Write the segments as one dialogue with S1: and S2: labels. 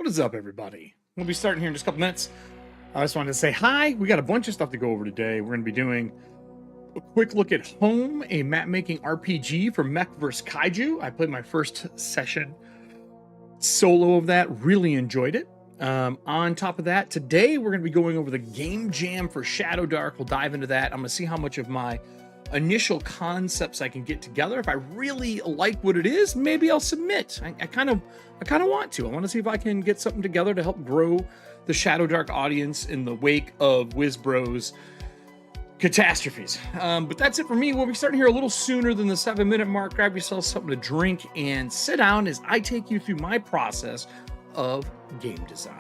S1: What is up, everybody? We'll be starting here in just a couple minutes. I just wanted to say hi. We got a bunch of stuff to go over today. We're going to be doing a quick look at Home, a map-making RPG for Mech vs. Kaiju. I played my first session solo of that. Really enjoyed it. On top of that, today we're going to be going over the game jam for Shadowdark. We'll dive into that. I'm going to see how much of my initial concepts I can get together. If I really like what it is, maybe I'll submit. I kind of want to. I want to see if I can get something together to help grow the Shadowdark audience in the wake of WizBro's catastrophes. But that's it for me. We'll be starting here a little sooner than the 7-minute mark. Grab yourself something to drink and sit down as I take you through my process of game design.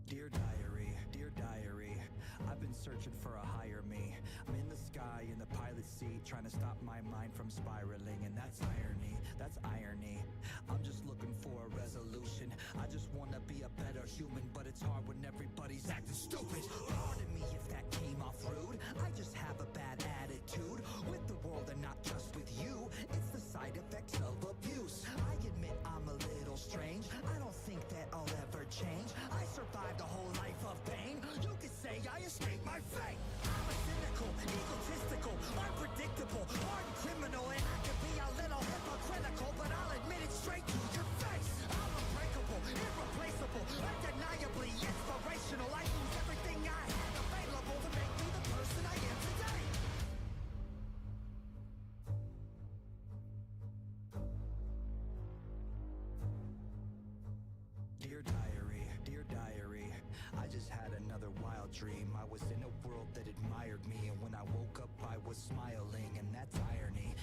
S2: Dear diary, I've been searching for a higher me. I'm in the sky in the pilot seat, trying to stop my mind from spiraling, and that's irony. I'm just looking for a resolution. I just wanna be a better human, but it's hard when everybody's acting stupid. Pardon me if that came off rude. I just have a bad attitude with the world and not just with you. It's the side effects of abuse. I admit I'm a little strange. I don't think that I'll ever change. I survived a whole life of pain. You could say I escaped my fate. I'm a cynical, egotistical, unpredictable, hardened criminal, and I could be a little hypocritical, but I'll admit it straight to your face. I'm unbreakable, irreplaceable, undeniably inspirational. I use everything I had available to make me the person I am today. Dear diary, I just had another wild dream. I was in a world that admired me, and when I woke up I was smiling, and that's irony.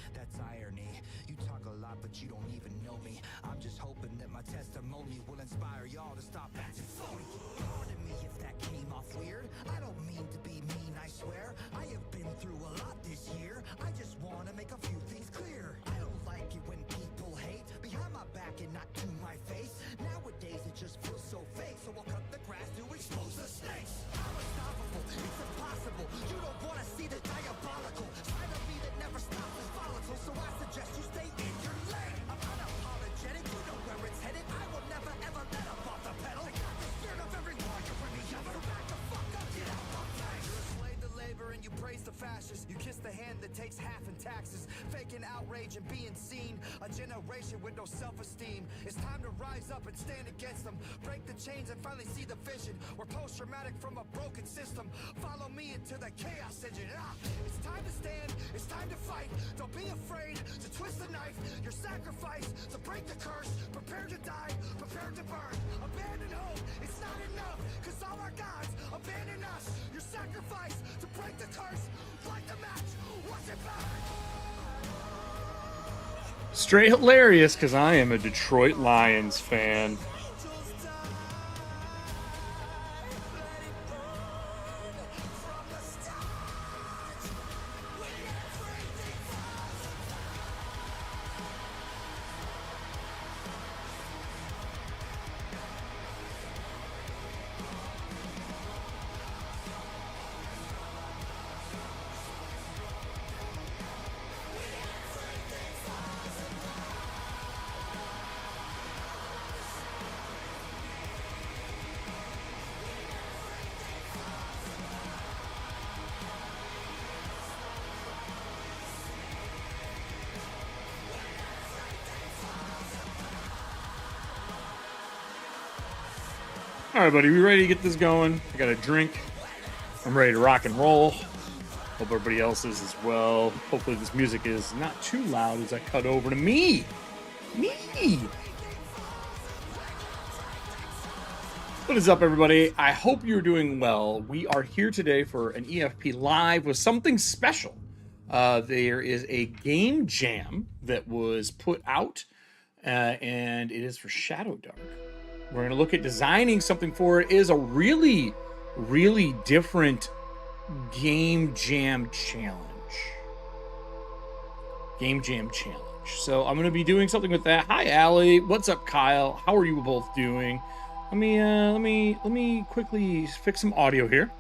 S2: You talk a lot but you don't even know me. I'm just hoping that my testimony will inspire y'all to stop acting phony. Pardon me if that came off weird. I don't mean to be mean, I swear. I have been through a lot this year. I just want to make a few things clear. I don't like it when people hate behind my back and not to my face. Nowadays it just feels so fake, so I'll cut the grass to expose the snakes. I'm unstoppable, it's impossible. You don't want to see the diabolical side of me that never stops is volatile, so I suggest you stay in your lane. I'm unapologetic, you know where it's headed. I will never ever let up off the pedal. I got the spirit of every warrior in me. Ever back the fuck up, get out my face. You're a slave to labor and you praise the fascists. You kiss the hand that takes half in taxes, faking outrage and being seen. A generation with no self-esteem. It's time to rise up and stand against them. Break the chains and finally see the vision. We're post-traumatic from a broken system. Follow me into the chaos engine. It's time to stand, it's time to fight. Don't be afraid to twist the knife. Your sacrifice to break the curse. Prepare to die, prepare to burn. Abandon hope, it's not enough, cause all our gods abandon us. Your sacrifice to break the curse. Light the match, watch it burn.
S1: Straight hilarious, because I am a Detroit Lions fan. All right, buddy, we ready to get this going? I got a drink. I'm ready to rock and roll. Hope everybody else is as well. Hopefully this music is not too loud as I cut over to me. What is up, everybody? I hope you're doing well. We are here today for an EFP Live with something special. There is a game jam that was put out, and it is for Shadowdark. We're going to look at designing something for it. It is a really, really different game jam challenge. So I'm going to be doing something with that. Hi, Allie. What's up, Kyle? How are you both doing? Let me quickly fix some audio here.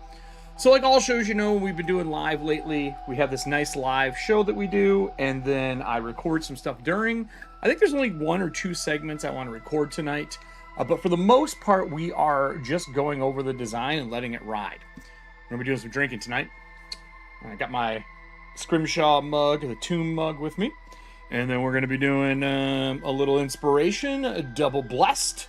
S1: So like all shows, you know, we've been doing live lately. We have this nice live show that we do, and then I record some stuff during. I think there's only 1 or 2 segments I want to record tonight. But for the most part, we are just going over the design and letting it ride. We're going to be doing some drinking tonight. I got my Scrimshaw mug, the Tomb mug with me. And then we're going to be doing a little inspiration, a Double Blessed.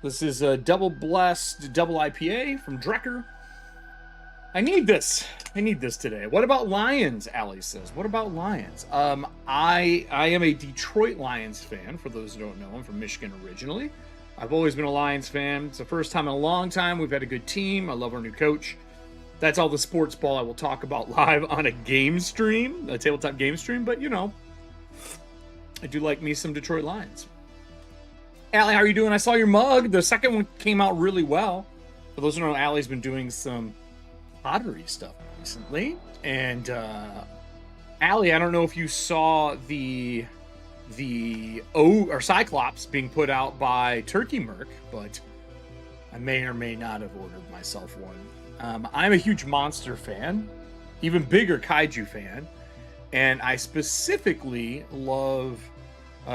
S1: This is a Double Blessed Double IPA from Drecker. I need this today. What about Lions? Allie says. What about Lions? I am a Detroit Lions fan. For those who don't know, I'm from Michigan originally. I've always been a Lions fan. It's the first time in a long time we've had a good team. I love our new coach. That's all the sports ball I will talk about live on a game stream, a tabletop game stream. But, you know, I do like me some Detroit Lions. Allie, how are you doing? I saw your mug. The second one came out really well. For those who don't know, Allie's been doing some pottery stuff recently. And Allie, I don't know if you saw the Cyclops being put out by Turkey Merc, but I may or may not have ordered myself one. I'm a huge monster fan, even bigger kaiju fan, and I specifically love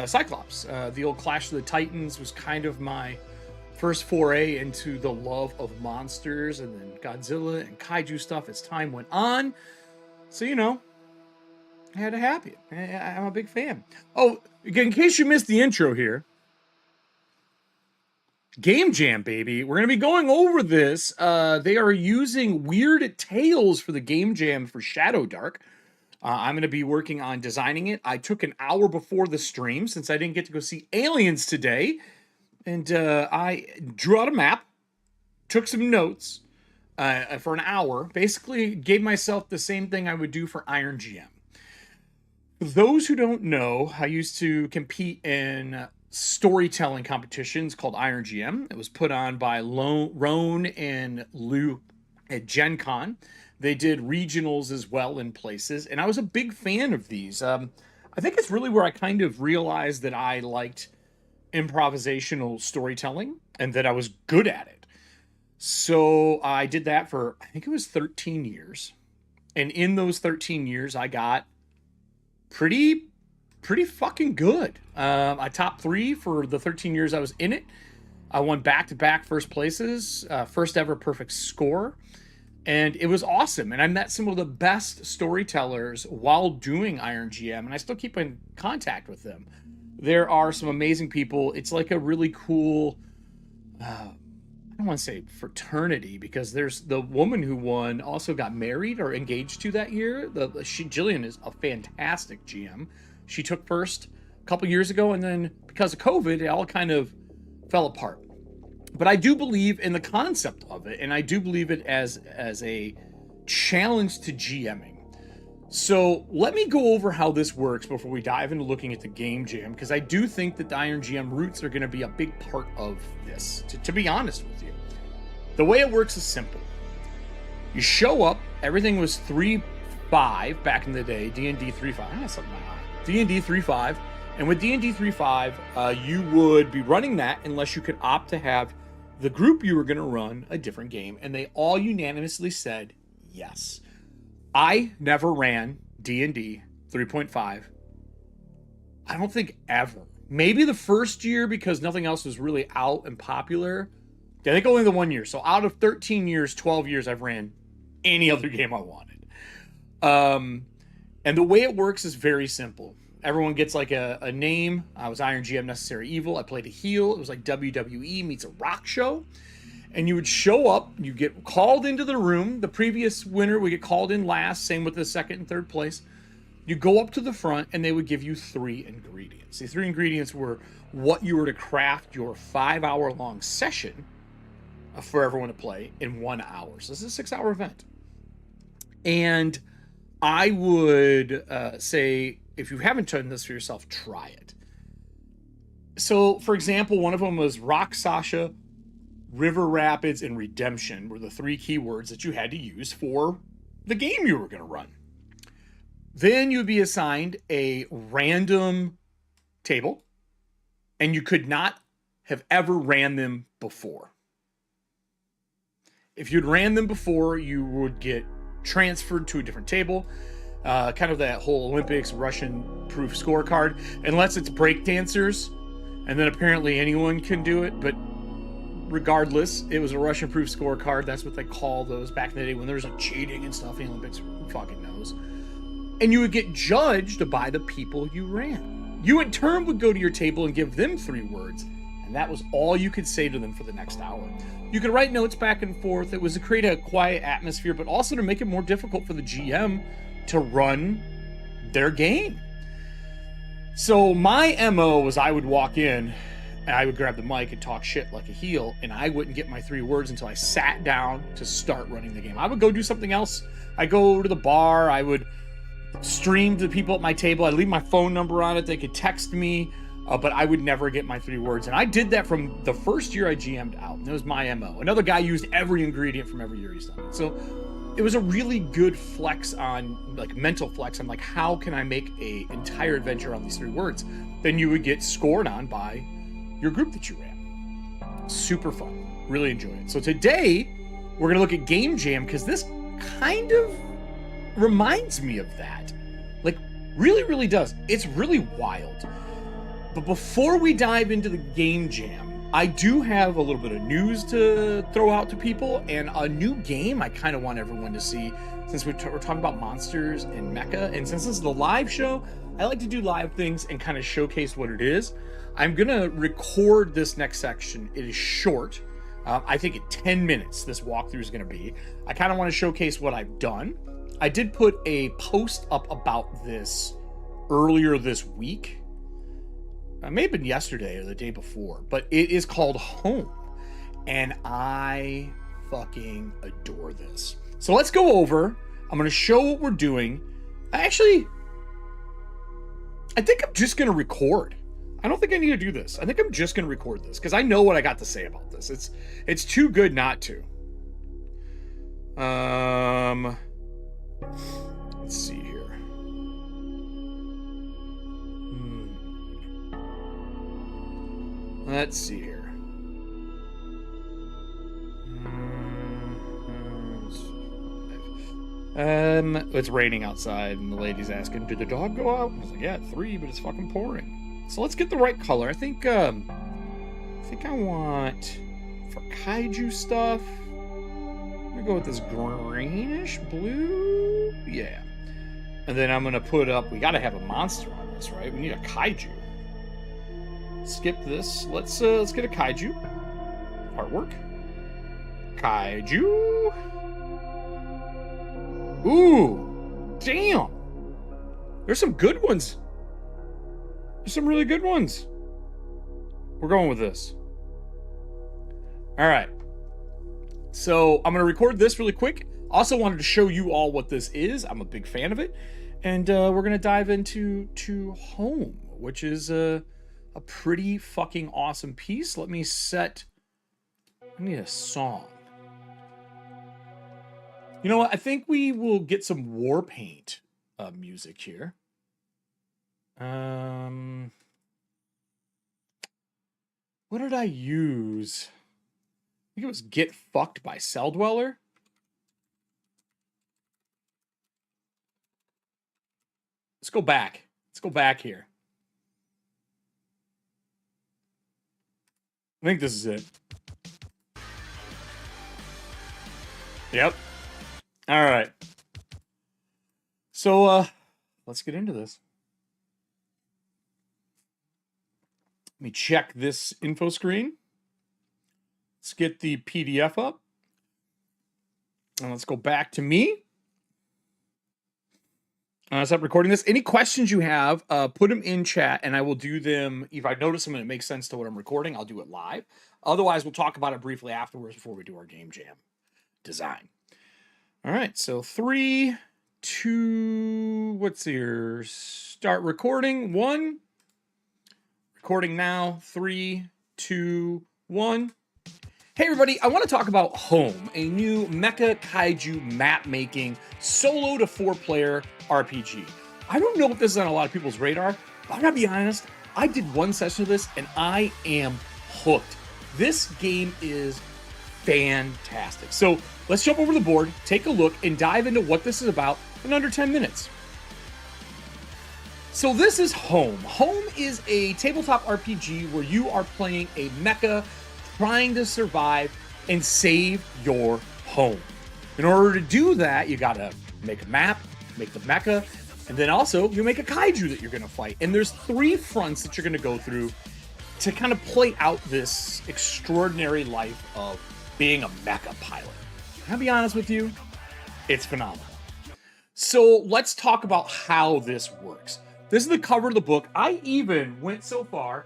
S1: Cyclops. The old Clash of the Titans was kind of my first foray into the love of monsters, and then Godzilla and kaiju stuff as time went on. So, you know, I had to have it. I'm a big fan. Oh, in case you missed the intro here, Game Jam, baby. We're going to be going over this. They are using Weird Tales for the Game Jam for Shadowdark. I'm going to be working on designing it. I took an hour before the stream since I didn't get to go see Aliens today. And I drew out a map, took some notes for an hour. Basically gave myself the same thing I would do for Iron GM. For those who don't know, I used to compete in storytelling competitions called Iron GM. It was put on by Roan and Lou at Gen Con. They did regionals as well in places, and I was a big fan of these. I think it's really where I kind of realized that I liked improvisational storytelling and that I was good at it. So I did that for, I think it was 13 years. And in those 13 years, I got pretty fucking good. I top 3 for the 13 years I was in it. I won back-to-back first places, first ever perfect score. And it was awesome. And I met some of the best storytellers while doing Iron GM, and I still keep in contact with them. There are some amazing people. It's like a really cool, I don't want to say fraternity, because there's the woman who won also got married or engaged to that year. Jillian is a fantastic GM. She took first a couple years ago, and then because of COVID, it all kind of fell apart. But I do believe in the concept of it, and I do believe it as a challenge to GMing. So let me go over how this works before we dive into looking at the Game Jam, because I do think that the Iron GM roots are going to be a big part of this, to be honest with you. The way it works is simple. You show up, everything was 3.5 back in the day, D&D 3.5, I have something in my eye. D&D 3.5, and with D&D 3.5, you would be running that unless you could opt to have the group you were going to run a different game, and they all unanimously said yes. I never ran D&D 3.5. I don't think ever. Maybe the first year because nothing else was really out and popular. I think only the 1 year. So out of 13 years, 12 years, I've ran any other game I wanted. And the way it works is very simple. Everyone gets like a name. I was Iron GM Necessary Evil. I played a heel. It was like WWE meets a rock show. And you would show up, you get called into the room. The previous winner would get called in last, same with the second and third place. You go up to the front, and they would give you 3 ingredients. The 3 ingredients were what you were to craft your 5-hour-long session for everyone to play in 1 hour. So this is a 6-hour event. And I would say, if you haven't done this for yourself, try it. So, for example, one of them was Rock Sasha, River Rapids, and Redemption were the 3 keywords that you had to use for the game you were going to run. Then you'd be assigned a random table, and you could not have ever ran them before. If you'd ran them before, you would get transferred to a different table. Kind of that whole Olympics Russian-proof scorecard, unless it's breakdancers, and then apparently anyone can do it, but regardless, it was a Russian-proof scorecard. That's what they call those back in the day when there was cheating and stuff in the Olympics. Who fucking knows? And you would get judged by the people you ran. You in turn would go to your table and give them 3 words, and that was all you could say to them for the next hour. You could write notes back and forth. It was to create a quiet atmosphere, but also to make it more difficult for the GM to run their game. So my MO was I would walk in, and I would grab the mic and talk shit like a heel, and I wouldn't get my 3 words until I sat down to start running the game. I would go do something else. I'd go to the bar. I would stream to the people at my table. I'd leave my phone number on it. They could text me. but I would never get my 3 words. And I did that from the first year I GM'd out. And it was my MO. Another guy used every ingredient from every year he's done it. So it was a really good flex on, like, mental flex on, like, how can I make a entire adventure on these 3 words? Then you would get scored on by your group that you ran. Super fun. Really enjoy it. So today, we're going to look at Game Jam, because this kind of reminds me of that. Like, really, really does. It's really wild. But before we dive into the Game Jam, I do have a little bit of news to throw out to people, and a new game I kind of want everyone to see, since we're talking about monsters and mecha, and since this is the live show, I like to do live things and kind of showcase what it is. I'm gonna record this next section. It is short. I think at 10 minutes this walkthrough is gonna be. I kind of want to showcase what I've done. I did put a post up about this earlier this week. It may have been yesterday or the day before, but it is called Home, and I fucking adore this. So let's go over. I'm going to show what we're doing. I think I'm just going to record. I don't think I need to do this. I think I'm just going to record this because I know what I got to say about this. It's too good not to. Let's see here. Let's see here. It's raining outside, and the lady's asking, "Did the dog go out?" I was like, "Yeah, at 3, but it's fucking pouring." So let's get the right color. I think I want, for kaiju stuff, I'm gonna go with this greenish blue. Yeah. And then I'm gonna put up. We gotta have a monster on this, right? We need a kaiju. Skip this. Let's get a kaiju. Artwork. Kaiju. Ooh, damn. There's some good ones. There's some really good ones. We're going with this. All right. So I'm going to record this really quick. Also wanted to show you all what this is. I'm a big fan of it. And we're going to dive into Home, which is a pretty fucking awesome piece. I need a song. You know what? I think we will get some war paint music here. What did I use? I think it was Get Fucked by Cell Dweller. Let's go back. Let's go back here. I think this is it. Yep. All right. So, let's get into this. Let me check this info screen. Let's get the PDF up. And let's go back to me. Stop recording this. Any questions you have, put them in chat, and I will do them. If I notice them and it makes sense to what I'm recording, I'll do it live. Otherwise, we'll talk about it briefly afterwards before we do our Game Jam design. All right, so 3, 2, what's here? Start recording. 1. Recording now. 3, 2, 1. Hey everybody, I want to talk about Home, a new mecha kaiju map making solo to 4-player RPG. I don't know if this is on a lot of people's radar, but I'm gonna be honest, I did one session of this and I am hooked. This game is fantastic. So let's jump over the board, take a look, and dive into what this is about in under 10 minutes. So this is Home. Home is a tabletop RPG where you are playing a mecha trying to survive and save your home. In order to do that, you gotta make a map, make the mecha, and then also you make a kaiju that you're gonna fight. And there's 3 fronts that you're gonna go through to kind of play out this extraordinary life of being a mecha pilot. Can I be honest with you? It's phenomenal. So let's talk about how this works. This is the cover of the book. I even went so far,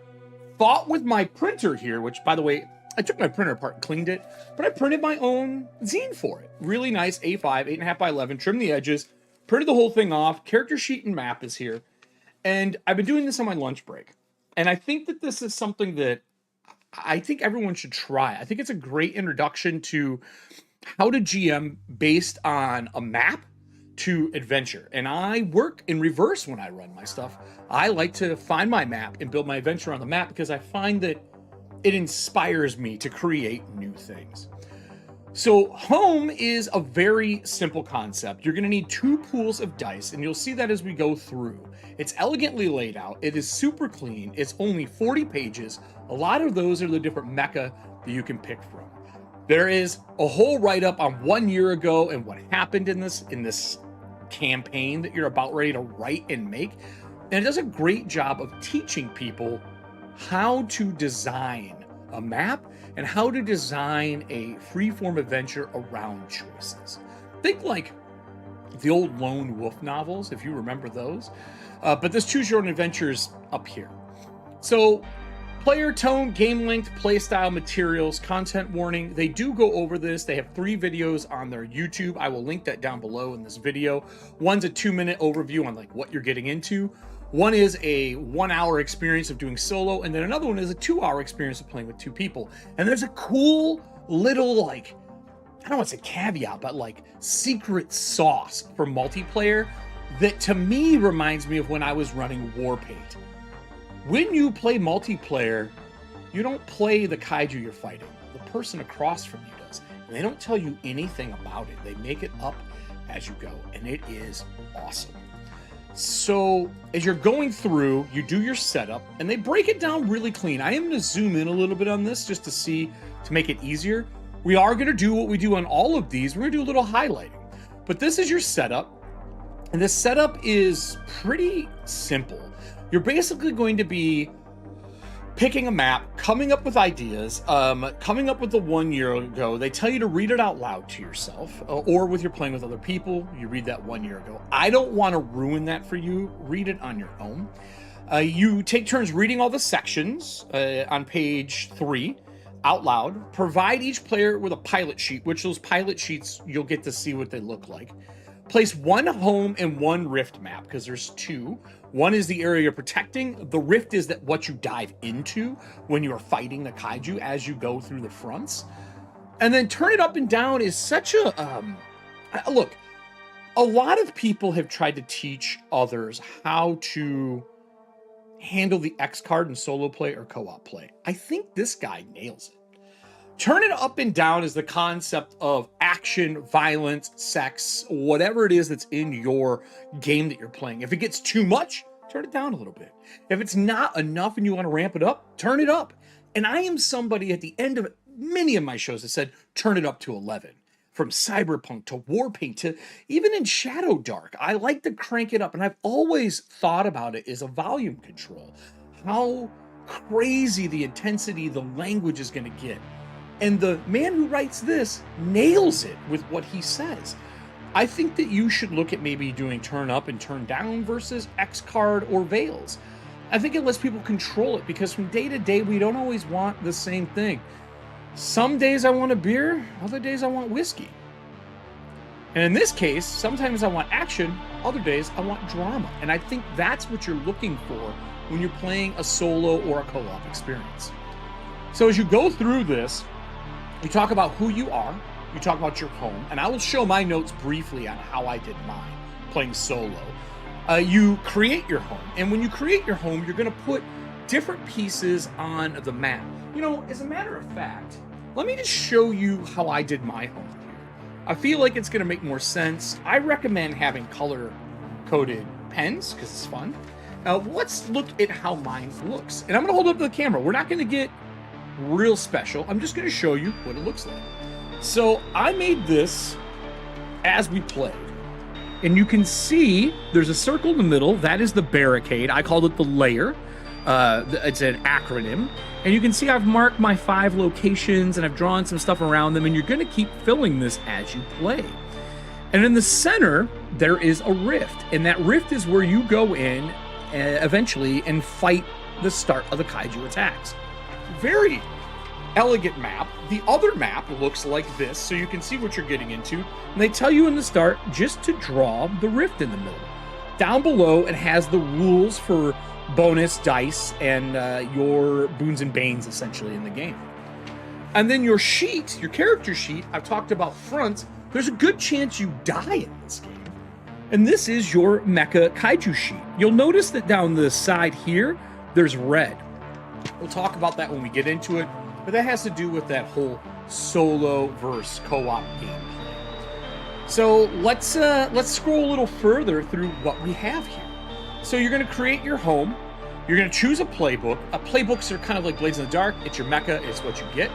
S1: fought with my printer here, which, by the way, I took my printer apart and cleaned it, but I printed my own zine for it. Really nice, A5, 8.5 by 11, trimmed the edges, printed the whole thing off, character sheet and map is here, and I've been doing this on my lunch break. And I think that this is something that I think everyone should try. I think it's a great introduction to how to GM based on a map to adventure. And I work in reverse when I run my stuff. I like to find my map and build my adventure on the map because I find that it inspires me to create new things. So home is a very simple concept. You're going to need 2 pools of dice, and you'll see that as we go through. It's elegantly laid out. It is super clean. It's only 40 pages. A lot of those are the different mecha that you can pick from. There is a whole write-up on 1 year ago and what happened in this campaign that you're about ready to write and make. And it does a great job of teaching people how to design a map and how to design a freeform adventure around choices. Think like the old Lone Wolf novels, if you remember those. But this Choose Your Own Adventure is up here. So player tone, game length, playstyle, materials, content warning. They do go over this. They have 3 videos on their YouTube. I will link that down below in this video. One's a 2-minute overview on like what you're getting into. One is a 1-hour experience of doing solo, and then another one is a 2-hour experience of playing with 2 people. And there's a cool little, like, I don't want to say caveat, but like secret sauce for multiplayer that to me reminds me of when I was running Warpaint. When you play multiplayer, you don't play the kaiju you're fighting. The person across from you does. And they don't tell you anything about it. They make it up as you go, and it is awesome. So as you're going through, you do your setup, and they break it down really clean. I am going to zoom in a little bit on this just to make it easier. We are going to do what we do on all of these. We're going to do a little highlighting. But this is your setup, and this setup is pretty simple. You're basically going to be picking a map, coming up with ideas, coming up with the 1 year ago. They tell you to read it out loud to yourself, or with you're playing with other people, you read that 1 year ago. I don't want to ruin that for you. Read it on your own. You take turns reading all the sections on page 3 out loud. Provide each player with a pilot sheet, which those pilot sheets, you'll get to see what they look like. Place 1 home and 1 rift map, because there's 2. One is the area you're protecting. The rift is what you dive into when you are fighting the kaiju as you go through the fronts. And then turn it up and down is such a... look, a lot of people have tried to teach others how to handle the X card in solo play or co-op play. I think this guy nails it. Turn it up and down is the concept of action, violence, sex, whatever it is that's in your game that you're playing. If it gets too much, turn it down a little bit. If it's not enough and you want to ramp it up, turn it up. And I am somebody at the end of many of my shows that said, turn it up to 11. From Cyberpunk to Warpaint to even in Shadowdark, I like to crank it up. And I've always thought about it as a volume control. How crazy the intensity, the language is going to get. And the man who writes this nails it with what he says. I think that you should look at maybe doing turn up and turn down versus X card or veils. I think it lets people control it, because from day to day, we don't always want the same thing. Some days I want a beer, other days I want whiskey. And in this case, sometimes I want action, other days I want drama. And I think that's what you're looking for when you're playing a solo or a co-op experience. So as you go through this, you talk about who you are, you talk about your home, and I will show my notes briefly on how I did mine, playing solo. You create your home, and when you create your home, you're going to put different pieces on the map. You know, as a matter of fact, let me just show you how I did my home here. I feel like it's going to make more sense. I recommend having color-coded pens, because it's fun. Let's look at how mine looks. And I'm going to hold it up to the camera. We're not going to get real special. I'm just going to show you what it looks like. So I made this as we played. And you can see there's a circle in the middle. That is the barricade. I called it the layer. It's an acronym. And you can see I've marked my 5 locations and I've drawn some stuff around them. And you're going to keep filling this as you play. And in the center, there is a rift. And that rift is where you go in eventually and fight the start of the kaiju attacks. Very elegant map. The other map looks like this, so you can see what you're getting into. And they tell you in the start just to draw the rift in the middle. Down below, it has the rules for bonus dice and your boons and banes essentially in the game. And then your sheet, your character sheet, I've talked about fronts. There's a good chance you die in this game. And this is your Mecha Kaiju sheet. You'll notice that down the side here, there's red. We'll talk about that when we get into it, but that has to do with that whole solo versus co-op gameplay. So let's scroll a little further through what we have here. So you're going to create your home. You're going to choose a playbook. Playbooks are kind of like Blades in the Dark. It's your mecha. It's what you get.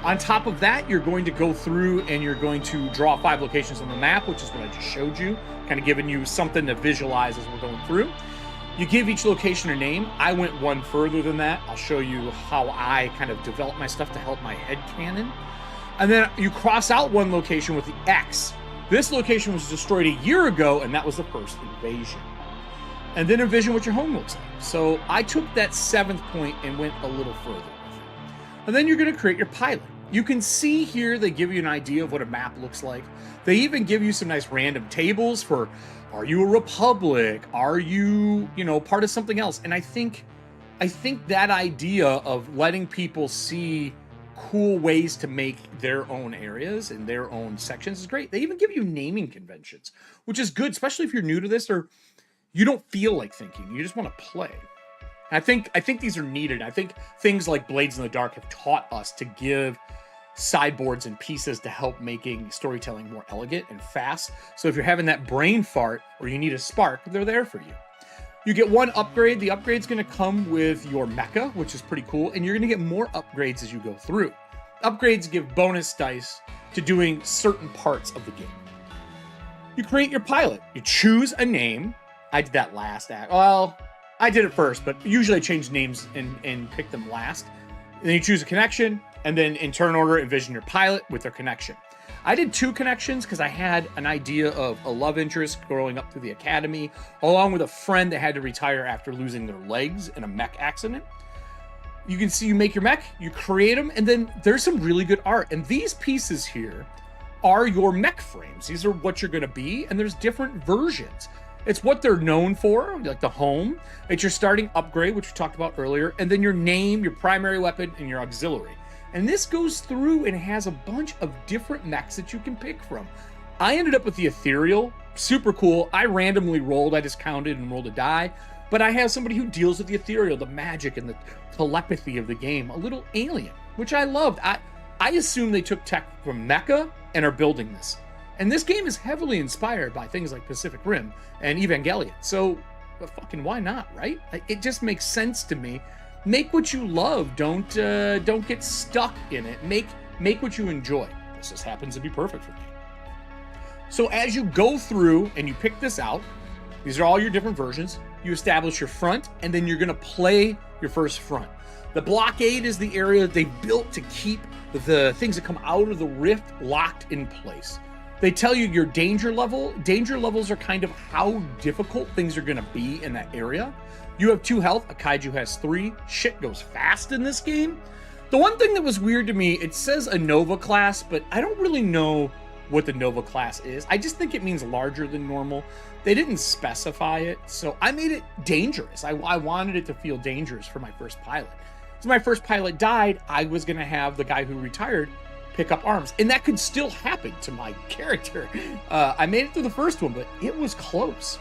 S1: On top of that, you're going to go through and you're going to draw 5 locations on the map, which is what I just showed you, kind of giving you something to visualize as we're going through. You give each location a name. I went one further than that. I'll show you how I kind of develop my stuff to help my headcanon. And then you cross out one location with the X. This location was destroyed a year ago, and that was the first invasion. And then envision what your home looks like. So I took that 7th point and went a little further with it. And then you're going to create your pilot. You can see here they give you an idea of what a map looks like. They even give you some nice random tables for, are you a republic? Are you, part of something else? And I think that idea of letting people see cool ways to make their own areas and their own sections is great. They even give you naming conventions, which is good, especially if you're new to this or you don't feel like thinking. You just want to play. I think these are needed. I think things like Blades in the Dark have taught us to give sideboards and pieces to help making storytelling more elegant and fast. So if you're having that brain fart or you need a spark, they're there for you. You get one upgrade. The upgrade's going to come with your mecha, which is pretty cool, and you're going to get more upgrades as you go through. Upgrades give bonus dice to doing certain parts of the game. You create your pilot. You choose a name. I did that last act. Well, I did it first, but usually I change names and pick them last. And then you choose a connection, and then in turn order, envision your pilot with their connection. I did 2 connections because I had an idea of a love interest growing up through the academy, along with a friend that had to retire after losing their legs in a mech accident. You can see you make your mech, you create them, and then there's some really good art. And these pieces here are your mech frames. These are what you're going to be, and there's different versions. It's what they're known for, like the home. It's your starting upgrade, which we talked about earlier, and then your name, your primary weapon, and your auxiliary. And this goes through and has a bunch of different mechs that you can pick from. I ended up with the Ethereal, super cool. I randomly rolled, I just counted and rolled a die, but I have somebody who deals with the Ethereal, the magic and the telepathy of the game, a little alien, which I loved. I assume they took tech from Mecha and are building this. And this game is heavily inspired by things like Pacific Rim and Evangelion. So fucking why not, right? It just makes sense to me. Make what you love. Don't get stuck in it. Make what you enjoy. This just happens to be perfect for me. So as you go through and you pick this out, these are all your different versions. You establish your front, and then you're going to play your first front. The blockade is the area that they built to keep the things that come out of the rift locked in place. They tell you your danger level. Danger levels are kind of how difficult things are going to be in that area. You have 2 health. A kaiju has 3. Shit goes fast in this game. The one thing that was weird to me, it says a Nova class, but I don't really know what the Nova class is. I just think it means larger than normal. They didn't specify it, so I made it dangerous. I wanted it to feel dangerous for my first pilot. So my first pilot died, I was going to have the guy who retired pick up arms, and that could still happen to my character. I made it through the first one, but it was close.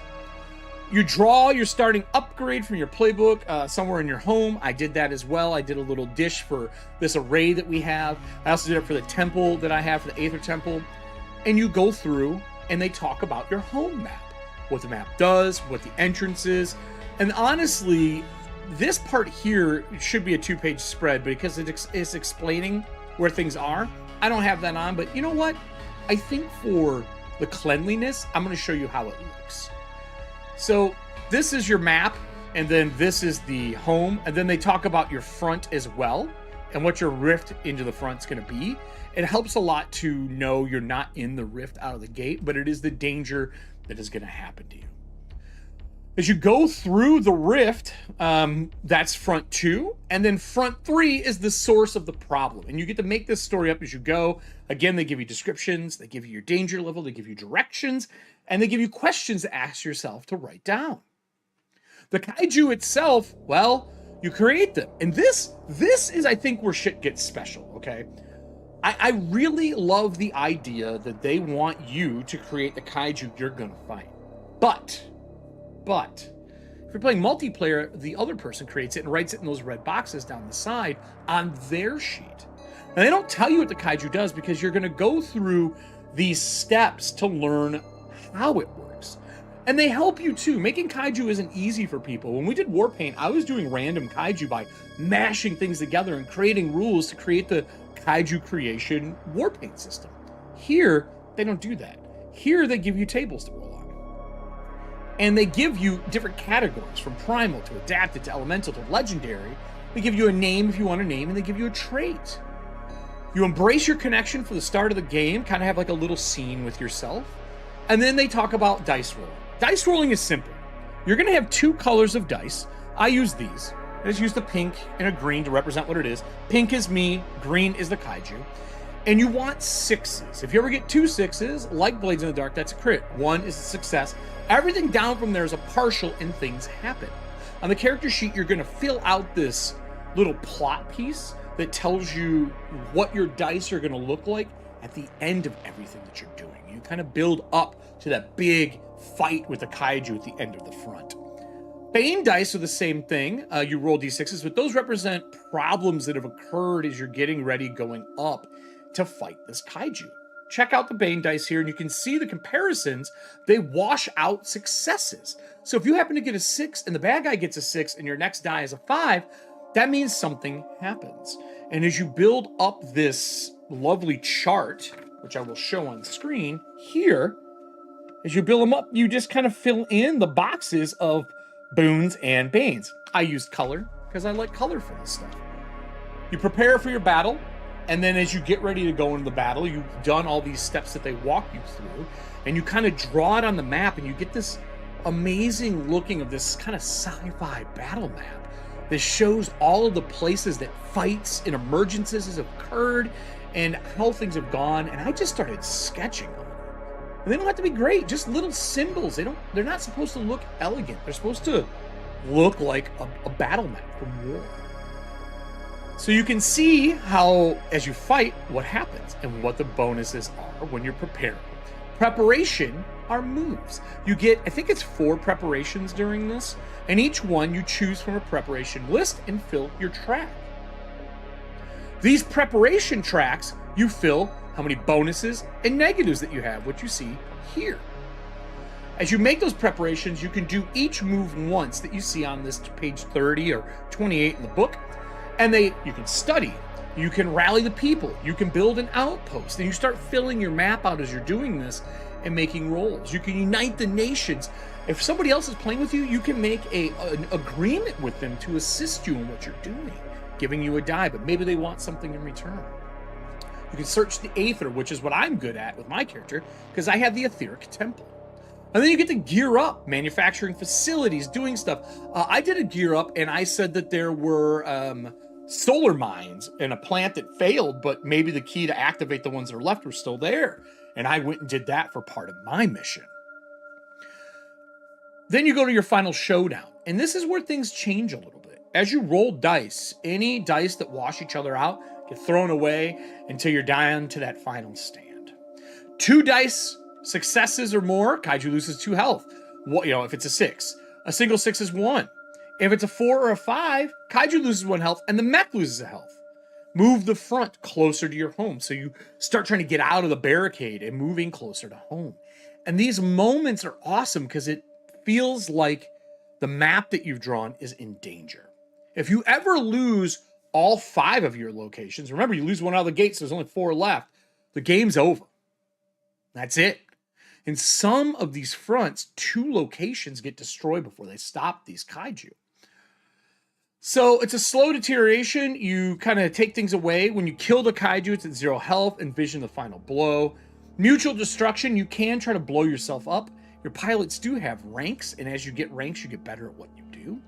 S1: You draw your starting upgrade from your playbook somewhere in your home. I did that as well. I did a little dish for this array that we have. I also did it for the temple that I have, for the Aether Temple. And you go through and they talk about your home map, what the map does, what the entrance is. And honestly, this part here should be a 2-page spread because it's explaining where things are. I don't have that on, but you know what? I think for the cleanliness, I'm going to show you how it looks. So this is your map, and then this is the home, and then they talk about your front as well and what your rift into the front is going to be. It helps a lot to know you're not in the rift out of the gate, but it is the danger that is going to happen to you. As you go through the rift, that's front 2, and then front 3 is the source of the problem. And you get to make this story up as you go. Again, they give you descriptions, they give you your danger level, they give you directions, and they give you questions to ask yourself to write down. The kaiju itself, well, you create them. And this is, I think, where shit gets special, okay? I really love the idea that they want you to create the kaiju you're gonna fight. But, if you're playing multiplayer, the other person creates it and writes it in those red boxes down the side on their sheet. And they don't tell you what the kaiju does because you're gonna go through these steps to learn how it works. And they help you too. Making kaiju isn't easy for people. When we did Warpaint, I was doing random kaiju by mashing things together and creating rules to create the kaiju creation Warpaint system. Here, they don't do that. Here, they give you tables to roll on. And they give you different categories, from primal to adapted to elemental to legendary. They give you a name if you want a name, and they give you a trait. You embrace your connection for the start of the game, kind of have like a little scene with yourself. And then they talk about dice rolling. Dice rolling is simple. You're going to have 2 colors of dice. I use these. I just use the pink and a green to represent what it is. Pink is me, green is the kaiju. And you want 6s. If you ever get 2 6s, like Blades in the Dark, that's a crit. 1 is a success. Everything down from there is a partial and things happen. On the character sheet, you're going to fill out this little plot piece that tells you what your dice are going to look like at the end of everything that you're doing. You kind of build up to that big fight with the kaiju at the end of the front. Bane dice are the same thing. You roll d6s, but those represent problems that have occurred as you're getting ready, going up to fight this kaiju. Check out the Bane dice here, and you can see the comparisons. They wash out successes. So if you happen to get a 6 and the bad guy gets a 6 and your next die is a 5, that means something happens. And as you build up this lovely chart, which I will show on screen here, as you build them up, you just kind of fill in the boxes of boons and banes. I use color because I like color for this stuff. You prepare for your battle, and then as you get ready to go into the battle, you've done all these steps that they walk you through, and you kind of draw it on the map, and you get this amazing looking of this kind of sci-fi battle map that shows all of the places that fights and emergencies have occurred and how things have gone. And I just started sketching on it. And they don't have to be great, just little symbols. They're not supposed to look elegant. They're supposed to look like a battle map from war. So you can see how, as you fight, what happens and what the bonuses are when you're preparing. Preparation are moves. You get, I think it's 4 preparations during this, and each one you choose from a preparation list and fill your track. These preparation tracks, you fill how many bonuses and negatives that you have, which you see here. As you make those preparations, you can do each move once that you see on this page 30 or 28 in the book, and you can study, you can rally the people, you can build an outpost, and you start filling your map out as you're doing this and making rolls. You can unite the nations. If somebody else is playing with you, you can make an agreement with them to assist you in what you're doing, giving you a die, but maybe they want something in return. You can search the Aether, which is what I'm good at with my character, because I have the Etheric Temple. And then you get to gear up, manufacturing facilities, doing stuff. I did a gear up, and I said that there were solar mines in a plant that failed, but maybe the key to activate the ones that are left were still there. And I went and did that for part of my mission. Then you go to your final showdown. And this is where things change a little bit. As you roll dice, any dice that wash each other out get thrown away until you're down to that final stand. 2 dice successes or more, kaiju loses 2 health. If it's a 6. A single 6 is 1. If it's a 4 or a 5, kaiju loses 1 health and the mech loses a health. Move the front closer to your home. So you start trying to get out of the barricade and moving closer to home. And these moments are awesome because it feels like the map that you've drawn is in danger. If you ever lose all 5 of your locations, remember you lose one out of the gate, so there's only 4 left, the game's over. That's it. In some of these fronts, 2 locations get destroyed before they stop these kaiju. So it's a slow deterioration. You kind of take things away. When you kill the kaiju, it's at 0 health. Envision the final blow. Mutual destruction, you can try to blow yourself up. Your pilots do have ranks, and as you get ranks, you get better at what you do.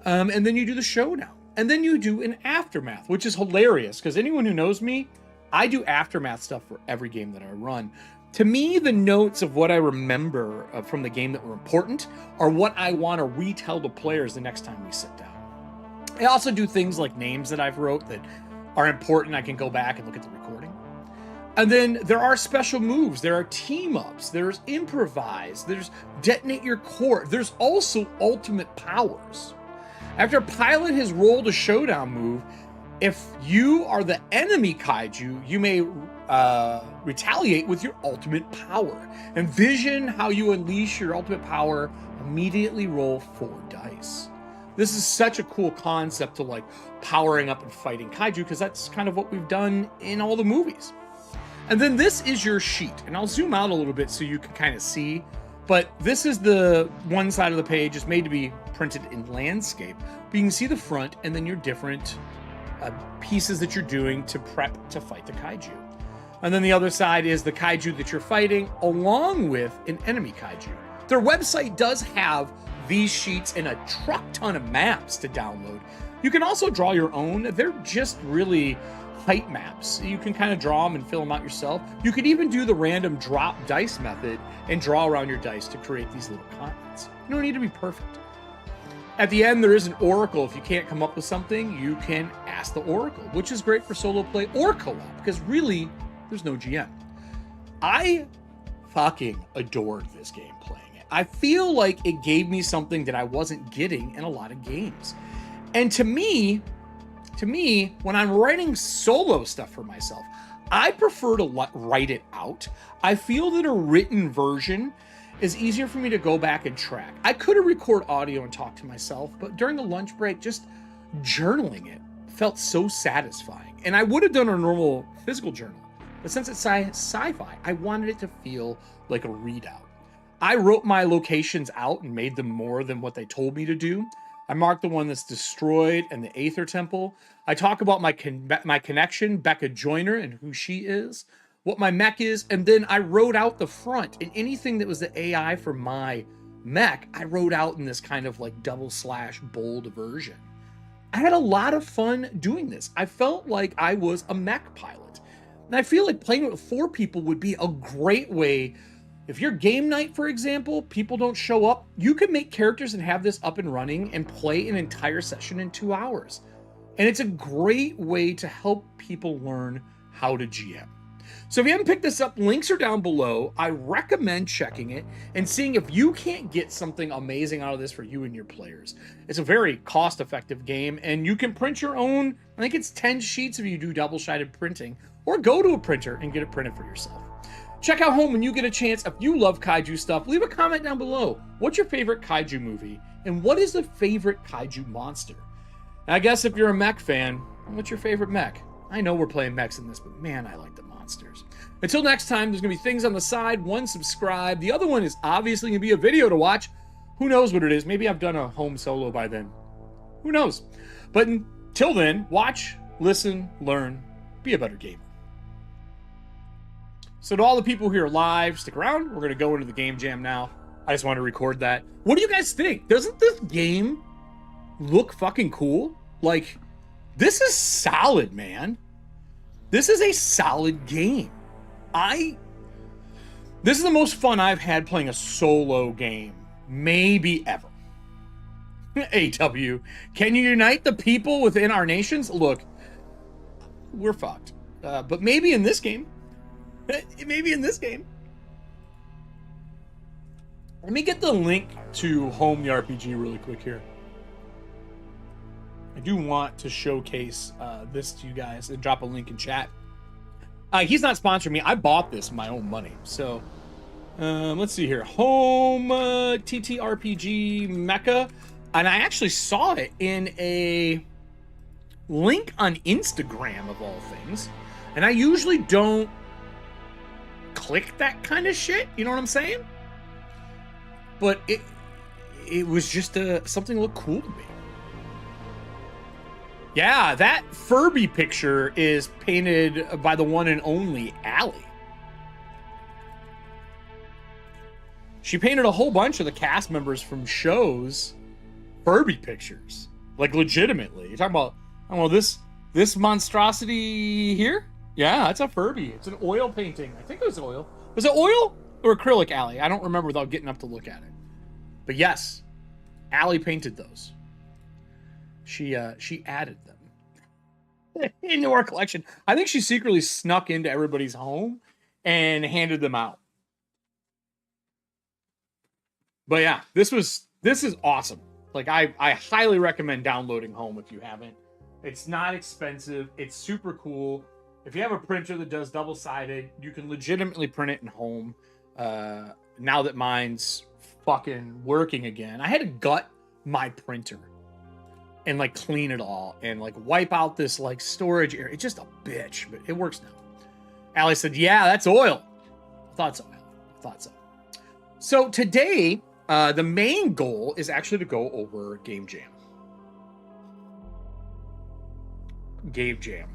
S1: And then you do the showdown. And then you do an aftermath, which is hilarious, because anyone who knows me, I do aftermath stuff for every game that I run To me, the notes of what I remember from the game that were important are what I want to retell to players the next time we sit down. I also do things like names that I've wrote that are important. I can go back and look at the recording. And then there are special moves. There are team ups. There's improvise. There's detonate your core. There's also ultimate powers. After a pilot has rolled a showdown move, if you are the enemy kaiju, you may retaliate with your ultimate power. Envision how you unleash your ultimate power. Immediately roll 4 dice. This is such a cool concept to like powering up and fighting kaiju, because that's kind of what we've done in all the movies. And then this is your sheet, and I'll zoom out a little bit so you can kind of see, but this is the one side of the page. It's made to be printed in landscape, but you can see the front and then your different pieces that you're doing to prep to fight the kaiju. And then the other side is the kaiju that you're fighting along with an enemy kaiju. Their website does have these sheets and a truck ton of maps to download. You can also draw your own. They're just really height maps. You can kind of draw them and fill them out yourself. You could even do the random drop dice method and draw around your dice to create these little continents. You don't need to be perfect. At the end, there is an oracle. If you can't come up with something, you can ask the oracle, which is great for solo play or co-op, because really, there's no GM. I fucking adored this game playing it. I feel like it gave me something that I wasn't getting in a lot of games. And to me, when I'm writing solo stuff for myself, I prefer to write it out. I feel that a written version is easier for me to go back and track. I could have recorded audio and talked to myself, but during the lunch break, just journaling it felt so satisfying. And I would have done a normal physical journal, but since it's sci-fi, I wanted it to feel like a readout. I wrote my locations out and made them more than what they told me to do. I marked the one that's destroyed and the Aether Temple. I talk about my connection, Becca Joyner, and who she is, what my mech is, and then I wrote out the front. And anything that was the AI for my mech, I wrote out in this kind of like / bold version. I had a lot of fun doing this. I felt like I was a mech pilot. And I feel like playing with 4 people would be a great way. If your game night, for example, people don't show up, you can make characters and have this up and running and play an entire session in 2 hours. And it's a great way to help people learn how to GM. So if you haven't picked this up, links are down below. I recommend checking it and seeing if you can't get something amazing out of this for you and your players. It's a very cost-effective game, and you can print your own. I think it's 10 sheets if you do double-sided printing, or go to a printer and get it printed for yourself. Check out home when you get a chance. If you love kaiju stuff, leave a comment down below. What's your favorite kaiju movie? And what is the favorite kaiju monster? And I guess if you're a mech fan, what's your favorite mech? I know we're playing mechs in this, but man, I like the monsters. Until next time, there's going to be things on the side. One, subscribe. The other one is obviously going to be a video to watch. Who knows what it is? Maybe I've done a home solo by then. Who knows? But until then, watch, listen, learn, be a better gamer. So to all the people who are live, stick around. We're going to go into the game jam now. I just want to record that. What do you guys think? Doesn't this game look fucking cool? Like, this is solid, man. This is a solid game. This is the most fun I've had playing a solo game, maybe ever. AW, can you unite the people within our nations? Look, we're fucked. But maybe in this game. Maybe in this game. Let me get the link to Home the RPG really quick here. I do want to showcase this to you guys and drop a link in chat. He's not sponsoring me. I bought this with my own money. So let's see here. Home ttrpg mecha. And I actually saw it in a link on Instagram of all things. And I usually don't click that kind of shit. You know what I'm saying? But it was just something that looked cool to me. Yeah, that Furby picture is painted by the one and only Allie. She painted a whole bunch of the cast members from shows Furby pictures. Like, legitimately. You're talking about this monstrosity here? Yeah, it's a Furby. It's an oil painting. I think it was oil. Was it oil or acrylic, Allie? I don't remember without getting up to look at it. But yes, Allie painted those. She added them into our collection. I think she secretly snuck into everybody's home and handed them out. But yeah, this is awesome. Like I highly recommend downloading Home if you haven't. It's not expensive. It's super cool. If you have a printer that does double-sided, you can legitimately print it in Home. Now that mine's fucking working again, I had to gut my printer and like clean it all and like wipe out this like storage area. It's just a bitch, but it works now. Allie said, "Yeah, that's oil." I thought so. I thought so. So today, the main goal is actually to go over Game Jam. Game Jam.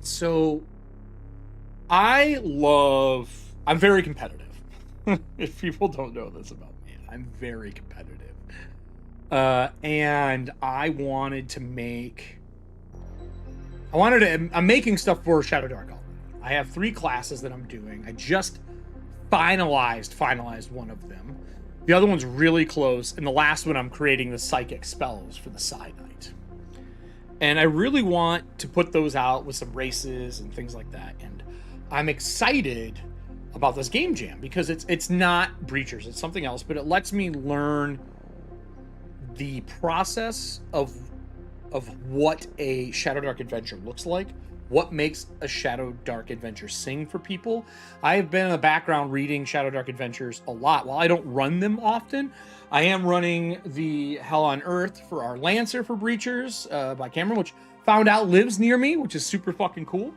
S1: So I'm very competitive. If people don't know this about me, I'm very competitive. And I'm making stuff for Shadowdark already. I have 3 classes that I'm doing. I just finalized one of them. The other one's really close, and the last one I'm creating the psychic spells for the Psi Knight. And I really want to put those out with some races and things like that. And I'm excited about this Game Jam because it's not Breachers, it's something else, but it lets me learn the process of what a Shadowdark adventure looks like, what makes a Shadowdark adventure sing for people. I have been in the background reading Shadowdark adventures a lot. While I don't run them often, I am running the Hell on Earth for our Lancer for Breachers by Capwn, which found out lives near me, which is super fucking cool.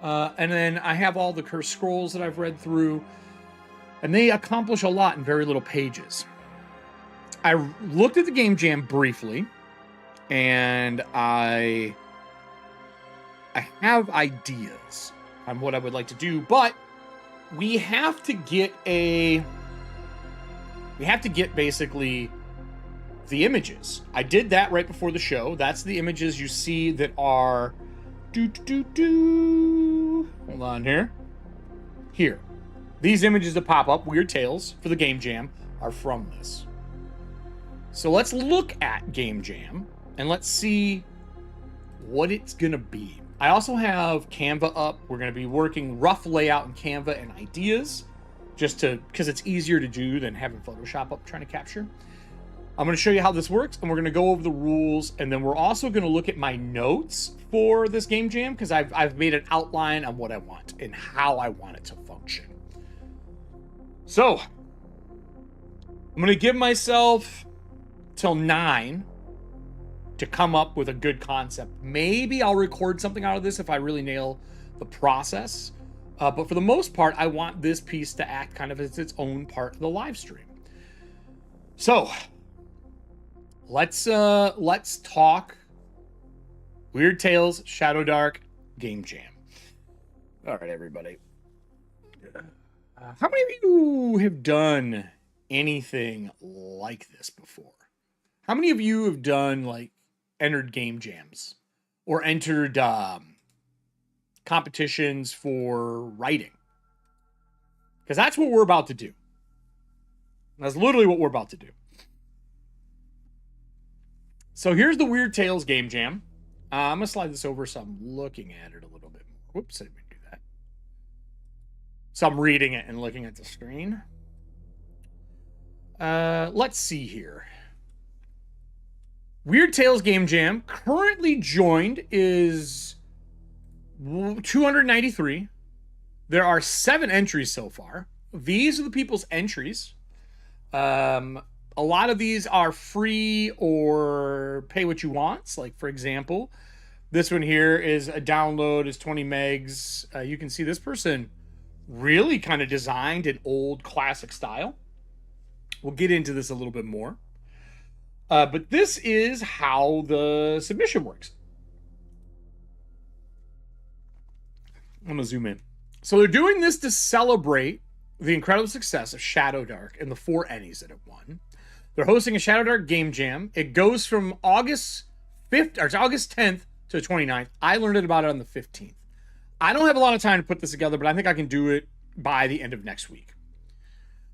S1: And then I have all the Cursed Scrolls that I've read through, and they accomplish a lot in very little pages. I looked at the Game Jam briefly, and I have ideas on what I would like to do, but we have to get basically the images. I did that right before the show. That's the images you see that are hold on here. These images that pop up, Weird Tales for the Game Jam, are from this. So let's look at Game Jam and let's see what it's gonna be. I also have Canva up. We're going to be working rough layout in Canva and ideas because it's easier to do than having Photoshop up trying to capture. I'm going to show you how this works, and we're going to go over the rules, and then we're also going to look at my notes for this Game Jam because I've made an outline on what I want and how I want it to function. So I'm going to give myself till 9 to come up with a good concept. Maybe I'll record something out of this if I really nail the process. But for the most part, I want this piece to act kind of as its own part of the live stream. So let's talk Weird Tales, Shadowdark, Game Jam. All right, everybody. How many of you have done anything like this before? How many of you have done like entered game jams or entered competitions for writing? Because that's what we're about to do. That's literally what we're about to do. So here's the Weird Tales Game Jam. I'm going to slide this over so I'm looking at it a little bit more. Whoops, I didn't do that. So I'm reading it and looking at the screen. Let's see here. Weird Tales Game Jam currently joined is 293. There are 7 entries so far. These are the people's entries. A lot of these are free or pay what you want. Like, for example, this one here is a download, is 20 megs. You can see this person really kind of designed an old classic style. We'll get into this a little bit more. But this is how the submission works. I'm going to zoom in. So they're doing this to celebrate the incredible success of Shadowdark and the 4 Ennies that it won. They're hosting a Shadowdark Game Jam. It goes from August 5th, or it's August 10th to the 29th. I learned about it on the 15th. I don't have a lot of time to put this together, but I think I can do it by the end of next week.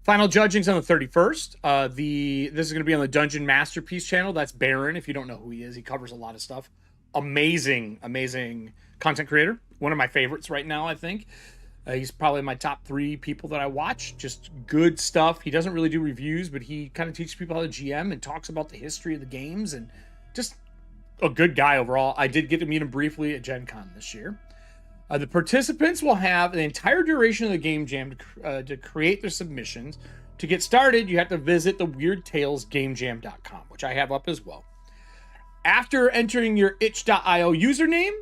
S1: Final judging's on the 31st. This is going to be on the Dungeon Masterpiece channel. That's Baron, if you don't know who he is. He covers a lot of stuff. Amazing content creator. One of my favorites right now, I think. He's probably my top 3 people that I watch. Just good stuff. He doesn't really do reviews, but he kind of teaches people how to GM and talks about the history of the games, and just a good guy overall. I did get to meet him briefly at Gen Con this year. The participants will have the entire duration of the game jam to create their submissions. To get started, you have to visit the weirdtalesgamejam.com, which I have up as well. After entering your itch.io username,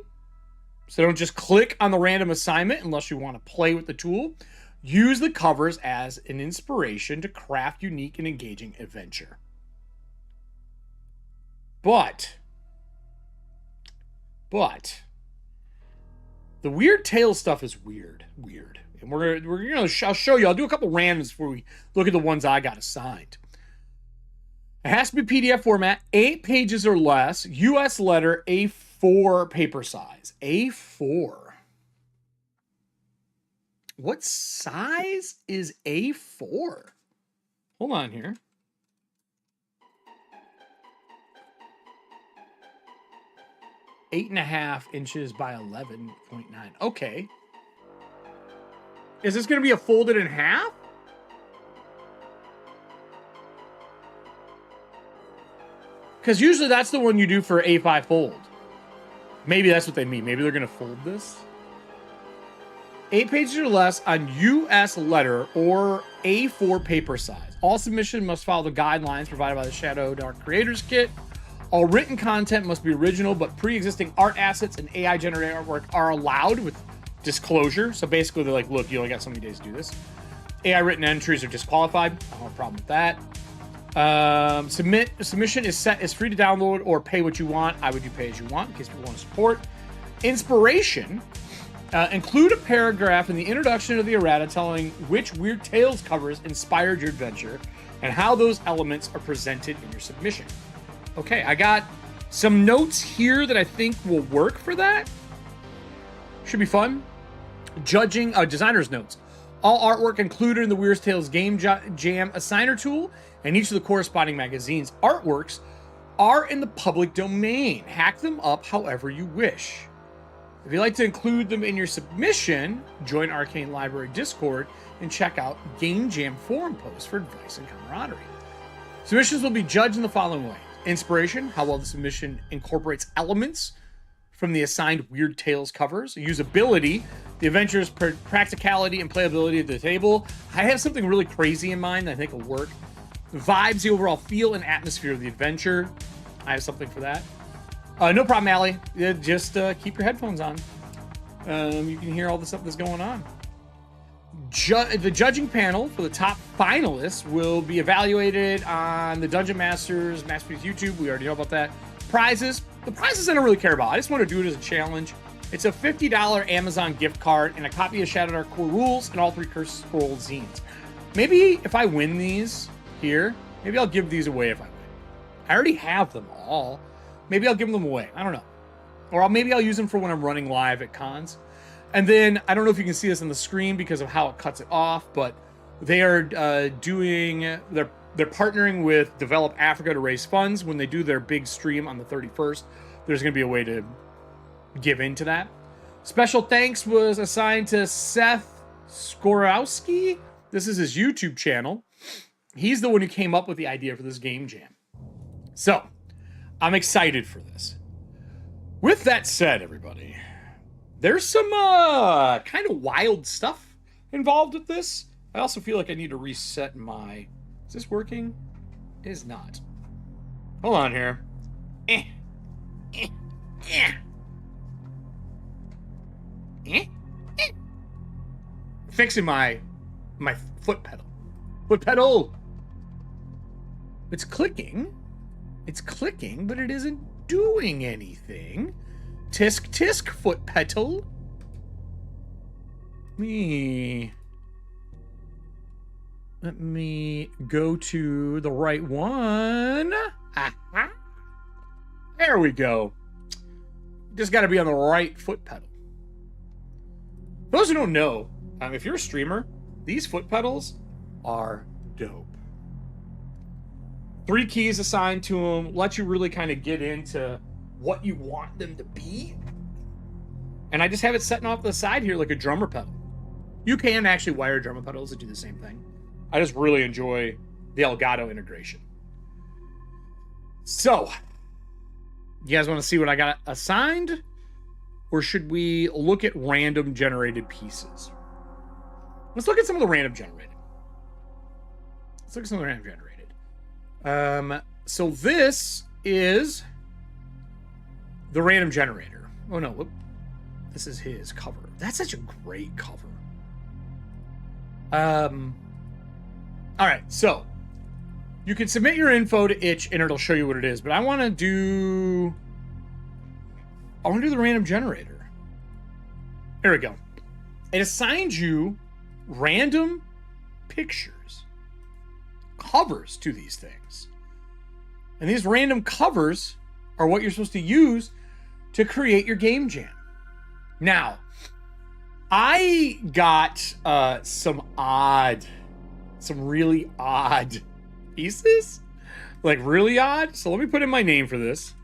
S1: so don't just click on the random assignment unless you want to play with the tool, use the covers as an inspiration to craft unique and engaging adventure. But the Weird Tales stuff is weird. And we're gonna I'll show you. I'll do a couple randoms before we look at the ones I got assigned. It has to be PDF format, 8 pages or less, US letter, A4 paper size. A4. What size is A4? Hold on here. 8.5 inches by 11.9. Okay. Is this going to be a folded in half? Because usually that's the one you do for A5 fold. Maybe that's what they mean. Maybe they're going to fold this. 8 pages or less on US letter or A4 paper size. All submission must follow the guidelines provided by the Shadowdark Creators Kit. All written content must be original, but pre-existing art assets and AI-generated artwork are allowed with disclosure. So basically, they're like, look, you only got so many days to do this. AI-written entries are disqualified. I don't have a problem with that. Submission is free to download or pay what you want. I would do pay as you want in case people want to support. Inspiration. Include a paragraph in the introduction of the errata telling which Weird Tales covers inspired your adventure and how those elements are presented in your submission. Okay, I got some notes here that I think will work for that. Should be fun. Judging, designer's notes. All artwork included in the Weird Tales Game Jam Assigner tool and each of the corresponding magazines' artworks are in the public domain. Hack them up however you wish. If you'd like to include them in your submission, join Arcane Library Discord and check out Game Jam forum posts for advice and camaraderie. Submissions will be judged in the following way. Inspiration, how well the submission incorporates elements from the assigned Weird Tales covers. Usability, the adventure's practicality and playability of the table. I have something really crazy in mind that I think will work. Vibes, the overall feel and atmosphere of the adventure. I have something for that. No problem, Allie. Just keep your headphones on. You can hear all the stuff that's going on. The judging panel for the top finalists will be evaluated on the Dungeon Masters Masterpiece YouTube. We already know about that. Prizes. The prizes I don't really care about. I just want to do it as a challenge. It's a $50 Amazon gift card and a copy of Shadowdark Core Rules and all 3 Cursed Scroll zines. Maybe if I win these here, maybe I'll give these away if I win. I already have them all. Maybe I'll give them away. I don't know. Or maybe I'll use them for when I'm running live at cons. And then, I don't know if you can see this on the screen because of how it cuts it off, but they are they're partnering with Develop Africa to raise funds. When they do their big stream on the 31st, there's going to be a way to give into that. Special thanks was assigned to Seth Skorowski. This is his YouTube channel. He's the one who came up with the idea for this game jam. So, I'm excited for this. With that said, everybody, there's some kind of wild stuff involved with this. I also feel like I need to reset my... Is this working? It is not. Hold on here. Fixing my foot pedal. Foot pedal! It's clicking. It's clicking, but it isn't doing anything. Tisk tisk foot pedal. Let me go to the right one. Aha. There we go. Just got to be on the right foot pedal. For those who don't know, if you're a streamer These foot pedals are dope. 3 keys assigned to them, let you really kind of get into what you want them to be. And I just have it setting off the side here like a drummer pedal. You can actually wire drummer pedals to do the same thing. I just really enjoy the Elgato integration. So, you guys want to see what I got assigned? Or should we look at random generated pieces? Let's look at some of the random generated. So this is the random generator. Oh no, whoop. This is his cover. That's such a great cover. All right, so you can submit your info to itch and it'll show you what it is, but I want to do the random generator. There we go. It assigns you random pictures, covers to these things. And these random covers are what you're supposed to use to create your game jam. Now, I got some really odd pieces. Like really odd. So let me put in my name for this.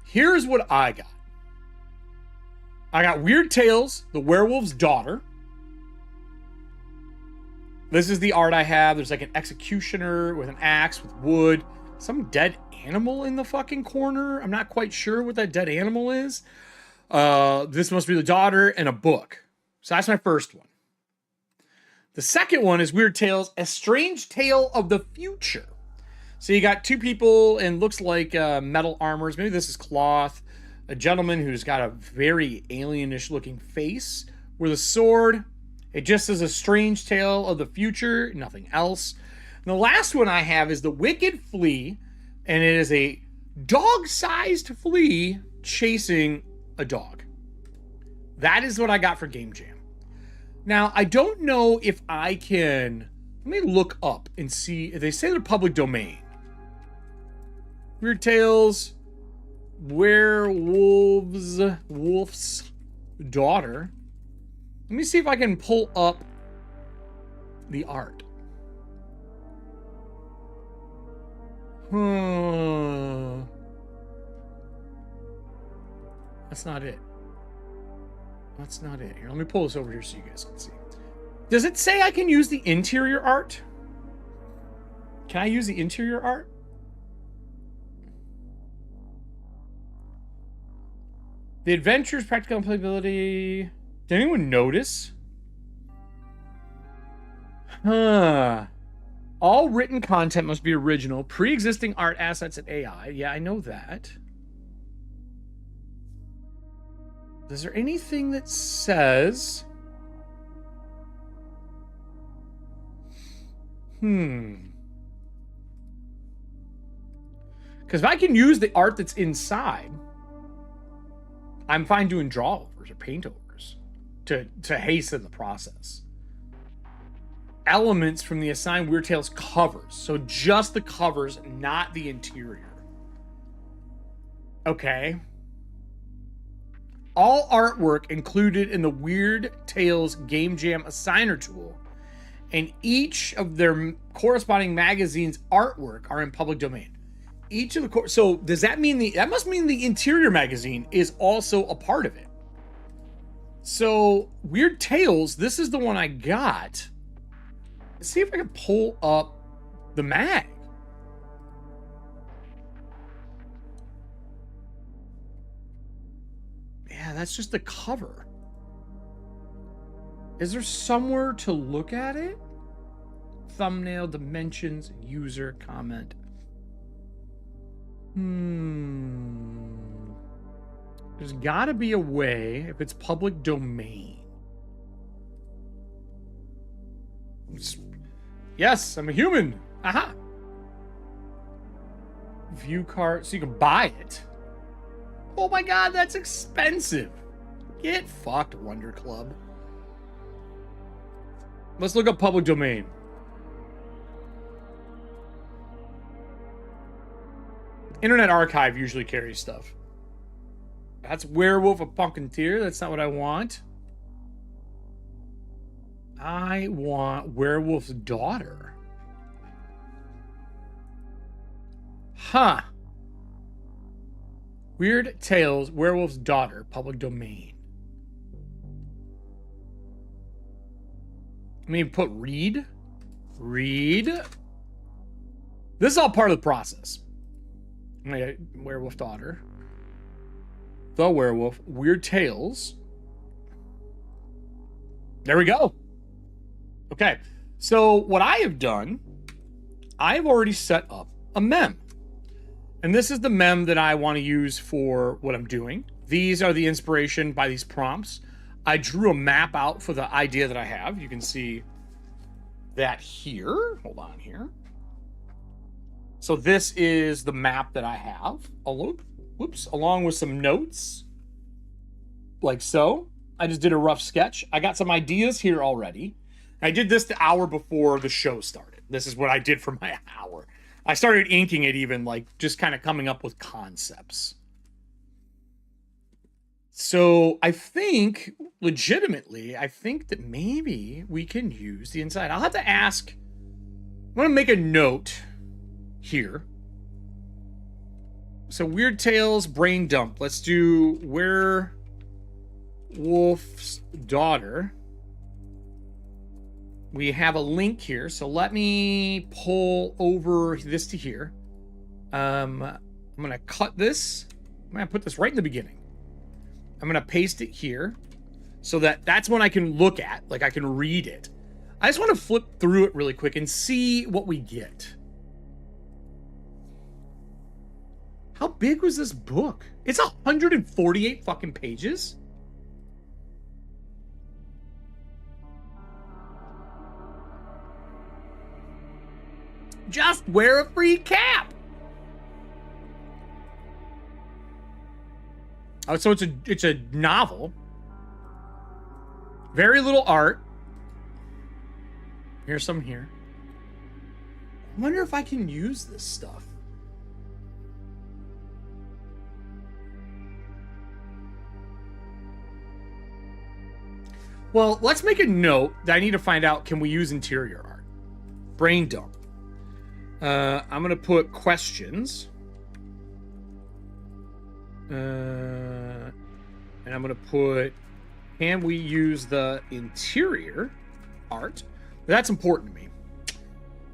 S1: Here's what I got. I got Weird Tales, the werewolf's daughter. This is the art I have. There's like an executioner with an axe with wood. Some dead animal in the fucking corner. I'm not quite sure what that dead animal is. This must be the daughter and a book. So that's my first one. The second one is Weird Tales, A Strange Tale of the Future. So you got 2 people and looks like metal armors. Maybe this is cloth. A gentleman who's got a very alienish looking face with a sword. It just says A Strange Tale of the Future, nothing else. And the last one I have is the Wicked Flea, and it is a dog-sized flea chasing a dog. That is what I got for Game Jam. Now, I don't know if I can... Let me look up and see if they say they're public domain. Weird Tales, Werewolf's Daughter. Let me see if I can pull up the art. That's not it. That's not it. Here, let me pull this over here so you guys can see. Does it say I can use the interior art? Can I use the interior art? The adventures, practical playability. Did anyone notice? All written content must be original. Pre-existing art assets and AI. Yeah, I know that. Is there anything that says... Because if I can use the art that's inside, I'm fine doing draw overs or paint overs to hasten the process. Elements from the assigned Weird Tales covers. So just the covers, not the interior. Okay. All artwork included in the Weird Tales Game Jam Assigner tool and each of their corresponding magazines' artwork are in public domain. Each of the so does that mean that must mean the interior magazine is also a part of it. So Weird Tales, this is the one I got. Let's see if I can pull up the mag. Yeah, that's just the cover. Is there somewhere to look at it? Thumbnail, dimensions, user, comment. There's got to be a way if it's public domain. Yes, I'm a human. Aha. View cart, so you can buy it. Oh my god, that's expensive. Get fucked, Wonder Club. Let's look up public domain. Internet Archive usually carries stuff. That's Werewolf of Punkenteer. That's not what I want. I want Werewolf's Daughter. Huh. Weird Tales, Werewolf's Daughter, public domain. Let me put read. Read. This is all part of the process. Werewolf Daughter. The Werewolf. Weird Tales. There we go. Okay. So what I have done, I've already set up a mem. And this is the mem that I want to use for what I'm doing. These are the inspiration by these prompts. I drew a map out for the idea that I have. You can see that here. Hold on here. So this is the map that I have. Whoops, along with some notes. Like so. I just did a rough sketch. I got some ideas here already. I did this the hour before the show started. This is what I did for my hour. I started inking it even, like, just kind of coming up with concepts. So I think, legitimately, I think that maybe we can use the inside. I'll have to ask. I'm going to make a note here. So Weird Tales, brain dump. Let's do Werewolf's Daughter. We have a link here. So let me pull over this to here. I'm going to cut this. I'm going to put this right in the beginning. I'm going to paste it here so that that's one I can look at, like I can read it. I just want to flip through it really quick and see what we get. How big was this book? It's 148 fucking pages. Just wear a free cap. Oh, so it's a novel. Very little art. Here's some here. I wonder if I can use this stuff. Well, let's make a note that I need to find out, can we use interior art? Brain dump. I'm going to put questions. And I'm going to put, can we use the interior art? That's important to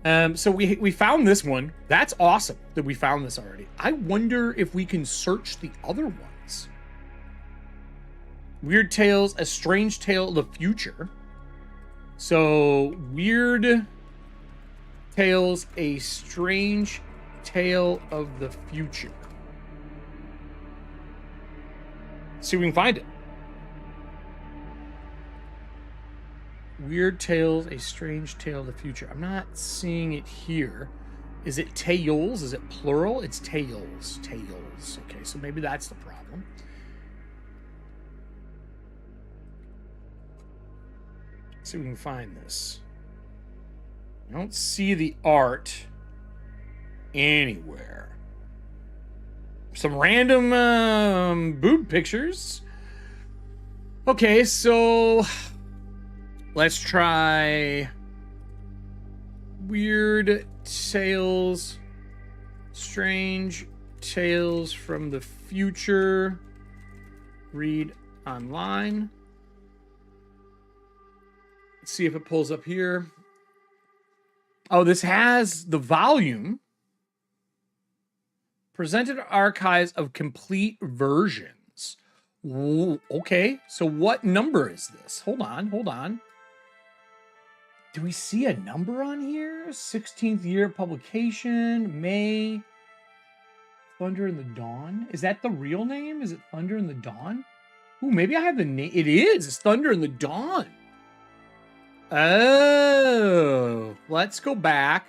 S1: me. So we found this one. That's awesome that we found this already. I wonder if we can search the other ones. Weird Tales, A Strange Tale of the Future. So Weird Tales, A Strange Tale of the Future. See if we can find it. Weird Tales, A Strange Tale of the Future. I'm not seeing it here. Is it tales? Is it plural? It's tales. Tales. Okay, so maybe that's the problem. Let's see if we can find this. I don't see the art anywhere. Some random boob pictures. Okay, so let's try Weird Tales, Strange Tales from the Future. Read online. Let's see if it pulls up here. Oh, this has the volume. Presented archives of complete versions. Ooh, okay, so what number is this? Hold on. Do we see a number on here? 16th year publication, May. Thunder in the Dawn? Is that the real name? Is it Thunder in the Dawn? Ooh, maybe I have the name. It is. It's Thunder in the Dawn. Oh, let's go back.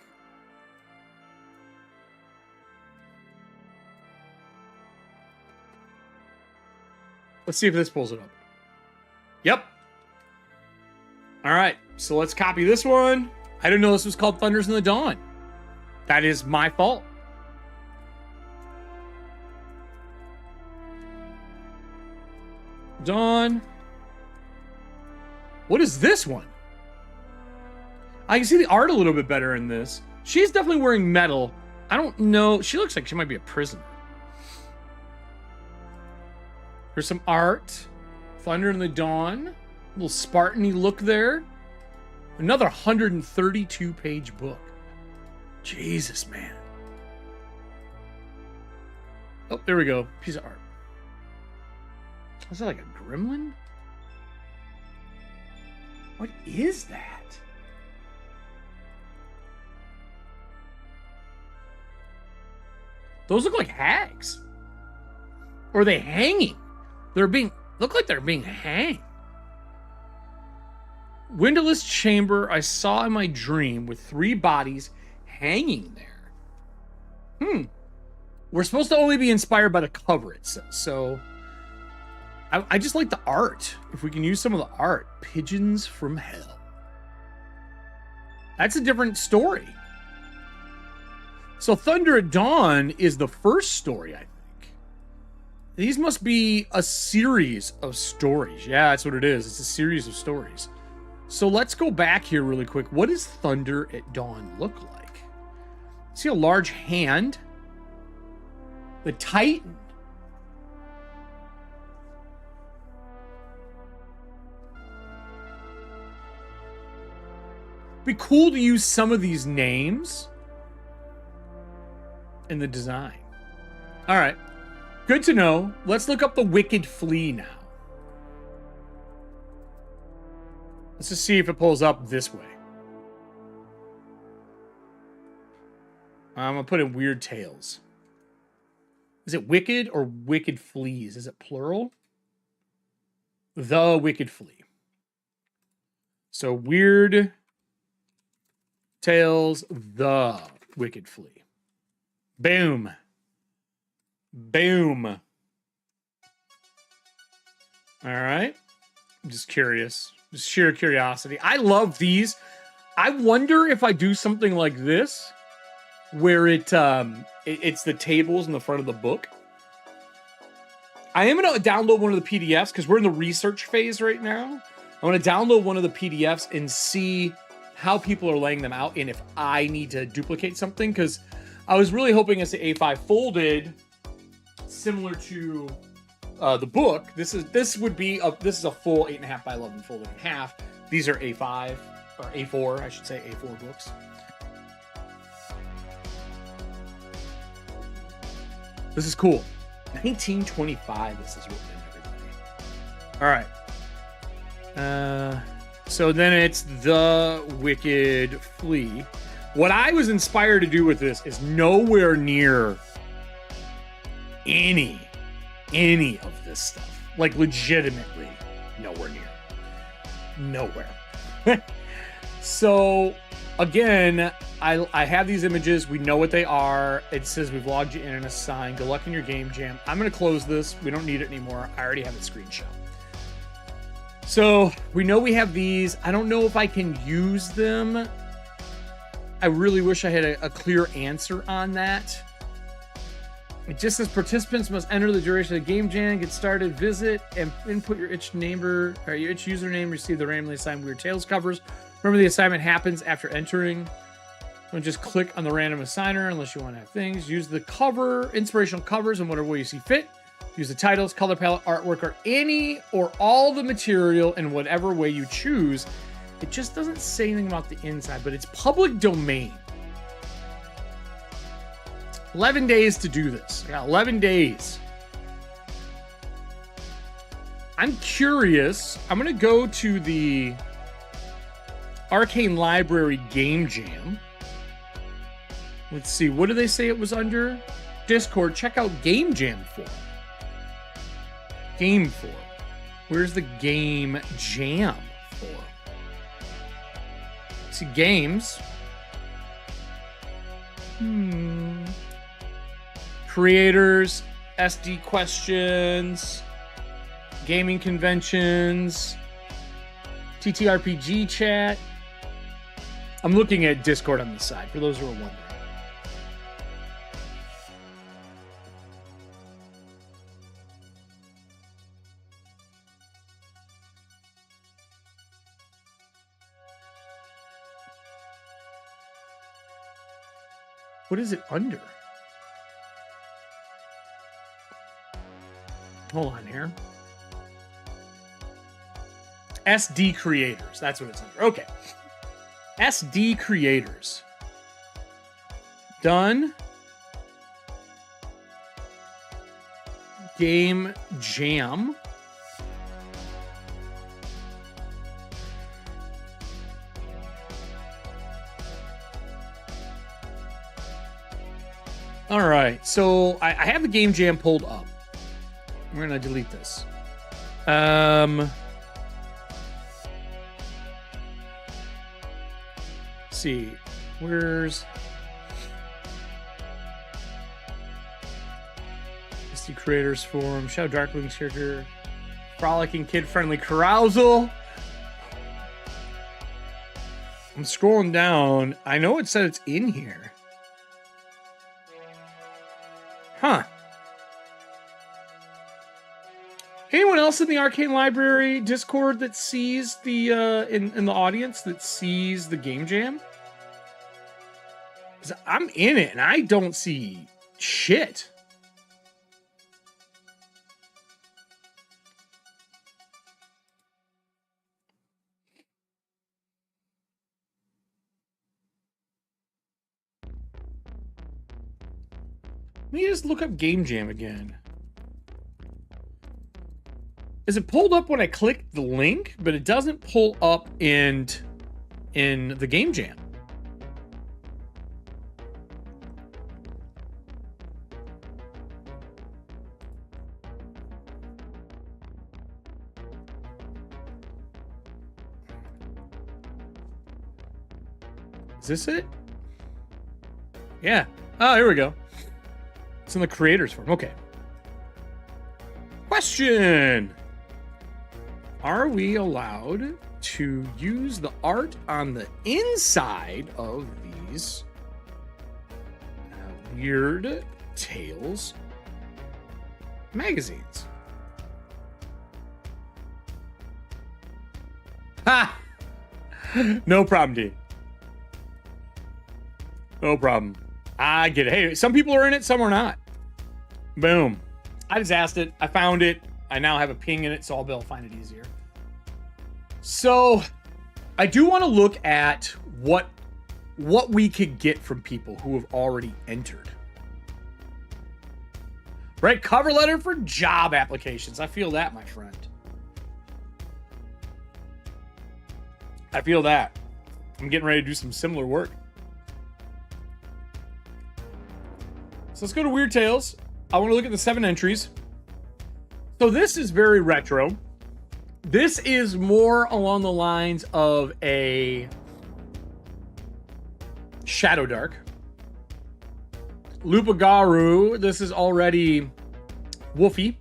S1: Let's see if this pulls it up. Yep. All right, so let's copy this one. I didn't know this was called Thunders in the Dawn. That is my fault. Dawn. What is this one? I can see the art a little bit better in this. She's definitely wearing metal. I don't know. She looks like she might be a prisoner. Here's some art. Thunder in the Dawn. A little Spartan-y look there. Another 132-page book. Jesus, man. Oh, there we go. Piece of art. Is that like a gremlin? What is that? Those look like hags. Or are they hanging? Look like they're being hanged. Windowless chamber I saw in my dream with 3 bodies hanging there. We're supposed to only be inspired by the cover, it says. So I just like the art. If we can use some of the art. Pigeons from Hell. That's a different story. So Thunder at Dawn is the first story, I think. These must be a series of stories. Yeah, that's what it is. It's a series of stories. So let's go back here really quick. What does Thunder at Dawn look like? See a large hand? The Titan. Be cool to use some of these names in the design. All right. Good to know. Let's look up the Wicked Flea now. Let's just see if it pulls up this way. I'm going to put in Weird Tales. Is it Wicked or Wicked Fleas? Is it plural? The Wicked Flea. So Weird Tales, the Wicked Flea. Boom. Boom. All right. I'm just curious. Just sheer curiosity. I love these. I wonder if I do something like this, where it's the tables in the front of the book. I am going to download one of the PDFs because we're in the research phase right now. I want to download one of the PDFs and see how people are laying them out and if I need to duplicate something, because I was really hoping as the A5 folded, similar to the book. This is a full 8.5 by 11 folded in half. These are A5 or A4, I should say, A4 books. This is cool. 1925. This is written in, everybody. All right. So then it's the Wicked Flea. What I was inspired to do with this is nowhere near any of this stuff. Like, legitimately nowhere near. Nowhere. So, again, I have these images. We know what they are. It says we've logged you in and assigned. Good luck in your game jam. I'm going to close this. We don't need it anymore. I already have it screenshot. So, we know we have these. I don't know if I can use them. I really wish I had a clear answer on that. It just says participants must enter the duration of the game jam, get started, visit, and input your itch neighbor or your itch username, receive the randomly assigned Weird Tales covers. Remember, the assignment happens after entering. Don't just click on the random assigner unless you want to have things. Use the cover, inspirational covers in whatever way you see fit. Use the titles, color palette, artwork, or any or all the material in whatever way you choose. It just doesn't say anything about the inside, but it's public domain. 11 days to do this. I got 11 days. I'm curious. I'm going to go to the Arcane Library Game Jam. Let's see. What do they say it was under? Discord. Check out Game Jam for. Game for. Where's the Game Jam for? See, games. Creators, SD questions, gaming conventions, TTRPG chat. I'm looking at Discord on the side, for those who are wondering. What is it under? Hold on here. SD creators. That's what it's under. Okay. SD creators. Done. Game Jam. All right, so I have the Game Jam pulled up. We're gonna delete this. Let's see, where's SD Creators Forum, Shadowdark Wings character, frolicking kid-friendly carousal. I'm scrolling down. I know it said it's in here. Huh. Anyone else in the Arcane Library Discord that sees the in the audience that sees the Game Jam? 'Cause I'm in it and I don't see shit. Let me just look up Game Jam again. Is it pulled up when I click the link, but it doesn't pull up in the Game Jam? Is this it? Yeah. Oh, here we go. It's in the creators form. Okay. Question. Are we allowed to use the art on the inside of these Weird Tales magazines? Ha! No problem, D. No problem. I get it. Hey, some people are in it, some are not. Boom. I just asked it. I found it. I now have a ping in it, so I'll be able to find it easier. So, I do want to look at what we could get from people who have already entered. Right? Cover letter for job applications. I feel that, my friend. I feel that. I'm getting ready to do some similar work. So let's go to Weird Tales. I want to look at the 7 entries. So this is very retro. This is more along the lines of a Shadowdark. Lupagaru, this is already Woofy.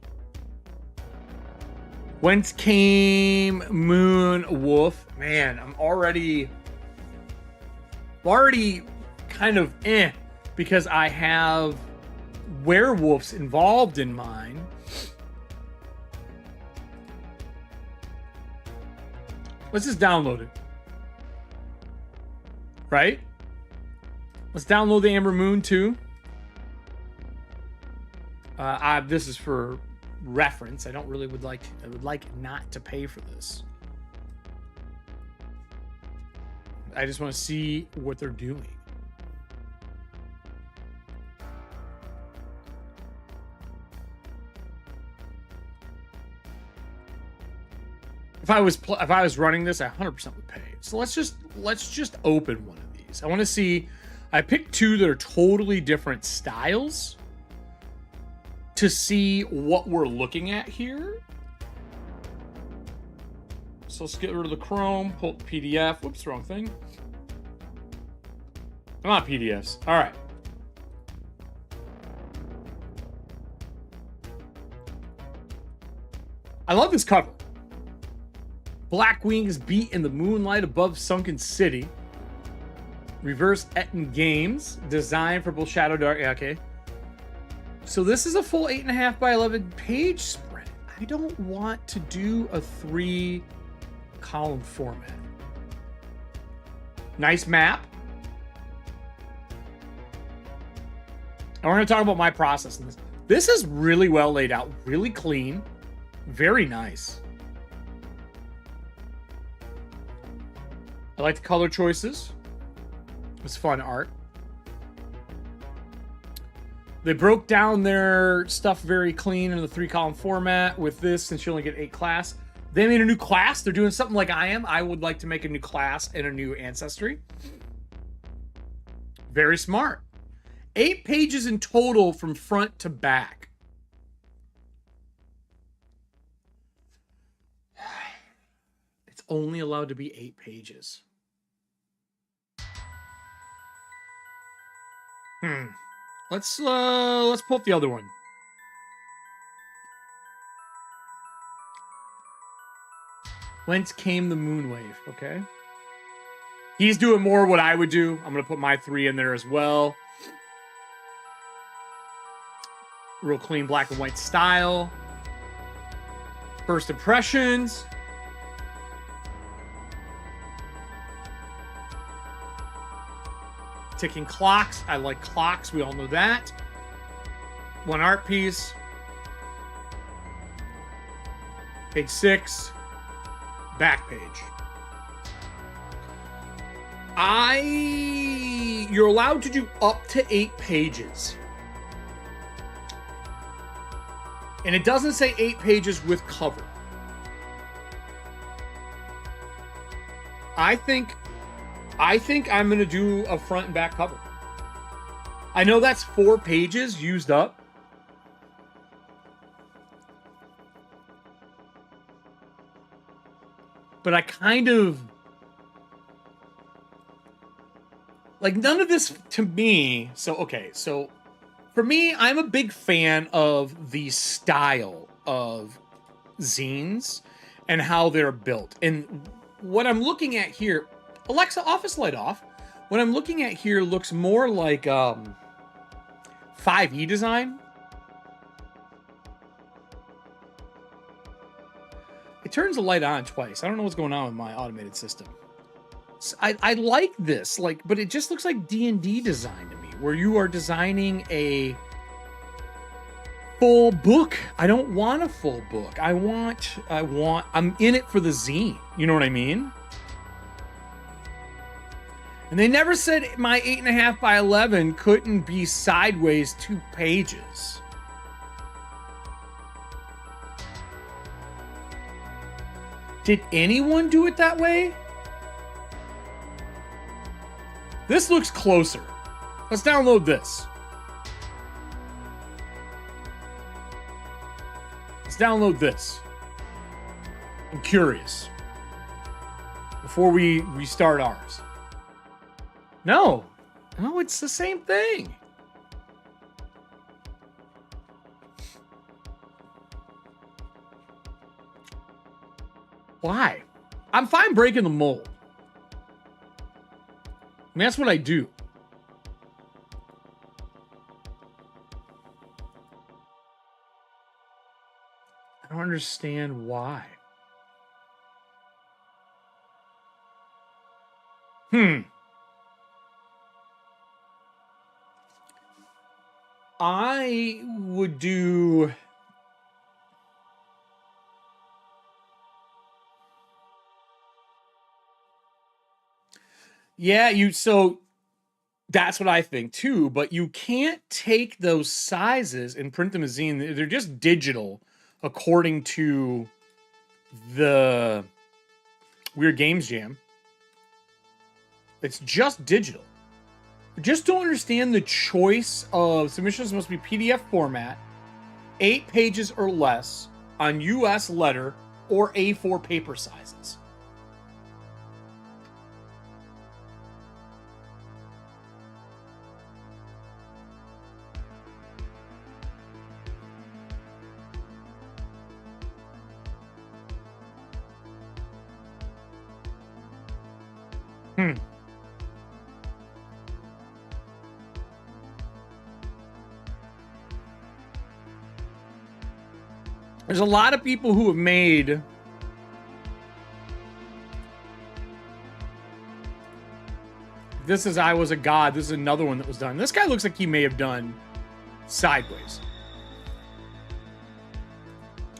S1: Whence came Moon Wolf? Man, I'm already kind of because I have werewolves involved in mine. Let's just download it. Right? Let's download the Amber Moon too. This is for reference. I would like not to pay for this. I just want to see what they're doing. If I was running this, I 100% would pay. So let's just open one of these. I want to see. I picked 2 that are totally different styles to see what we're looking at here. So let's get rid of the Chrome, pull up PDF. Whoops, wrong thing. Not PDFs. All right. I love this cover. Black wings beat in the moonlight above sunken city. Reverse Etten Games, designed for both Shadowdark. Yeah, okay. So this is a full 8.5 by 11 page spread. I don't want to do a 3-column format. Nice map. And we're going to talk about my process in this. This is really well laid out, really clean, very nice. I like the color choices. It's fun art. They broke down their stuff very clean in the 3-column format with this, since you only get 8 class. They made a new class. They're doing something like I am. I would like to make a new class and a new ancestry. Very smart. 8 pages in total from front to back. It's only allowed to be 8 pages. Let's pull up the other one. Whence came the moonwave? Okay. He's doing more what I would do. I'm gonna put my 3 in there as well. Real clean black and white style. First impressions. Ticking clocks. I like clocks. We all know that. One art piece. Page 6. Back page. You're allowed to do up to 8 pages. And it doesn't say 8 pages with cover. I think I'm going to do a front and back cover. I know that's 4 pages used up. But I kind of... like, none of this to me... So, okay, so... for me, I'm a big fan of the style of zines and how they're built. And what I'm looking at here... Alexa, office light off. What I'm looking at here looks more like 5e design. It turns the light on twice. I don't know what's going on with my automated system. So I like this, like, but it just looks like D&D design to me, where you are designing a full book. I don't want a full book. I'm in it for the zine. You know what I mean? And they never said my 8.5 by 11 couldn't be sideways 2 pages. Did anyone do it that way? This looks closer. Let's download this. Let's download this. I'm curious. Before we start ours. No, it's the same thing. Why? I'm fine breaking the mold. I mean, that's what I do. I don't understand why. I would do... yeah, so that's what I think too, but you can't take those sizes and print them as zine. They're just digital according to the Weird Games Jam. It's just digital. I just don't understand the choice of submissions must be PDF format, 8 pages or less on US letter or A4 paper sizes. There's a lot of people who have made this is I Was a God. This is another one that was done. This guy looks like he may have done sideways.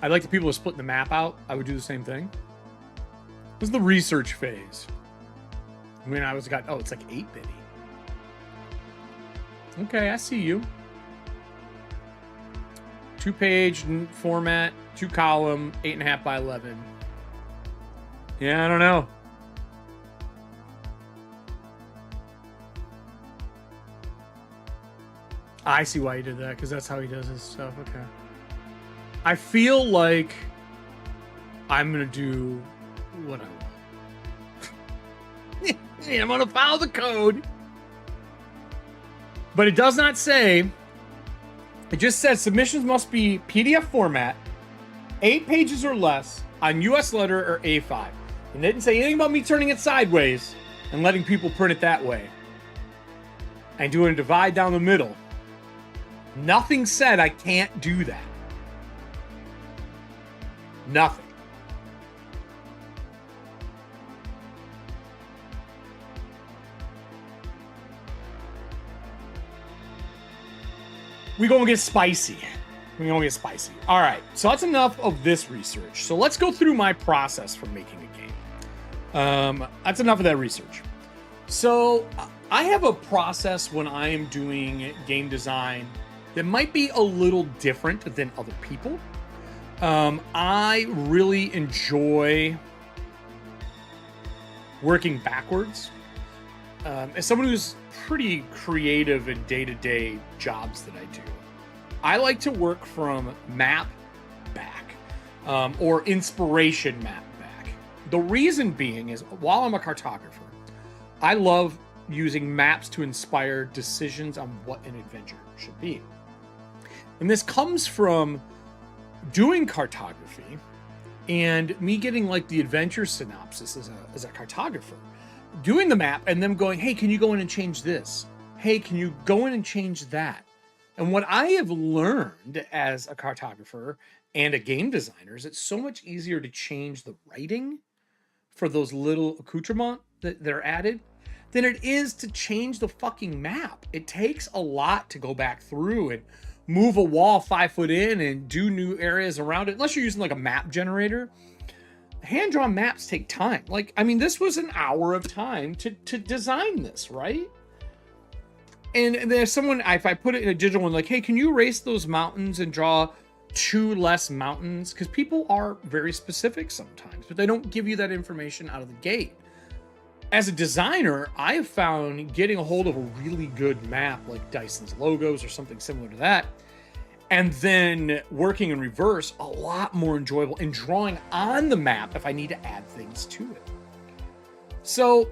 S1: I like the people who are splitting the map out. I would do the same thing. This is the research phase. When I was oh, it's like 8-bitty. Okay, I see you. 2-page format, 2-column, 8.5 by 11. Yeah, I don't know. I see why he did that, because that's how he does his stuff. Okay. I feel like I'm going to do what I want. I'm going to follow the code. But it does not say, it just says submissions must be PDF format, 8 pages or less, on US letter or A5. And it didn't say anything about me turning it sideways and letting people print it that way. And doing a divide down the middle. Nothing said I can't do that. Nothing. We're going to get spicy. We're going to get spicy. All right. So that's enough of this research. So let's go through my process for making a game. That's enough of that research. So I have a process when I am doing game design that might be a little different than other people. I really enjoy working backwards. As someone who's pretty creative in day-to-day jobs that I do, I like to work from map back, or inspiration map back. The reason being is, while I'm a cartographer, I love using maps to inspire decisions on what an adventure should be. And this comes from doing cartography and me getting like the adventure synopsis as a cartographer, doing the map and them going, hey, can you go in and change this? Hey, can you go in and change that? And what I have learned as a cartographer and a game designer is it's so much easier to change the writing for those little accoutrements that are added than it is to change the fucking map. It takes a lot to go back through and move a wall 5 foot in and do new areas around it, unless you're using like a map generator. Hand-drawn maps take time. Like, I mean, this was an hour of time to design this, right? And there's someone, if I put it in a digital one, like, hey, can you erase those mountains and draw 2 less mountains? Because people are very specific sometimes, but they don't give you that information out of the gate. As a designer, I have found getting a hold of a really good map like Dyson's Logos or something similar to that, and then working in reverse, a lot more enjoyable, and drawing on the map if I need to add things to it. So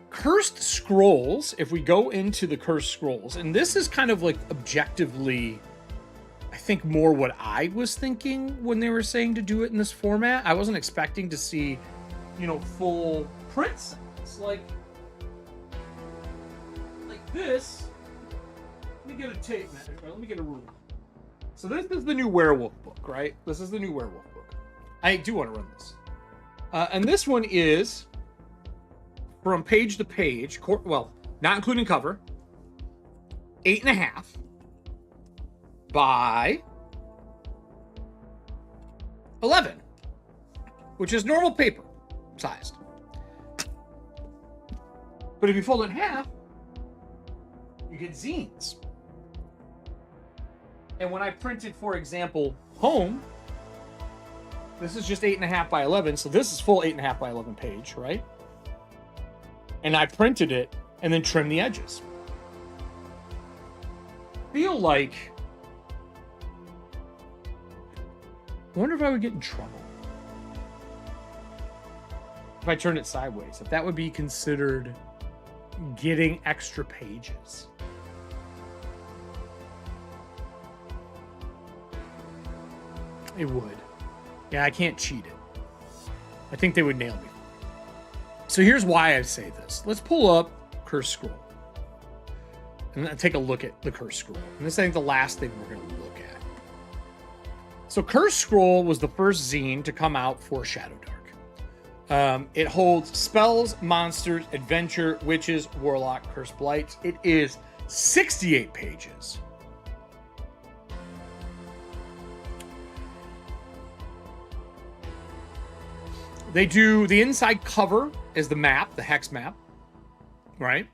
S1: Cursed Scrolls, if we go into the Cursed Scrolls, and this is kind of like objectively, I think, more what I was thinking when they were saying to do it in this format. I wasn't expecting to see, full prints. Like this. Let me get a tape measure. Let me get a ruler. So this is the new werewolf book, right? This is the new werewolf book. I do want to run this. And this one is from page to page, well, not including cover, 8.5 by 11, which is normal paper sized. But if you fold it in half, you get zines. And when I printed, for example, home, this is just 8.5 by 11. So this is full 8.5 by 11 page, right? And I printed it and then trimmed the edges. Feel like, I wonder if I would get in trouble if I turned it sideways, if that would be considered getting extra pages. It would. Yeah, I can't cheat it. I think they would nail me. So here's why I say this. Let's pull up Cursed Scroll and take a look at the Cursed Scroll. And this ain't the last thing we're going to look at. So Cursed Scroll was the first zine to come out for Shadowdark. It holds spells, monsters, adventure, witches, warlock, cursed blights. It is 68 pages. They do the inside cover is the map, the hex map, right?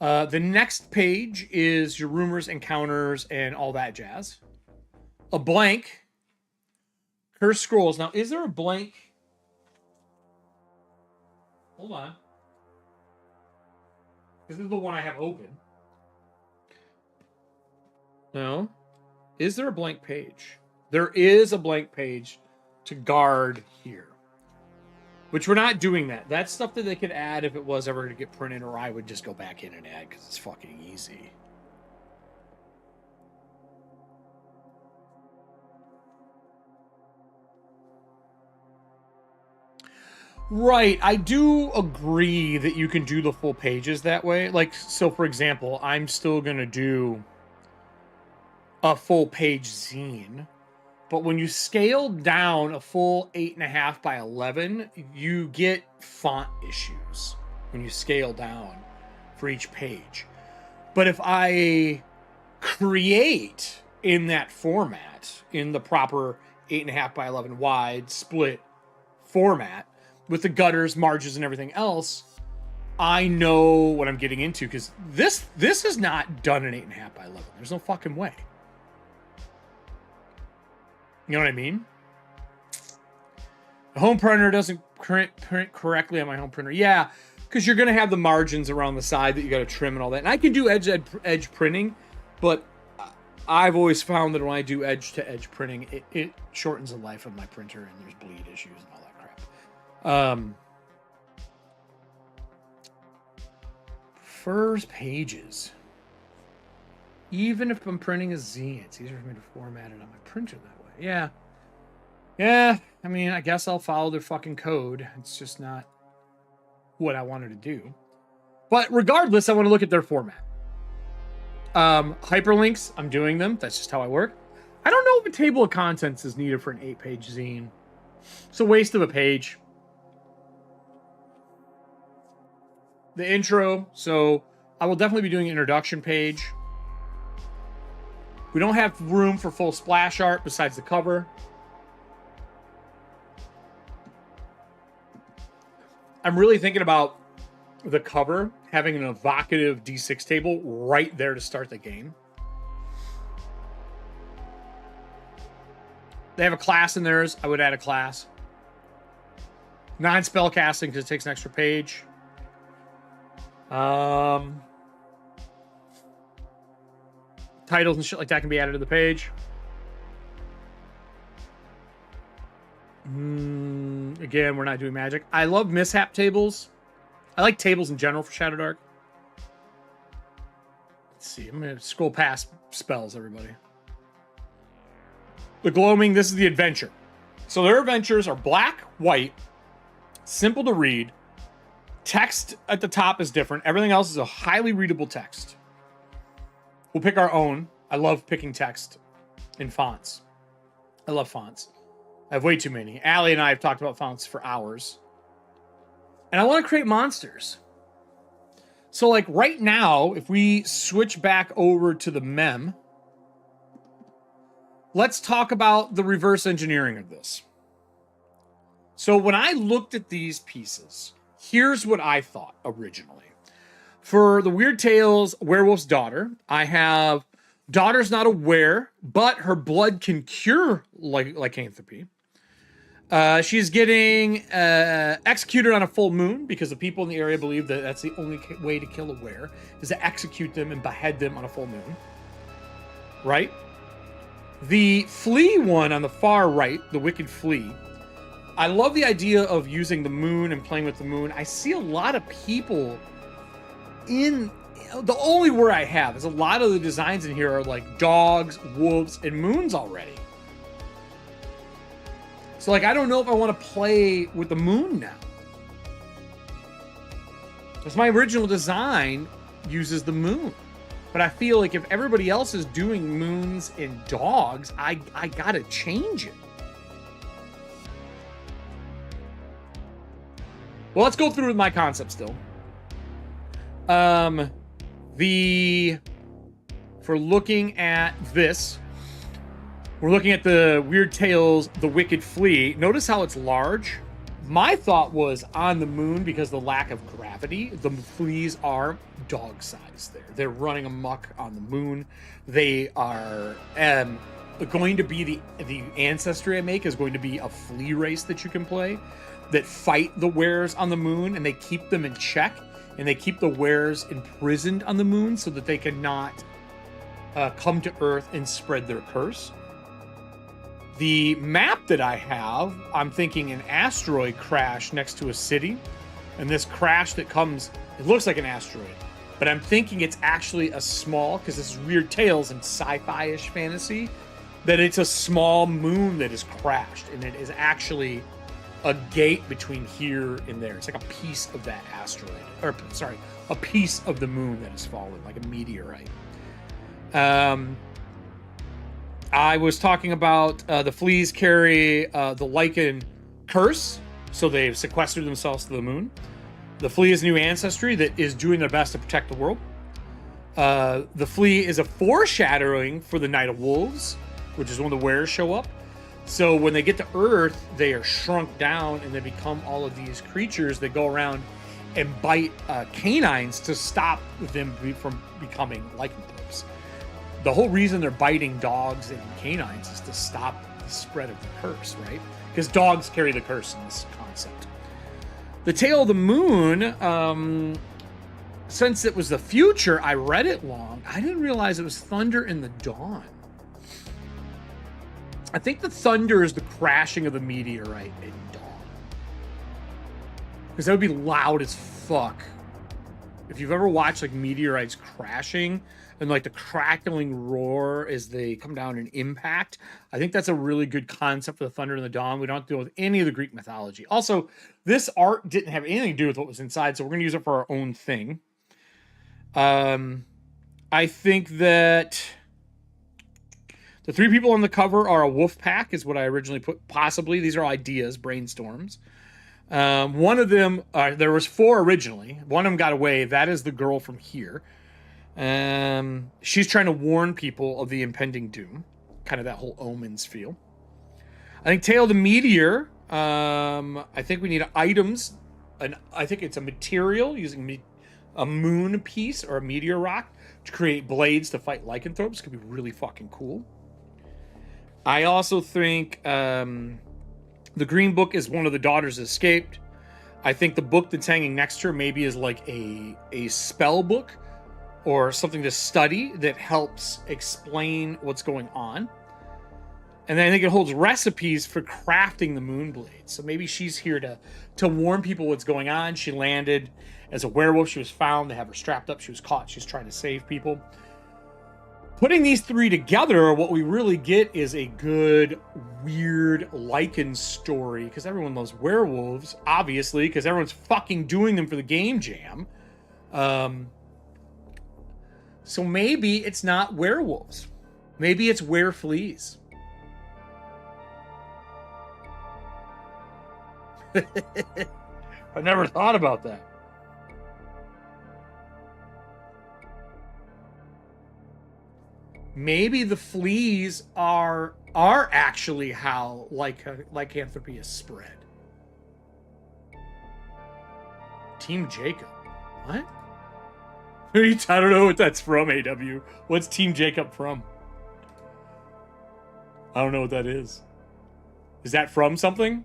S1: The next page is your rumors, encounters, and all that jazz. A blank. Cursed scrolls. Now, is there a blank? Hold on. This is the one I have open. No. Is there a blank page? There is a blank page to guard here. Which we're not doing that. That's stuff that they could add if it was ever going to get printed, or I would just go back in and add because it's fucking easy. Right. I do agree that you can do the full pages that way. Like, so for example, I'm still going to do a full page zine. But when you scale down a full 8.5 by 11, you get font issues when you scale down for each page. But if I create in that format, in the proper 8.5 by 11 wide split format, with the gutters, margins, and everything else, I know what I'm getting into, because this is not done in 8.5 by 11. There's no fucking way. You know what I mean? The home printer doesn't print correctly on my home printer. Yeah, because you're going to have the margins around the side that you got to trim and all that. And I can do edge printing, but I've always found that when I do edge-to-edge printing, it shortens the life of my printer, and there's bleed issues and all that crap. First pages. Even if I'm printing a zine, it's easier for me to format it on my printer that way. Yeah. Yeah, I mean, I guess I'll follow their fucking code. It's just not what I wanted to do. But regardless, I want to look at their format. Hyperlinks, I'm doing them. That's just how I work. I don't know if a table of contents is needed for an 8-page zine. It's a waste of a page. The intro, so I will definitely be doing an introduction page. We don't have room for full splash art besides the cover. I'm really thinking about the cover having an evocative D6 table right there to start the game. They have a class in theirs. I would add a class. Non-spell casting because it takes an extra page. Titles and shit like that can be added to the page. Again, we're not doing magic. I love mishap tables. I like tables in general for Shadowdark. Let's see. I'm going to scroll past spells, everybody. The Gloaming, this is the adventure. So their adventures are black, white, simple to read. Text at the top is different. Everything else is a highly readable text. We'll pick our own. I love picking text in fonts. I love fonts. I have way too many. Allie and I have talked about fonts for hours. And I want to create monsters. So like right now, if we switch back over to the mem, let's talk about the reverse engineering of this. So when I looked at these pieces, here's what I thought originally. For the Weird Tales Werewolf's Daughter, I have daughter's not aware, but her blood can cure lycanthropy. She's getting executed on a full moon because the people in the area believe that that's the only way to kill a were is to execute them and behead them on a full moon. Right? The flea one on the far right, the Wicked Flea, I love the idea of using the moon and playing with the moon. I see a lot of people in... The only word I have is a lot of the designs in here are like dogs, wolves, and moons already. So, like, I don't know if I want to play with the moon now. Because my original design uses the moon. But I feel like if everybody else is doing moons and dogs, I gotta change it. Well, let's go through with my concept still. For looking at this, we're looking at the Weird Tales, the Wicked Flea. Notice how it's large. My thought was on the moon, because the lack of gravity, the fleas are dog sized there. They're running amok on the moon. They are going to be the ancestry I make is going to be a flea race that you can play that fight the wares on the moon, and they keep them in check, and they keep the wares imprisoned on the moon so that they cannot come to Earth and spread their curse. The map that I have, I'm thinking an asteroid crash next to a city. And this crash that comes, it looks like an asteroid. But I'm thinking it's actually a small, because this is Weird Tales and sci-fi-ish fantasy, that it's a small moon that is crashed. And it is actually a gate between here and there. It's like a piece of that asteroid. Or, sorry, a piece of the moon that has fallen, like a meteorite. I was talking about the fleas carry the lichen curse, so they've sequestered themselves to the moon. The flea is new ancestry that is doing their best to protect the world. The flea is a foreshadowing for the Night of Wolves, which is when the wares show up. So when they get to Earth, they are shrunk down and they become all of these creatures that go around and bite canines to stop them from becoming lycanthropes. The whole reason they're biting dogs and canines is to stop the spread of the curse, right? Because dogs carry the curse in this concept. The Tale of the Moon, since it was the future, I read it long. I didn't realize it was Thunder in the Dawn. I think the thunder is the crashing of the meteorite in dawn. Because that would be loud as fuck. If you've ever watched like meteorites crashing and like the crackling roar as they come down and impact, I think that's a really good concept for the Thunder in the Dawn. We don't have to deal with any of the Greek mythology. Also, this art didn't have anything to do with what was inside, so we're going to use it for our own thing. I think that the three people on the cover are a wolf pack, is what I originally put. Possibly these are ideas, brainstorms. One of them, there was four originally. One of them got away. That is the girl from here. She's trying to warn people of the impending doom. Kind of that whole Omens feel. I think Tale of the Meteor. I think we need items. I think it's a material using a moon piece or a meteor rock to create blades to fight lycanthropes. Could be really fucking cool. I also think the Green Book is one of the daughters escaped. I think the book that's hanging next to her maybe is like a spell book or something to study that helps explain what's going on. And then I think it holds recipes for crafting the Moonblade. So maybe she's here to warn people what's going on. She landed as a werewolf. She was found. They have her strapped up. She was caught. She's trying to save people. Putting these three together, what we really get is a good, weird lichen story. Because everyone loves werewolves, obviously, because everyone's fucking doing them for the game jam. So maybe it's not werewolves. Maybe it's werefleas. I never thought about that. Maybe the fleas are actually how lycanthropy is spread. Team Jacob. What? I don't know what that's from, AW. What's Team Jacob from? I don't know what that is. Is that from something?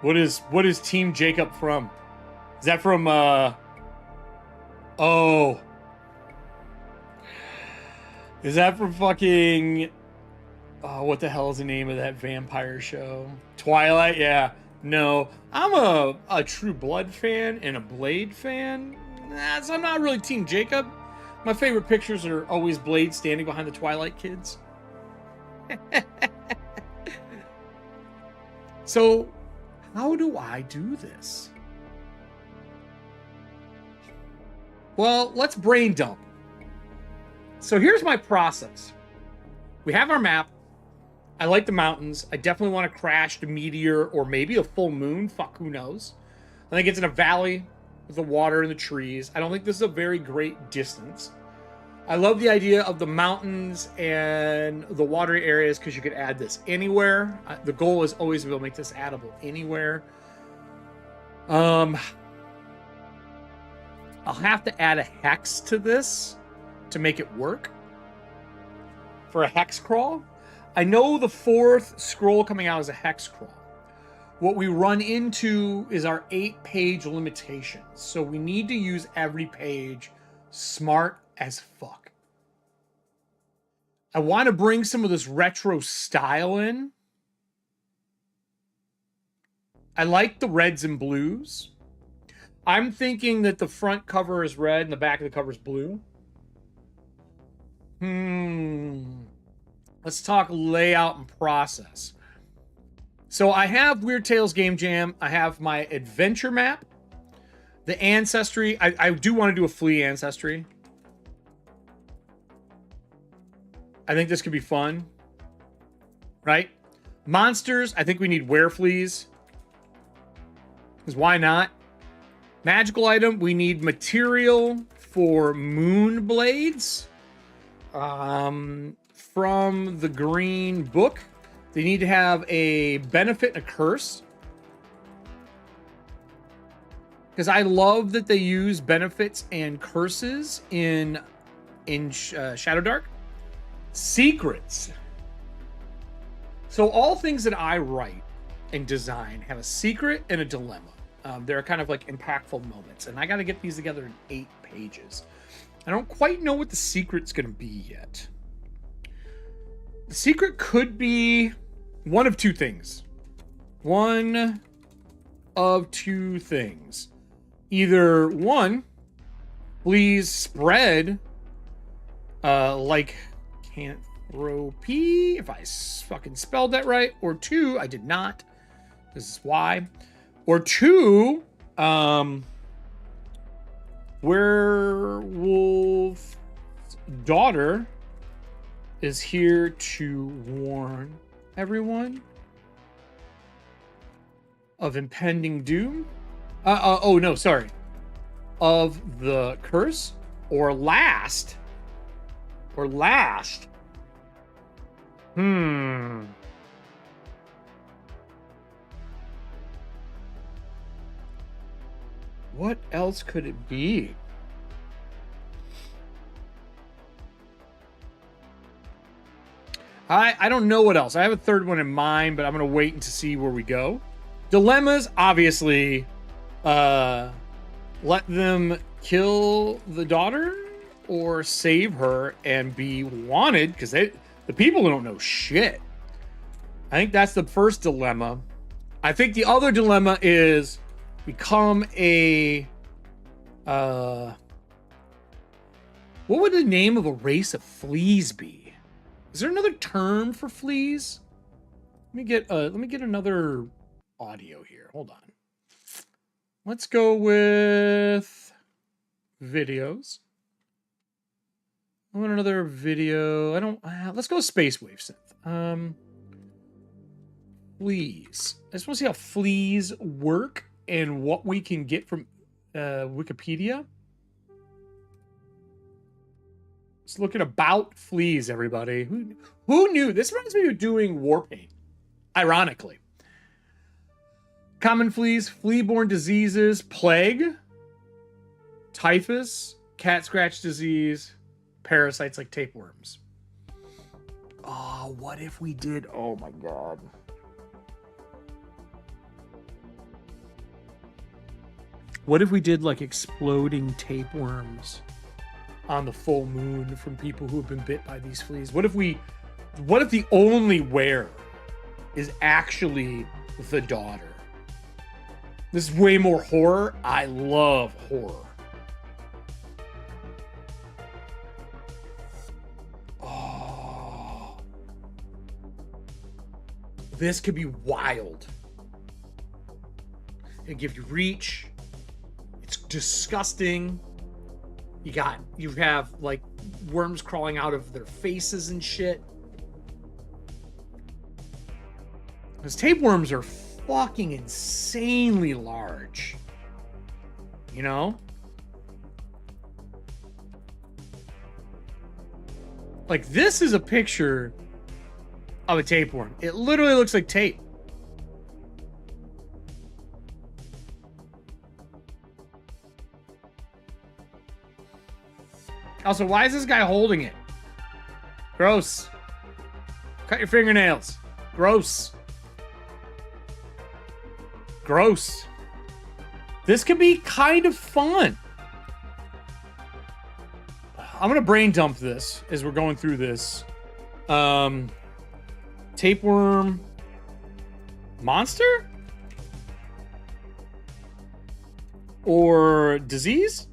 S1: What is Team Jacob from? Is that from oh. Is that from fucking what the hell is the name of that vampire show? Twilight? Yeah. No. I'm a True Blood fan and a Blade fan. So I'm not really Team Jacob. My favorite pictures are always Blade standing behind the Twilight kids. So how do I do this? Well, let's brain dump. So here's my process. We have our map. I like the mountains. I definitely want to crash the meteor or maybe a full moon. Fuck, who knows? I think it's in a valley with the water and the trees. I don't think this is a very great distance. I love the idea of the mountains and the watery areas because you could add this anywhere. The goal is always to be able to make this addable anywhere. I'll have to add a hex to this to make it work for a hex crawl. I know the 4th scroll coming out is a hex crawl. What we run into is our 8-page limitation. So we need to use every page smart as fuck. I want to bring some of this retro style in. I like the reds and blues. I'm thinking that the front cover is red and the back of the cover is blue. Let's talk layout and process. So I have Weird Tales Game Jam. I have my adventure map. The ancestry. I do want to do a flea ancestry. I think this could be fun. Right? Monsters. I think we need werefleas. Because why not? Magical item. We need material for moon blades. From the green book. They need to have a benefit and a curse. Because I love that they use benefits and curses in Shadowdark. Secrets. So all things that I write and design have a secret and a dilemma. They're kind of like impactful moments. And I got to get these together in 8 pages. I don't quite know what the secret's going to be yet. The secret could be one of two things. One of two things. Either one, please spread like canthropy, if I fucking spelled that right. Or 2, I did not. This is why. Or 2, werewolf daughter is here to warn everyone of impending doom. Oh no, sorry. Of the curse. Or last. What else could it be? I don't know what else. I have a third one in mind, but I'm going to wait and to see where we go. Dilemmas, obviously. Let them kill the daughter or save her and be wanted, because the people don't know shit. I think that's the first dilemma. I think the other dilemma is become a... what would the name of a race of fleas be? Is there another term for fleas? Let me get another audio here. Hold on. Let's go with videos. I want another video. I don't. Let's go with Space Wave Synth. Fleas. I just want to see how fleas work and what we can get from Wikipedia. Let's look at about fleas, everybody. Who knew? This reminds me of doing Warpaint, ironically. Common fleas, flea-borne diseases, plague, typhus, cat scratch disease, parasites like tapeworms. Oh, what if we did? Oh my god. What if we did like exploding tapeworms on the full moon from people who have been bit by these fleas? What if the only wearer is actually the daughter? This is way more horror. I love horror. Oh. This could be wild. It'll give you reach. It's disgusting. You have like worms crawling out of their faces and shit. Because tapeworms are fucking insanely large. You know? Like, this is a picture of a tapeworm. It literally looks like tape. Also, why is this guy holding it? Gross. Cut your fingernails. Gross. Gross. This could be kind of fun. I'm gonna brain dump this as we're going through this. Tapeworm monster? Or disease?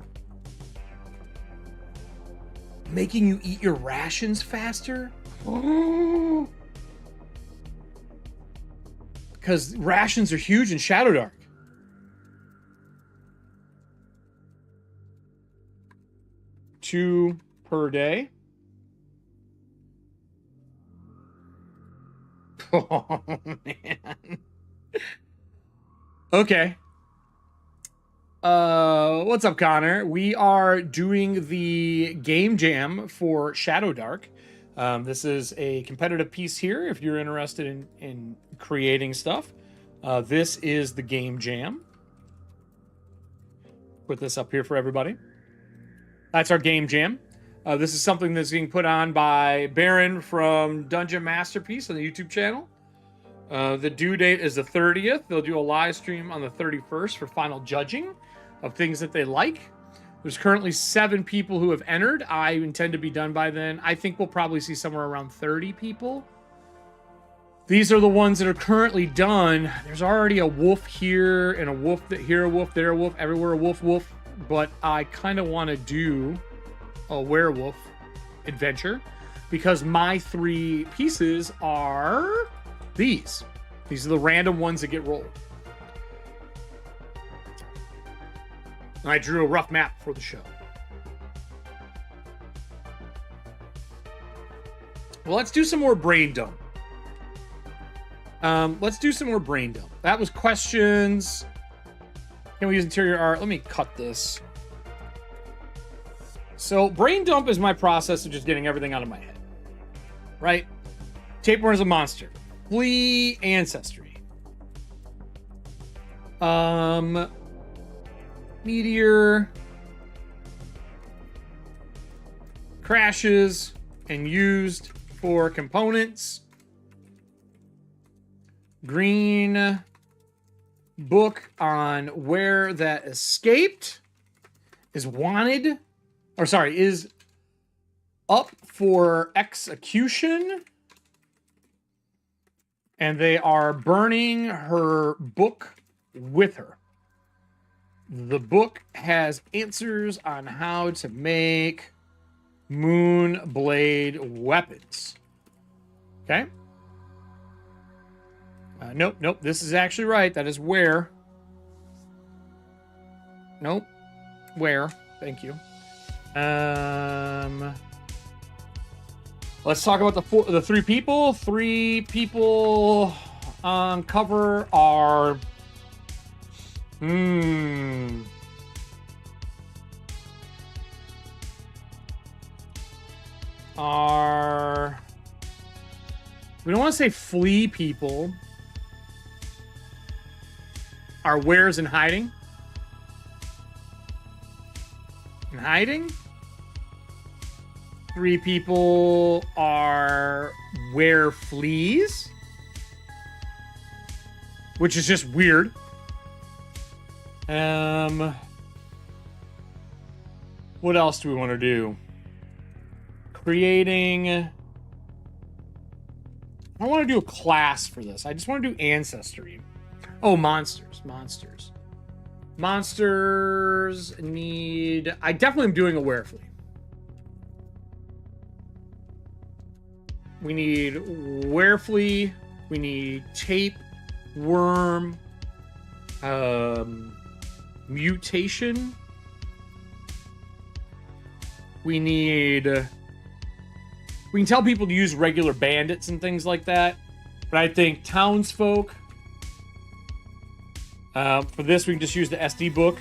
S1: Making you eat your rations faster? Because rations are huge in Shadowdark. Two per day. Oh, man. Okay. What's up, Connor? We are doing the game jam for Shadowdark. This is a competitive piece here if you're interested in creating stuff. This is the game jam. Put this up here for everybody. That's our game jam. This is something that's being put on by Baron from Dungeon Masterpiece on the YouTube channel. The due date is the 30th. They'll do a live stream on the 31st for final judging of things that they like. There's currently 7 people who have entered. I intend to be done by then. I think we'll probably see somewhere around 30 people. These are the ones that are currently done. There's already a wolf here and a wolf here, a wolf there, a wolf everywhere, a wolf. But I kind of want to do a werewolf adventure because my 3 pieces are these. These are the random ones that get rolled. And I drew a rough map for the show. Well, let's do some more brain dump. Let's do some more brain dump. That was questions. Can we use interior art? Let me cut this. So brain dump is my process of just getting everything out of my head. Right? Tapeworm is a monster. Flea ancestry. Meteor crashes and used for components. Green book on where that escaped is wanted, or sorry, is up for execution. And they are burning her book with her. The book has answers on how to make moon blade weapons. Okay. Nope. This is actually right. That is where. Nope. Where? Thank you. Let's talk about the 3 people. 3 people on cover are. We don't want to say flea people. Are where's in hiding? In hiding? 3 people are where fleas, which is just weird. What else do we want to do? Creating. I don't want to do a class for this. I just want to do ancestry. Oh, monsters. Monsters need. I definitely am doing a wereflea. We need wereflea. We need tapeworm. Mutation. We need. We can tell people to use regular bandits and things like that, but I think townsfolk. For this, we can just use the SD book.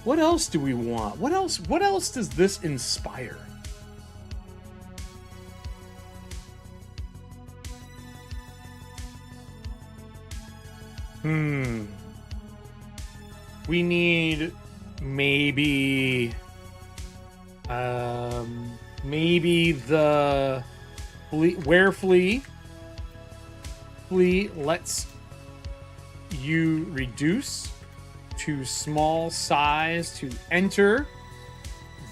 S1: What else do we want? What else does this inspire? We need maybe maybe the flea lets you reduce to small size to enter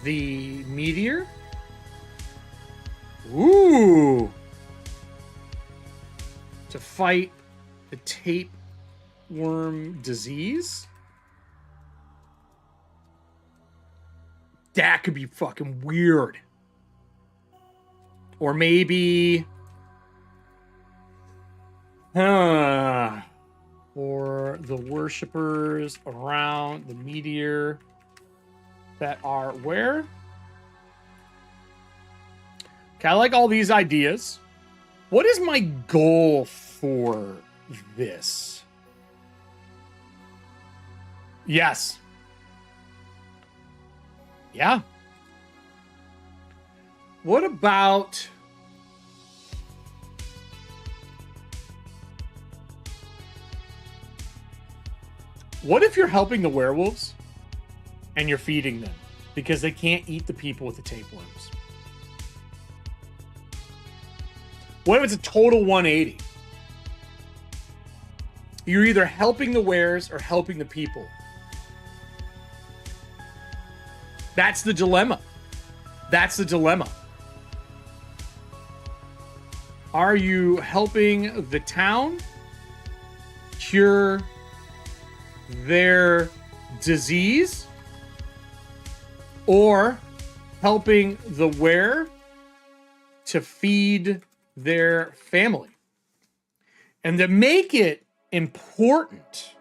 S1: the meteor. Ooh. To fight the tapeworm disease. That could be fucking weird. Or maybe... for the worshippers around the meteor that are where? Okay, I like all these ideas. What is my goal for this? Yes. Yeah. What about... What if you're helping the werewolves and you're feeding them because they can't eat the people with the tapeworms? What if it's a total 180? You're either helping the wares or helping the people. That's the dilemma. That's the dilemma. Are you helping the town cure their disease, or helping the were to feed their family? And to make it important,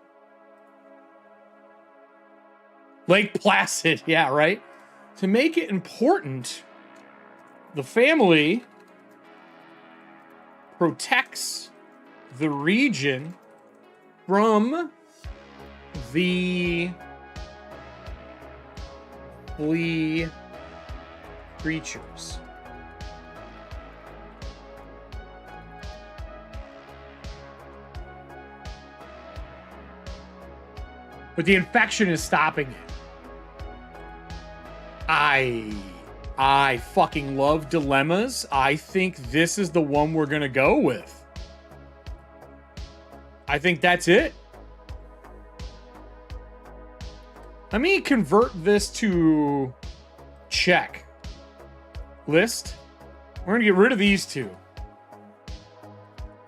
S1: Lake Placid, yeah, right? To make it important, the family protects the region from the flea creatures. But the infection is stopping it. I fucking love dilemmas. I think this is the one we're gonna go with. I think that's it. Let me convert this to check list. We're gonna get rid of these two.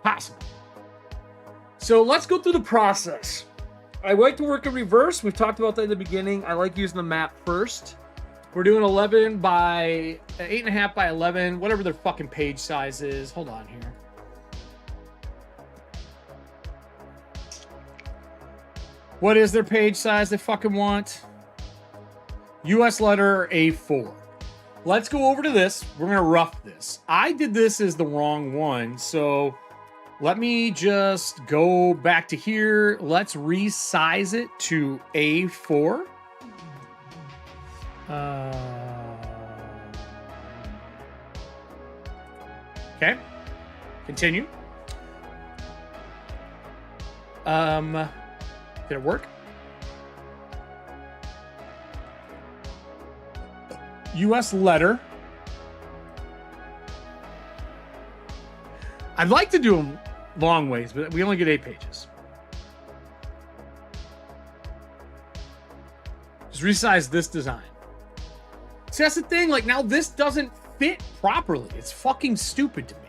S1: Possible. So let's go through the process. I like to work in reverse. We've talked about that in the beginning. I like using the map first. We're doing 11 by 8.5 by 11, whatever their fucking page size is. Hold on here. What is their page size they fucking want? US letter A4. Let's go over to this. We're going to rough this. I did this as the wrong one, so let me just go back to here. Let's resize it to A4. Okay. Continue. Did it work? US letter. I'd like to do them long ways, but we only get 8 pages. Just resize this design. See, that's the thing. Like, now this doesn't fit properly. It's fucking stupid to me.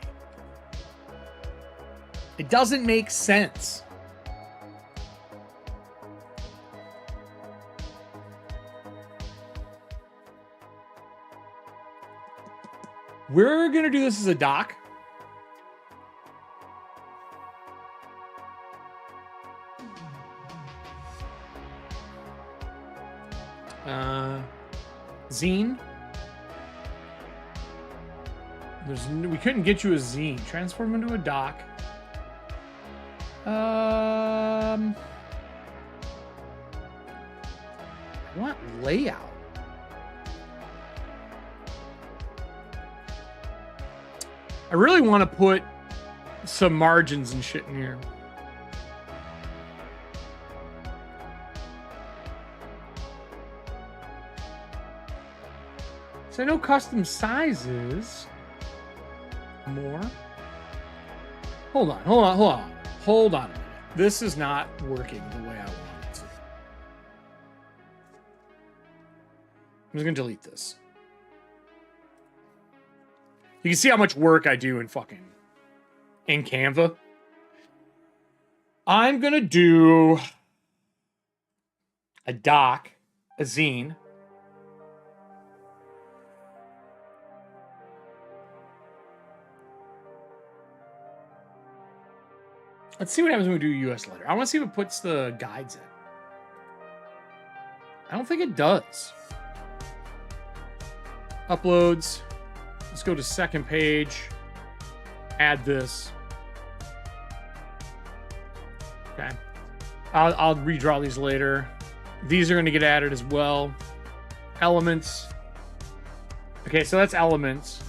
S1: It doesn't make sense. We're going to do this as a doc. Zine. We couldn't get you a zine. Transform into a doc. I want layout. I really want to put some margins and shit in here. So I know custom sizes. More. Hold on a minute. This is not working the way I want it to. I'm just gonna delete this. You can see how much work I do in Canva. I'm gonna do a doc, a zine. Let's see what happens when we do US letter. I want to see if it puts the guides in. I don't think it does. Uploads. Let's go to second page. Add this. Okay. I'll redraw these later. These are going to get added as well. Elements. Okay, so that's elements.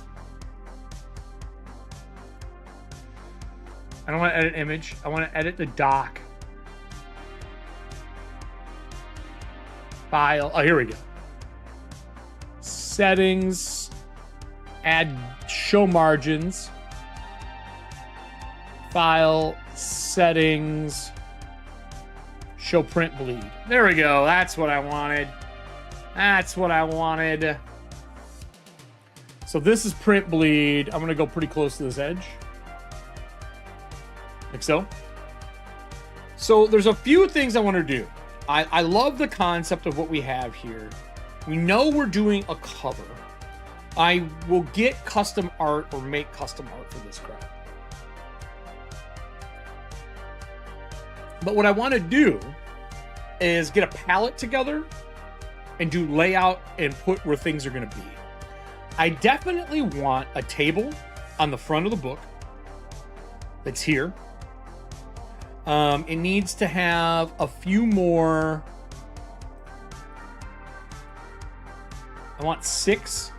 S1: I don't want to edit image. I want to edit the doc. File. Oh, here we go. Settings. Add show margins. File. Settings. Show print bleed. There we go. That's what I wanted. That's what I wanted. So this is print bleed. I'm going to go pretty close to this edge. Like so. So there's a few things I want to do. I love the concept of what we have here. We know we're doing a cover. I will get custom art or make custom art for this crap. But what I want to do is get a palette together and do layout and put where things are going to be. I definitely want a table on the front of the book that's here. It needs to have a few more. I want 6.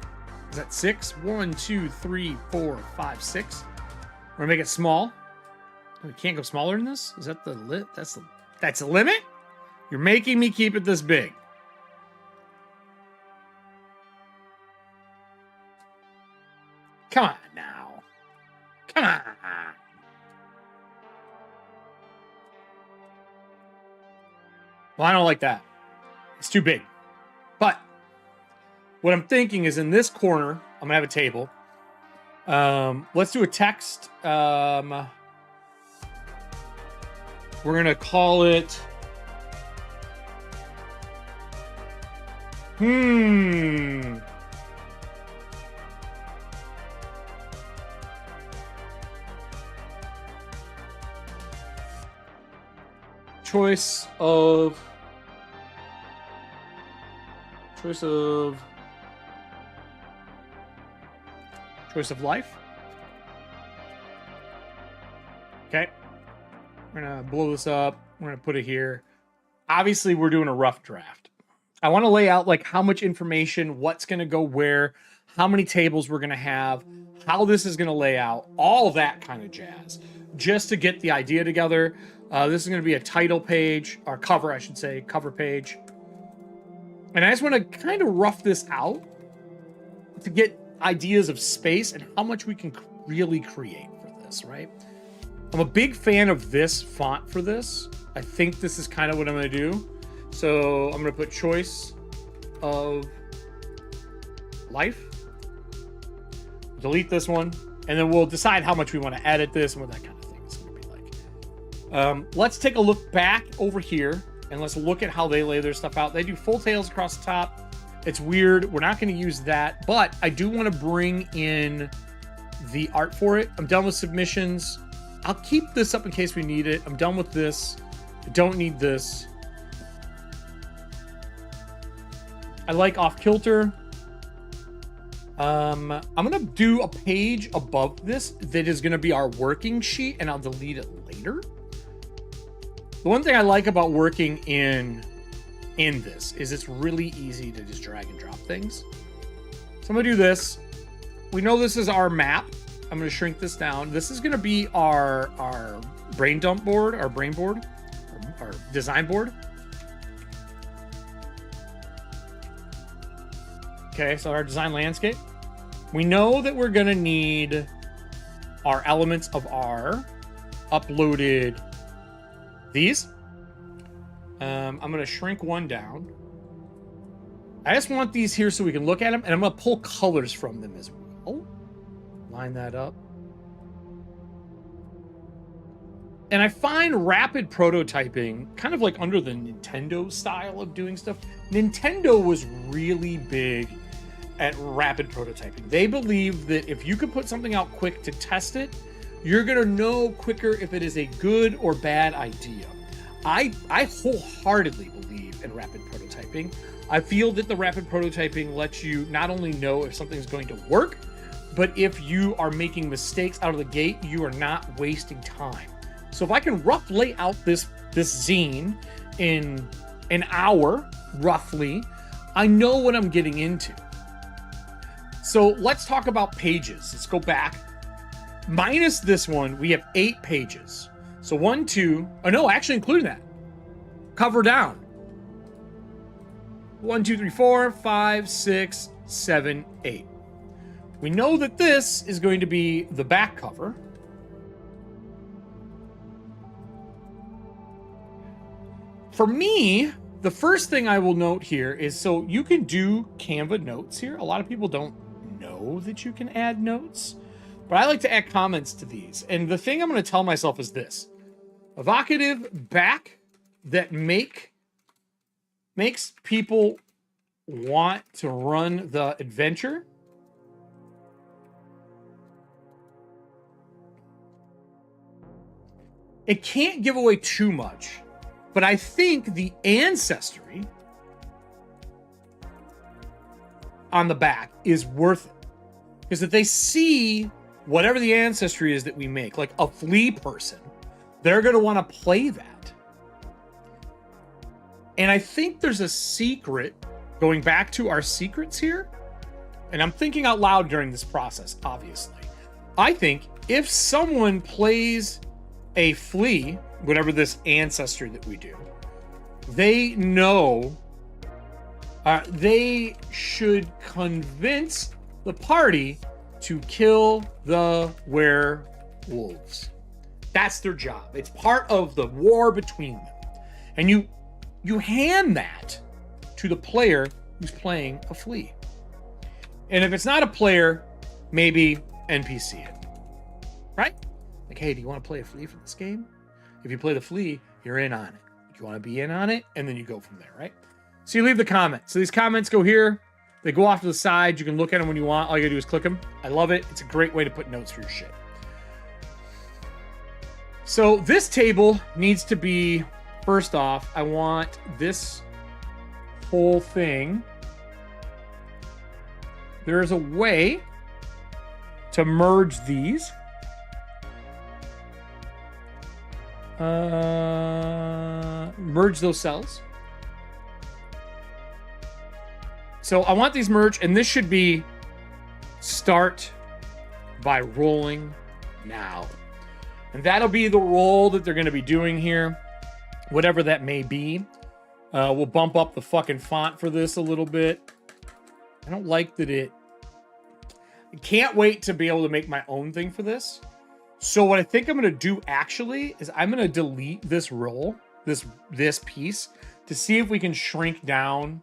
S1: Is that 6? 1, 2, 3, 4, 5, 6. We're gonna make it small. We can't go smaller than this. Is that the lit? That's the limit. You're making me keep it this big. Come on now. Come on. Well, I don't like that. It's too big. But what I'm thinking is in this corner, I'm gonna have a table. Let's do a text. We're gonna call it. Choice of life. Okay. We're gonna blow this up. We're gonna put it here. Obviously, we're doing a rough draft. I want to lay out like how much information, what's gonna go where, how many tables we're gonna have, how this is gonna lay out, all that kind of jazz, just to get the idea together. This is going to be a title page, or cover, I should say, cover page. And I just want to kind of rough this out to get ideas of space and how much we can really create for this, right? I'm a big fan of this font for this. I think this is kind of what I'm going to do. So I'm going to put choice of life. Delete this one. And then we'll decide how much we want to edit this and what that kind of thing is going to be like. Let's take a look back over here and let's look at how they lay their stuff out. They do full tails across the top. It's weird. We're not going to use that, but I do want to bring in the art for it. I'm done with submissions. I'll keep this up in case we need it. I'm done with this. I don't need this. I like off kilter. I'm going to do a page above this that is going to be our working sheet, and I'll delete it later. The one thing I like about working in this is it's really easy to just drag and drop things. So I'm going to do this. We know this is our map. I'm going to shrink this down. This is going to be our brain dump board, our brain board, our design board. Okay, so our design landscape. We know that we're gonna need our elements of our uploaded these. I'm gonna shrink one down. I just want these here so we can look at them, and I'm gonna pull colors from them as well. Line that up. And I find rapid prototyping kind of like under the Nintendo style of doing stuff. Nintendo was really big at rapid prototyping. They believe that if you can put something out quick to test it, you're gonna know quicker if it is a good or bad idea. I wholeheartedly believe in rapid prototyping. I feel that the rapid prototyping lets you not only know if something's going to work, but if you are making mistakes out of the gate, you are not wasting time. So if I can rough lay out this zine in an hour, roughly, I know what I'm getting into. So let's talk about pages. Let's go back. Minus this one, we have 8 pages. So 1, 2, oh no, actually including that. Cover down. 1, 2, 3, 4, 5, 6, 7, 8. We know that this is going to be the back cover. For me, the first thing I will note here is, so you can do Canva notes here. A lot of people don't know that you can add notes, but I like to add comments to these. And the thing I'm going to tell myself is this: evocative back that makes people want to run the adventure. It can't give away too much, but I think the ancestry on the back is worth it. Because if they see whatever the ancestry is that we make, like a flea person, they're going to want to play that. And I think there's a secret, going back to our secrets here, and I'm thinking out loud during this process, obviously. I think if someone plays a flea, whatever this ancestry that we do, they know they should convince the party to kill the werewolves. That's their job. It's part of the war between them. And you hand that to the player who's playing a flea. And if it's not a player, maybe NPC it. Right? Like, hey, do you want to play a flea for this game? If you play the flea, you're in on it. Do you want to be in on it? And then you go from there, right? So you leave the comment. So these comments go here. They go off to the side. You can look at them when you want. All you gotta do is click them. I love it. It's a great way to put notes for your shit. So this table needs to be, first off, I want this whole thing. There is a way to merge these. Merge those cells. So I want these merged, and this should be start by rolling now. And that'll be the roll that they're going to be doing here, whatever that may be. We'll bump up the fucking font for this a little bit. I don't like that I can't wait to be able to make my own thing for this. So what I think I'm going to do actually is I'm going to delete this roll, this piece, to see if we can shrink down.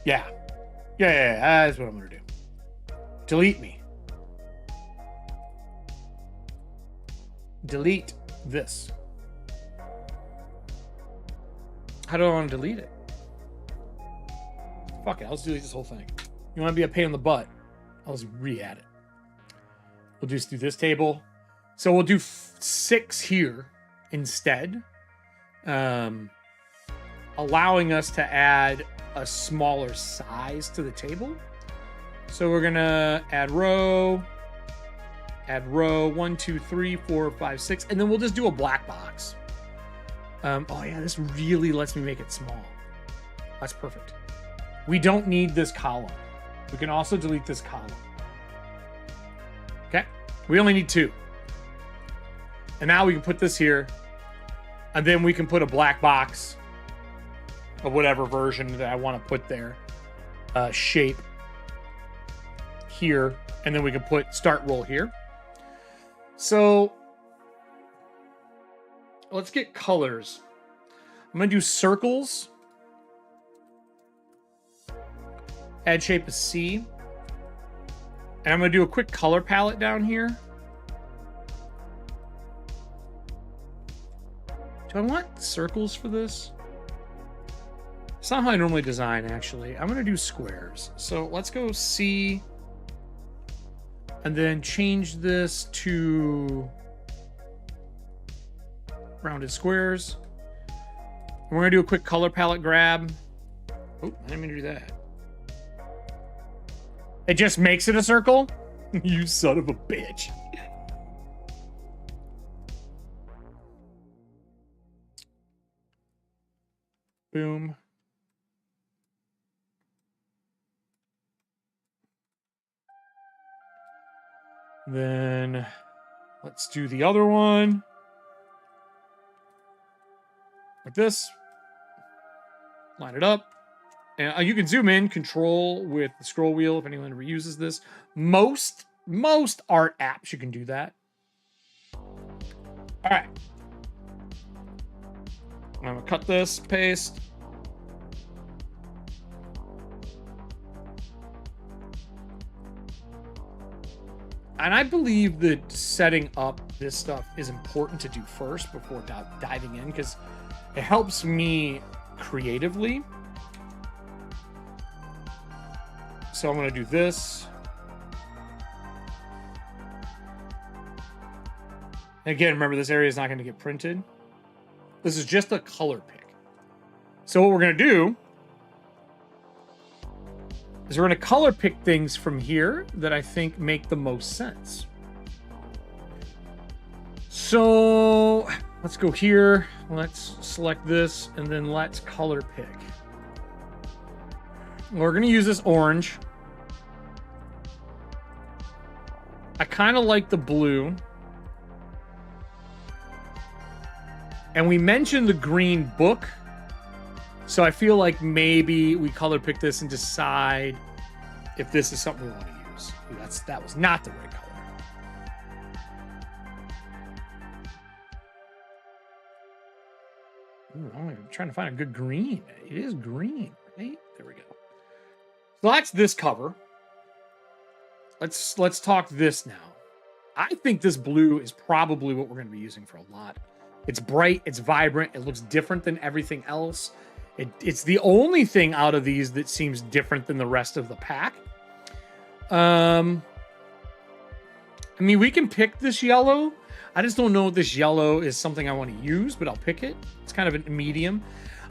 S1: Yeah, that's what I'm going to do. Delete me. Delete this. How do I want to delete it? Fuck it, I'll just delete this whole thing. You want to be a pain in the butt? I'll just re-add it. We'll just do this table. So we'll do 6 here instead. Allowing us to add a smaller size to the table. So we're gonna add row, 1, 2, 3, 4, 5, 6, and then we'll just do a black box. Oh yeah, this really lets me make it small. That's perfect. We don't need this column. We can also delete this column. Okay, we only need 2. And now we can put this here, and then we can put a black box of whatever version that I want to put there. Shape here, and then we can put start roll here. So let's get colors. I'm gonna do circles. Add shape of C. And I'm gonna do a quick color palette down here. Do I want circles for this? It's not how I normally design, actually. I'm gonna do squares. So let's go C. And then change this to rounded squares. And we're gonna do a quick color palette grab. Oh, I didn't mean to do that. It just makes it a circle? You son of a bitch. Boom. Then let's do the other one. Like this. Line it up. And you can zoom in, control with the scroll wheel if anyone reuses this. Most art apps, you can do that. All right. I'm gonna cut this, paste. And I believe that setting up this stuff is important to do first before diving in, because it helps me creatively. So I'm going to do this. And again, remember, this area is not going to get printed. This is just a color pick. So what we're going to do is we're going to color pick things from here that I think make the most sense. So let's go here. Let's select this, and then let's color pick. We're going to use this orange. I kind of like the blue. And we mentioned the green book. So I feel like maybe we color pick this and decide if this is something we want to use. That was not the right color. Ooh, I'm trying to find a good green. It is green, right? There we go. So that's this cover. Let's talk this now. I think this blue is probably what we're going to be using for a lot. It's bright, it's vibrant, it looks different than everything else. It's the only thing out of these that seems different than the rest of the pack. I mean, we can pick this yellow. I just don't know if this yellow is something I want to use, but I'll pick it. It's kind of a medium.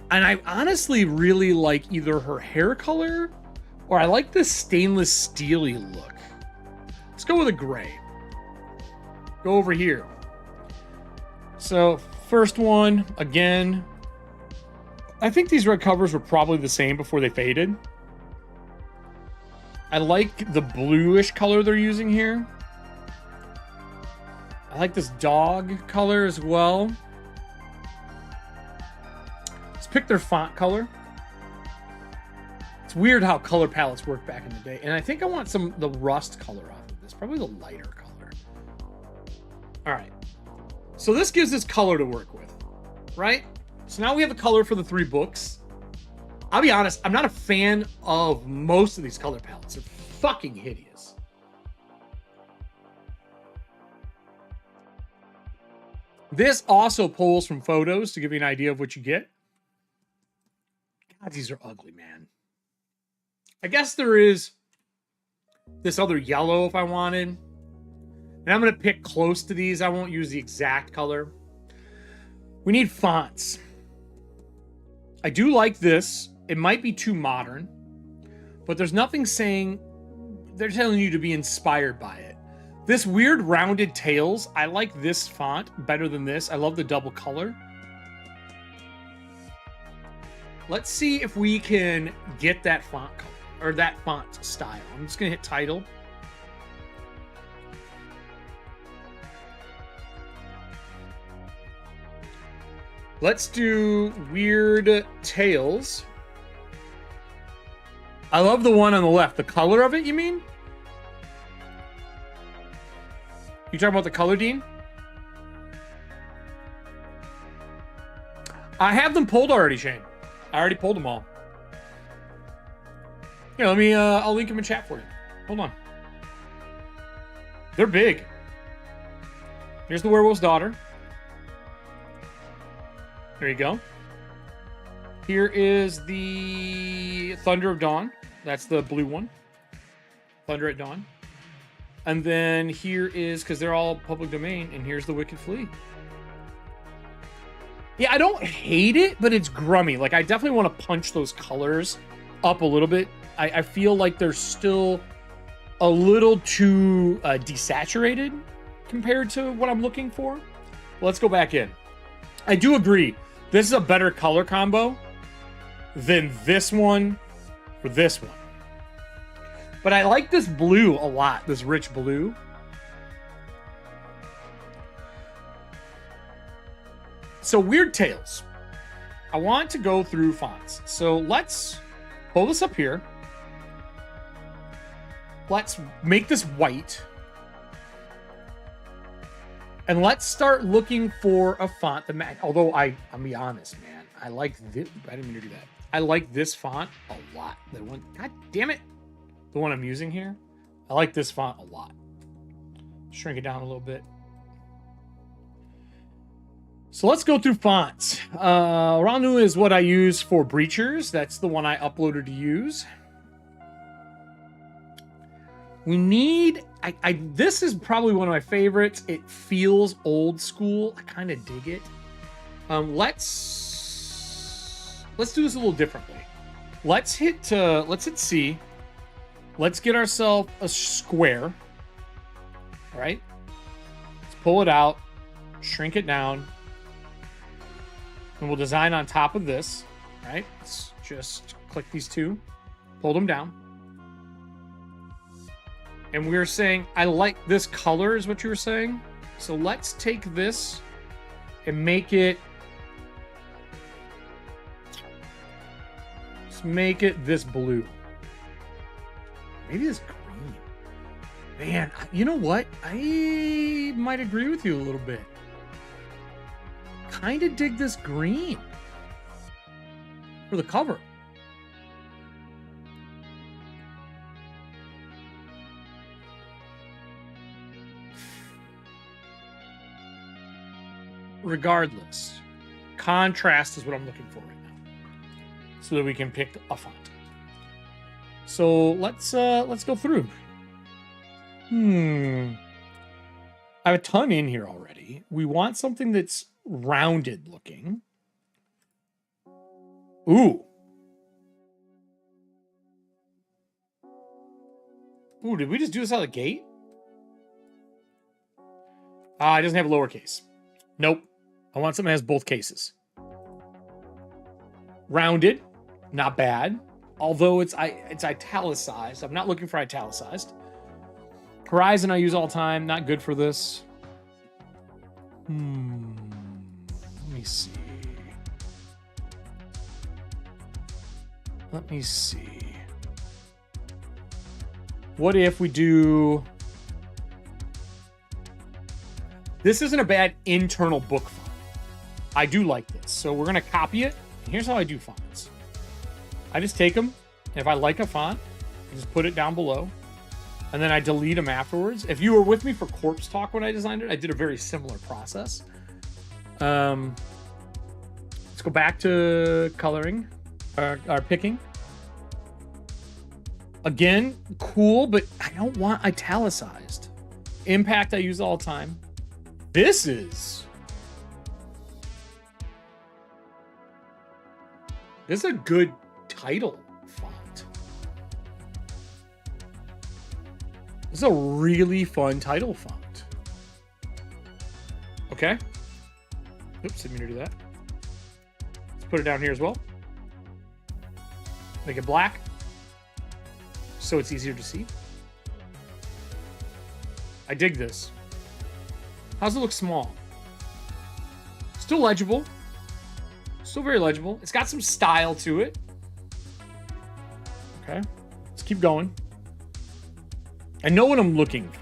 S1: And I honestly really like either her hair color or I like this stainless steely look. Let's go with a gray. Go over here. So first one, again, I think these red covers were probably the same before they faded. I like the bluish color they're using here. I like this dog color as well. Let's pick their font color. It's weird how color palettes work back in the day. And I think I want the rust color off of this. Probably the lighter color. All right. So this gives us color to work with, right? So now we have a color for the 3 books. I'll be honest, I'm not a fan of most of these color palettes. They're fucking hideous. This also pulls from photos to give you an idea of what you get. God, these are ugly, man. I guess there is this other yellow if I wanted. And I'm going to pick close to these. I won't use the exact color. We need fonts. I do like this. It might be too modern, but there's nothing saying they're telling you to be inspired by it. This weird rounded tails, I like this font better than this. I love the double color. Let's see if we can get that font color or that font style. I'm just going to hit title. Let's do Weird Tales. I love the one on the left. The color of it, you mean? You talking about the color, Dean? I have them pulled already, Shane. I already pulled them all. Here, let me, I'll link them in chat for you. Hold on. They're big. Here's the Werewolf's Daughter. There you go. Here is the Thunder of Dawn. That's the blue one. Thunder at Dawn. And then here is, because they're all public domain, and here's the Wicked Flea. Yeah, I don't hate it, but it's grummy. Like, I definitely want to punch those colors up a little bit. I feel like they're still a little too desaturated compared to what I'm looking for. Let's go back in. I do agree. This is a better color combo than this one or this one. But I like this blue a lot, this rich blue. So Weird Tales. I want to go through fonts. So let's pull this up here. Let's make this white. And let's start looking for a font that although I'll be honest, man, I like this. I didn't mean to do that. I like this font a lot. The one, god damn it. The one I'm using here. I like this font a lot. Shrink it down a little bit. So let's go through fonts. Ranu is what I use for Breachers. That's the one I uploaded to use. We need, this is probably one of my favorites. It feels old school. I kind of dig it. Let's do this a little differently. Let's hit C. Let's get ourselves a square. All right. Let's pull it out, shrink it down, and we'll design on top of this. All right. Let's just click these two, pull them down. And we were saying, I like this color is what you were saying. So let's take this and make it, let's make it this blue. Maybe this green. Man, you know what? I might agree with you a little bit. Kind of dig this green for the cover. Regardless, contrast is what I'm looking for right now, so that we can pick a font. So let's go through. I have a ton in here already. We want something that's rounded looking. Ooh, did we just do this out of the gate? It doesn't have lowercase. Nope. I want something that has both cases. Rounded, not bad. Although it's italicized. I'm not looking for italicized. Horizon I use all the time. Not good for this. Let me see. Let me see. What if we do... This isn't a bad internal book font. I do like this. So we're going to copy it. And here's how I do fonts. I just take them. If I like a font, I just put it down below. And then I delete them afterwards. If you were with me for Corpse Talk when I designed it, I did a very similar process. Let's go back to coloring, or picking. Again, cool, but I don't want italicized. Impact I use all the time. This is a good title font. This is a really fun title font. Okay. Oops, didn't mean to do that. Let's put it down here as well. Make it black so it's easier to see. I dig this. How's it look small? Still legible. Still very legible. It's got some style to it. Okay. Let's keep going. I know what I'm looking for.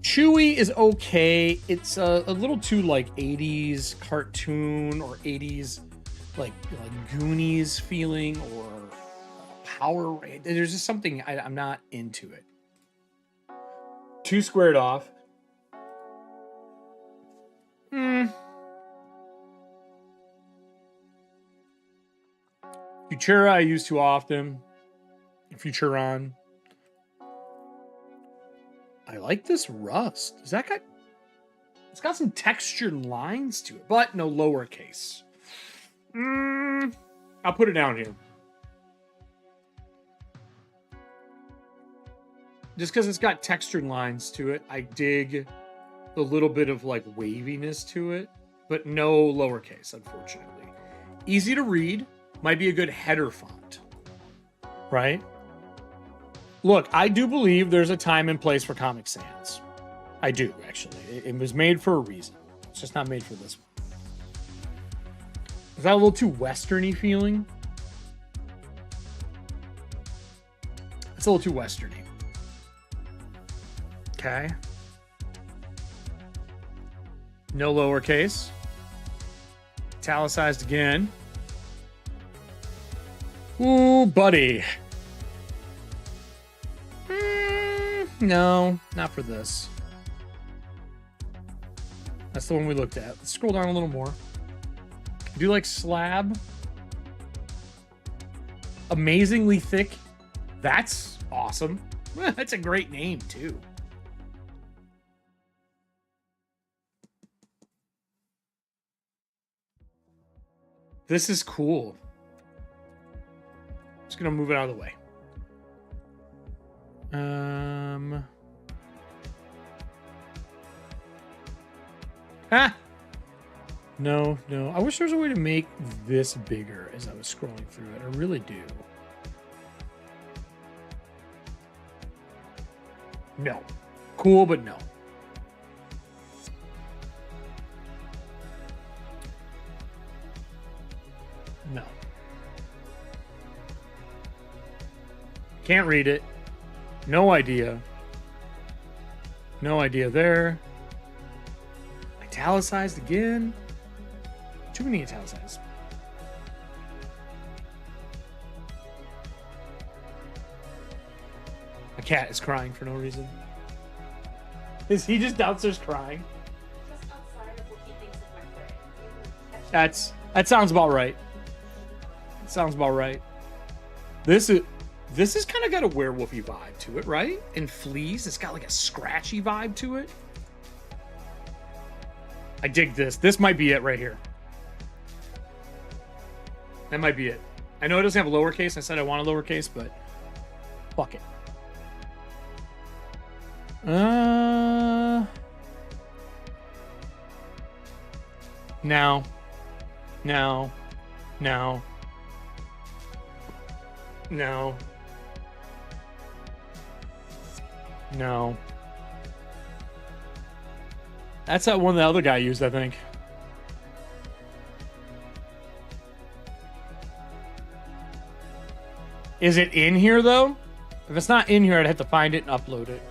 S1: Chewy is okay. It's a little too like 80s cartoon or 80s like Goonies feeling or Power. There's just something I'm not into it. 2 squared off. Futura I use too often. Futuron. I like this rust. Is that got? It's got some textured lines to it, but no lowercase. I'll put it down here. Just because it's got textured lines to it, I dig the little bit of like waviness to it, but no lowercase, unfortunately. Easy to read. Might be a good header font, right? Look, I do believe there's a time and place for Comic Sans. I do, actually. It was made for a reason. It's just not made for this one. Is that a little too Western-y feeling? It's a little too Western-y. Okay. No lowercase. Italicized again. Ooh, buddy. No, not for this. That's the one we looked at. Let's scroll down a little more. I do like slab. Amazingly thick. That's awesome. That's a great name, too. This is cool. Just gonna move it out of the way. No. I wish there was a way to make this bigger as I was scrolling through it. I really do. No. Cool, but no. No. Can't read it. No idea. No idea there. Italicized again. Too many italicized. A cat is crying for no reason. Is he just downstairs crying?
S3: Just outside of what he thinks is my friend.
S1: That sounds about right. Sounds about right. This is kind of got a werewolfy vibe to it, right? And fleas, it's got like a scratchy vibe to it. I dig this. This might be it right here. That might be it. I know it doesn't have a lowercase. I said I want a lowercase, but fuck it. Now. No. That's that one the other guy used, I think. Is it in here, though? If it's not in here, I'd have to find it and upload it.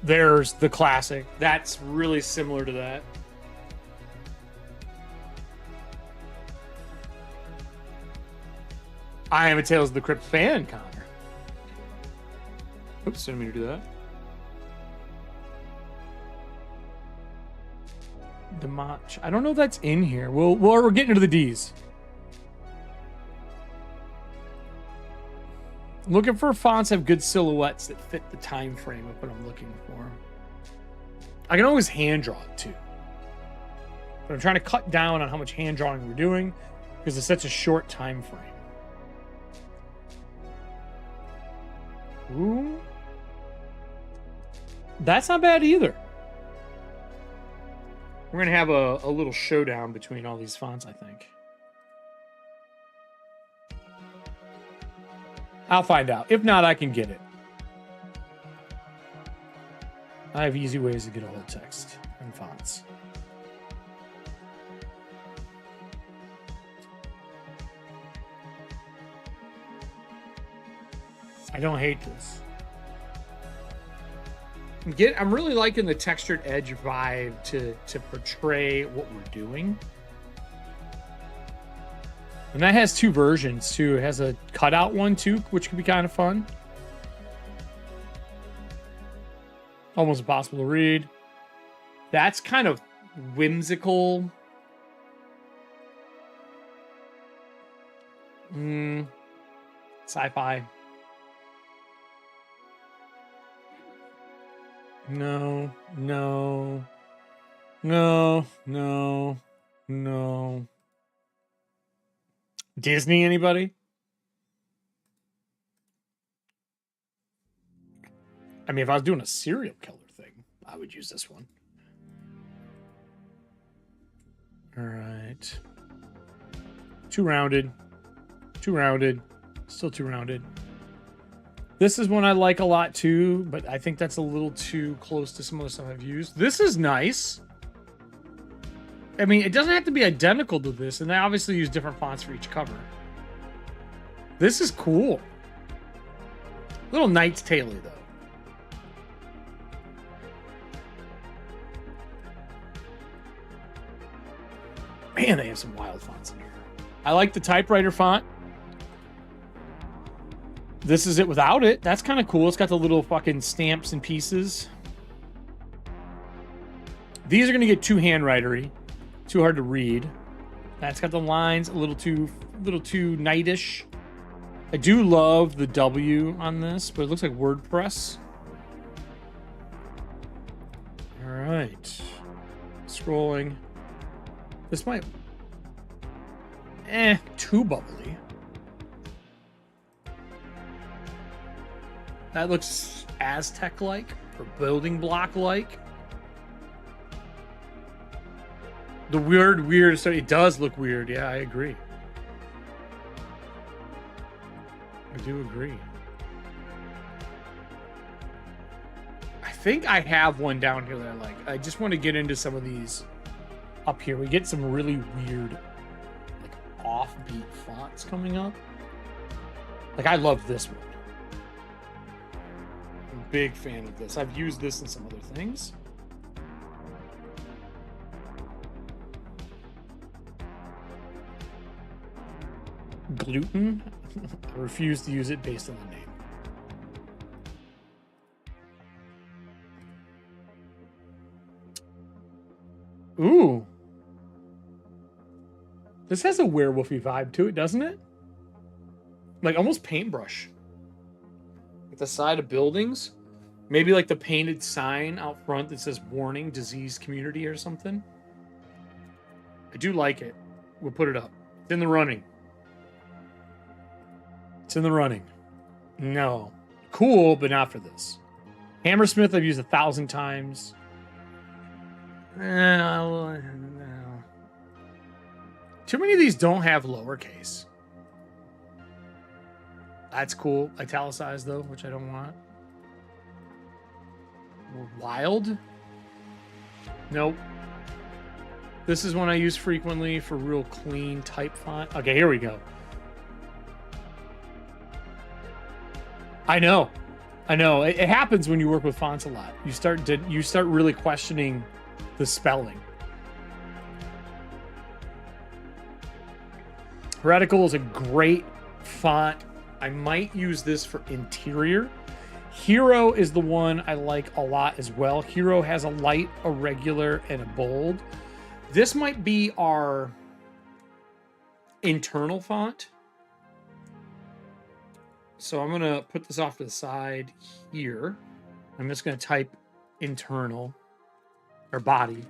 S1: There's the classic. That's really similar to that. I am a Tales of the Crypt fan, Connor. Oops, didn't mean to do that. Demach. I don't know if that's in here. We're getting into the D's. Looking for fonts that have good silhouettes that fit the time frame of what I'm looking for. I can always hand draw it too. But I'm trying to cut down on how much hand drawing we're doing because it's such a short time frame. Ooh. That's not bad either. We're going to have a little showdown between all these fonts, I think. I'll find out. If not, I can get it. I have easy ways to get a hold of text and fonts. I don't hate this. I'm really liking the textured edge vibe to portray what we're doing. And that has two versions too. It has a cutout one too, which can be kind of fun. Almost impossible to read. That's kind of whimsical. Sci-fi. No, no, no, no, no. Disney, anybody? I mean, if I was doing a serial killer thing, I would use this one. All right. Too rounded. Too rounded. Still too rounded. This is one I like a lot too, but I think that's a little too close to some of the stuff I've used. This is nice. I mean, it doesn't have to be identical to this, and they obviously use different fonts for each cover. This is cool. Little Knight's Tale though. Man, they have some wild fonts in here. I like the typewriter font. This is it without it. That's kind of cool. It's got the little fucking stamps and pieces. These are going to get too handwritery. Too hard to read. That's got the lines a little too knightish. I do love the W on this, but it looks like WordPress. All right. Scrolling. This might... too bubbly. That looks Aztec-like or building block-like. The weird. So it does look weird. Yeah, I agree. I do agree. I think I have one down here that I like. I just want to get into some of these up here. We get some really weird, like offbeat fonts coming up. Like I love this one. I'm a big fan of this. I've used this in some other things. Gluten. I refuse to use it based on the name. Ooh. This has a werewolfy vibe to it, doesn't it? Like almost paintbrush. At the side of buildings. Maybe like the painted sign out front that says warning, disease community or something. I do like it. We'll put it up. It's in the running. It's in the running. No. Cool, but not for this. Hammersmith I've used 1,000 times. No. Too many of these don't have lowercase. That's cool. Italicized though, which I don't want. Wild? Nope. This is one I use frequently for real clean type font. Okay, here we go. I know. It happens when you work with fonts a lot. You start really questioning the spelling. Heretical is a great font. I might use this for interior. Hero is the one I like a lot as well. Hero has a light, a regular, and a bold. This might be our internal font. So I'm going to put this off to the side here. I'm just going to type internal or body.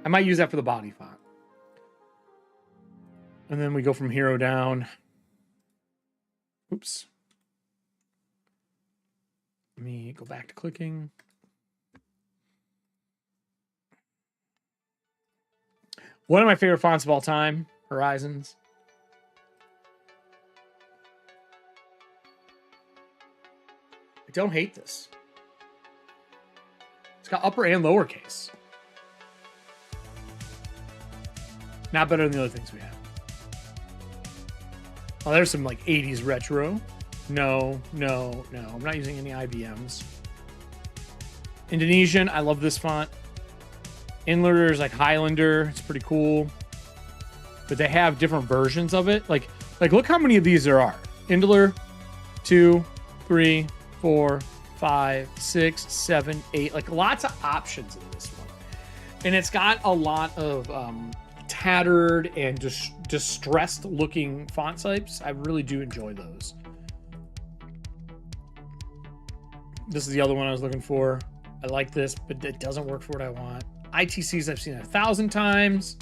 S1: I might use that for the body font. And then we go from hero down. Oops. Let me go back to clicking. One of my favorite fonts of all time, Horizons. I don't hate this. It's got upper and lowercase. Not better than the other things we have. Oh, there's some like 80s retro. No. I'm not using any IBMs. Indonesian, I love this font. Inlander is like Highlander. It's pretty cool. But they have different versions of it. Like look how many of these there are. Indler, 2, 3, 4, 5, 6, 7, 8. Like lots of options in this one. And it's got a lot of tattered and distressed looking font types. I really do enjoy those. This is the other one I was looking for. I like this, but it doesn't work for what I want. ITCs I've seen 1,000 times.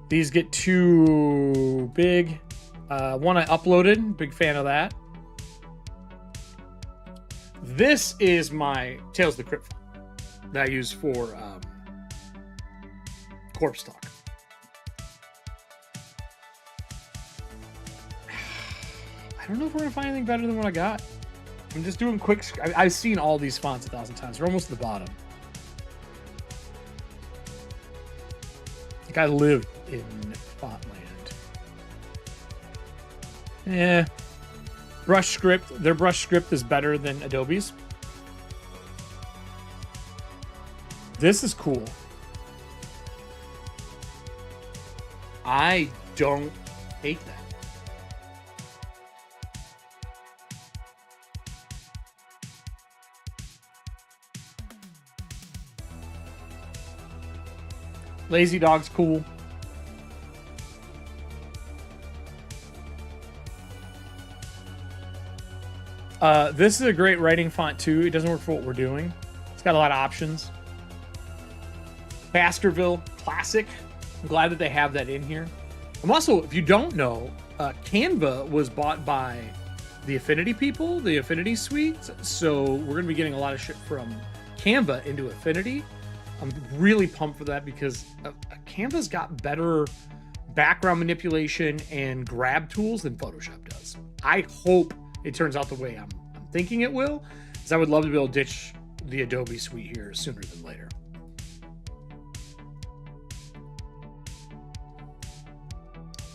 S1: These get too big. One I uploaded, big fan of that. This is my Tales of the Crypt that I use for Corpse Talk. I don't know if we're gonna find anything better than what I got. I'm just doing quick. I've seen all these fonts 1,000 times. They're almost at the bottom. Like I live in font land. Yeah. Brush script. Their brush script is better than Adobe's. This is cool. I don't hate that. Lazy Dog's cool. This is a great writing font too. It doesn't work for what we're doing. It's got a lot of options. Baskerville Classic. I'm glad that they have that in here. I'm also, if you don't know, Canva was bought by the Affinity people, the Affinity suite. So we're going to be getting a lot of shit from Canva into Affinity. I'm really pumped for that because Canva's got better background manipulation and grab tools than Photoshop does. I hope it turns out the way I'm thinking it will, because I would love to be able to ditch the Adobe suite here sooner than later.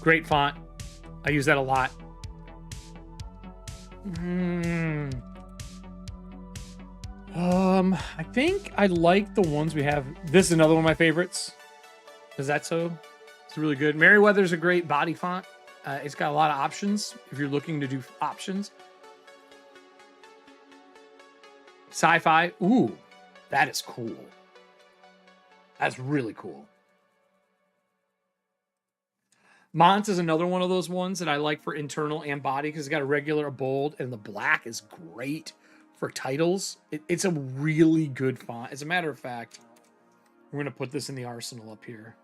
S1: Great font. I use that a lot. I think I like the ones we have. This is another one of my favorites. Is that so? It's really good. Merriweather's a great body font. It's got a lot of options if you're looking to do options. Sci-fi. Ooh, that is cool. That's really cool. Mont is another one of those ones that I like for internal and body because it's got a regular, a bold, and the black is great for titles. It's a really good font. As a matter of fact, we're going to put this in the arsenal up here.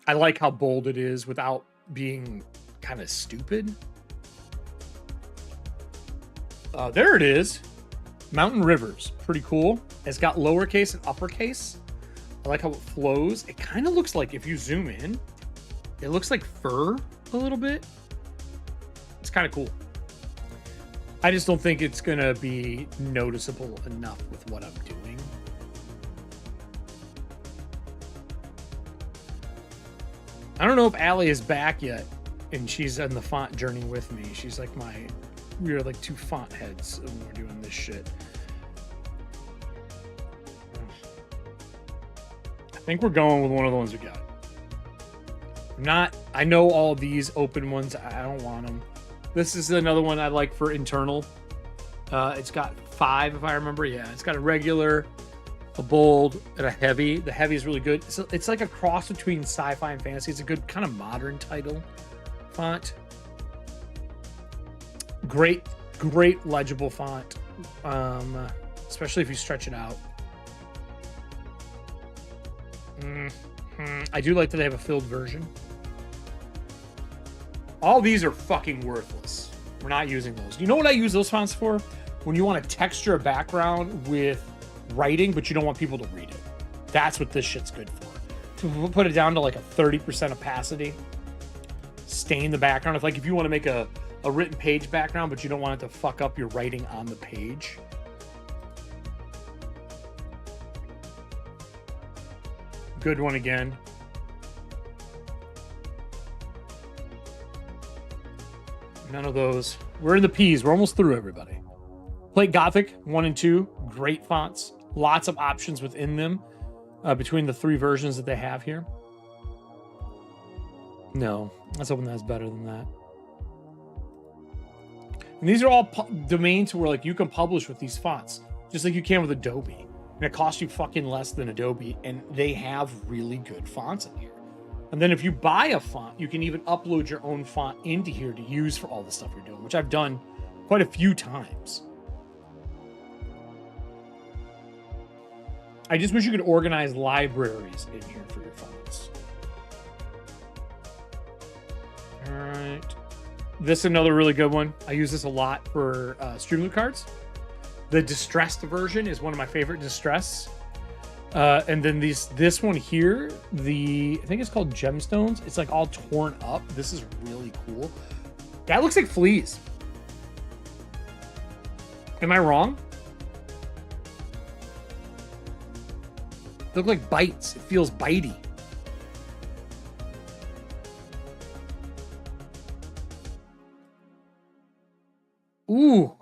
S1: I like how bold it is without being kind of stupid. There it is. Mountain Rivers. Pretty cool. It's got lowercase and uppercase. I like how it flows. It kind of looks like, if you zoom in, it looks like fur a little bit. It's kind of cool. I just don't think it's going to be noticeable enough with what I'm doing. I don't know if Allie is back yet, and she's on the font journey with me. She's like we are like two font heads when we're doing this shit. I think we're going with one of the ones we got. I know all of these open ones. I don't want them. This is another one I like for internal. It's got 5, if I remember. Yeah, it's got a regular, a bold, and a heavy. The heavy is really good. So it's like a cross between sci-fi and fantasy. It's a good kind of modern title font. Great legible font, especially if you stretch it out. I do like that they have a filled version. All these are fucking worthless. We're not using those. You know what I use those fonts for? When you want to texture a background with writing, but you don't want people to read it. That's what this shit's good for. To put it down to like a 30% opacity. Stain the background. If you want to make a a written page background, but you don't want it to fuck up your writing on the page. Good one again. None of those. We're in the P's. We're almost through, everybody. Plate Gothic 1 and 2. Great fonts. Lots of options within them between the 3 versions that they have here. No. Let's hope that's better than that. And these are all domains where like you can publish with these fonts, just like you can with Adobe. And it costs you fucking less than Adobe, and they have really good fonts in here. And then if you buy a font, you can even upload your own font into here to use for all the stuff you're doing, which I've done quite a few times. I just wish you could organize libraries in here for your fonts. All right. This is another really good one. I use this a lot for Streamlit cards. The distressed version is one of my favorite distress. And then this one here, I think it's called Gemstones. It's like all torn up. This is really cool. That looks like fleas. Am I wrong? They look like bites. It feels bitey. Ooh.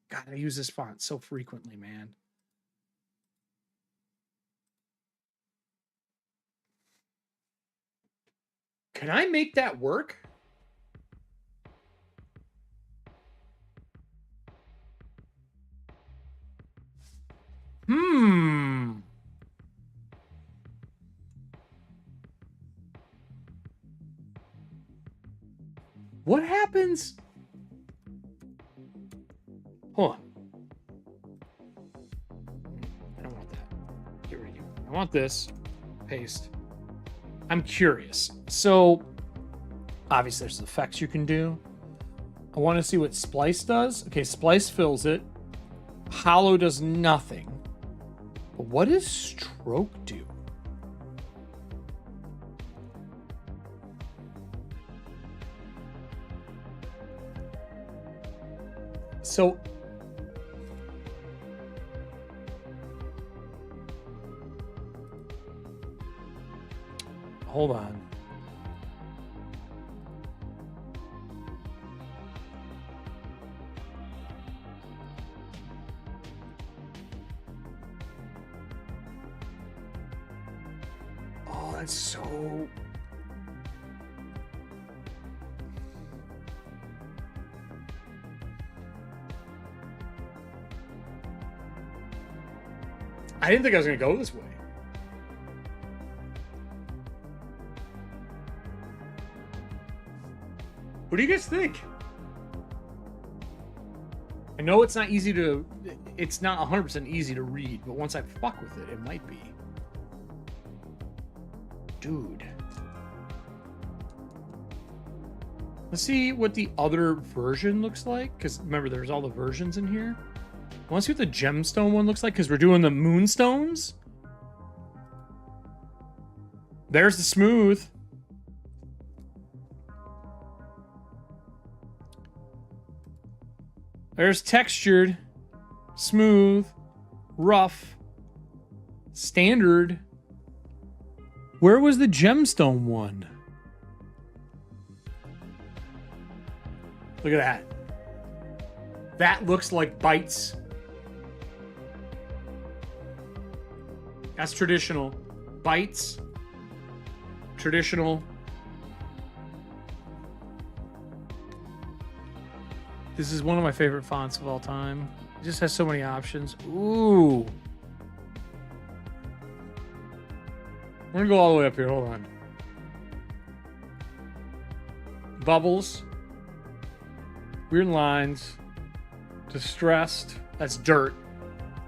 S1: God, I use this font so frequently, man. Can I make that work? What happens? Hold on. I don't want that. Get rid of you. I want this. Paste. I'm curious. So, obviously, there's effects you can do. I want to see what Splice does. Okay, Splice fills it. Hollow does nothing. But what does Stroke do? So, hold on. Oh, that's so... I didn't think I was going to go this way. What do you guys think? I know it's not easy to... It's not 100% easy to read, but once I fuck with it, it might be. Dude. Let's see what the other version looks like, because remember, there's all the versions in here. I want to see what the gemstone one looks like, because we're doing the moonstones. There's the smooth. There's textured, smooth, rough, standard. Where was the gemstone one? Look at that. That looks like bites. That's traditional. Bites. Traditional. This is one of my favorite fonts of all time. It just has so many options. Ooh. We're gonna go all the way up here. Hold on. Bubbles. Weird lines. Distressed. That's dirt.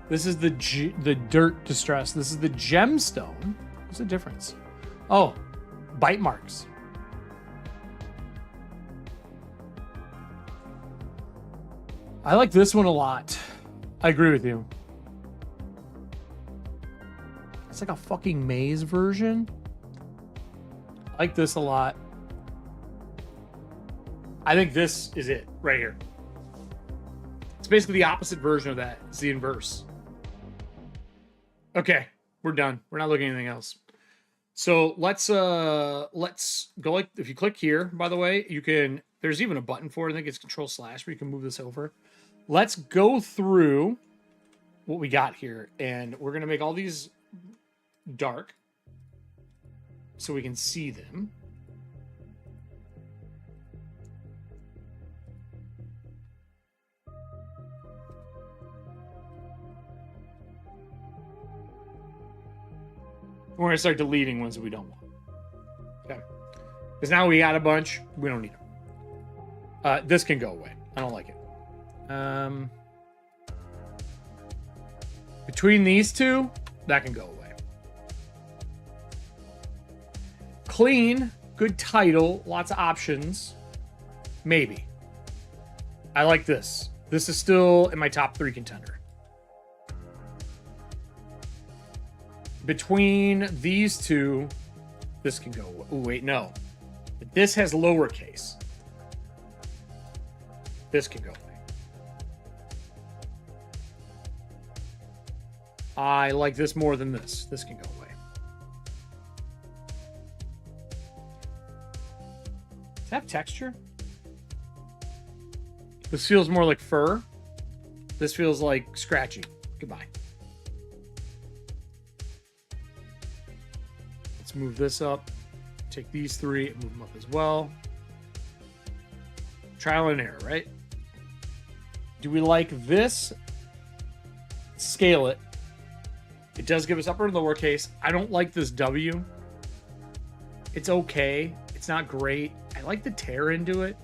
S1: This is the dirt distress. This is the gemstone. What's the difference? Oh, bite marks. I like this one a lot. I agree with you. It's like a fucking maze version. I like this a lot. I think this is it right here. It's basically the opposite version of that. It's the inverse. Okay, we're done. We're not looking at anything else. So let's go like, if you click here, by the way, you can, there's even a button for it. I think it's Control/ where you can move this over. Let's go through what we got here, and we're going to make all these dark so we can see them. We're going to start deleting ones that we don't want. Okay. Because now we got a bunch. We don't need them. This can go away. I don't like it. Between these two, that can go away. Clean. Good title. Lots of options. Maybe. I like this. This is still in my top 3 contender. Between these two, this can go. Oh, wait, no. But this has lowercase. This can go away. I like this more than this. This can go away. Does that have texture? This feels more like fur. This feels like scratchy. Goodbye. Let's move this up. Take these 3 and move them up as well. Trial and error, right? Do we like this? Scale it. It does give us upper and lowercase. I don't like this W. It's okay. It's not great. I like the tear into it.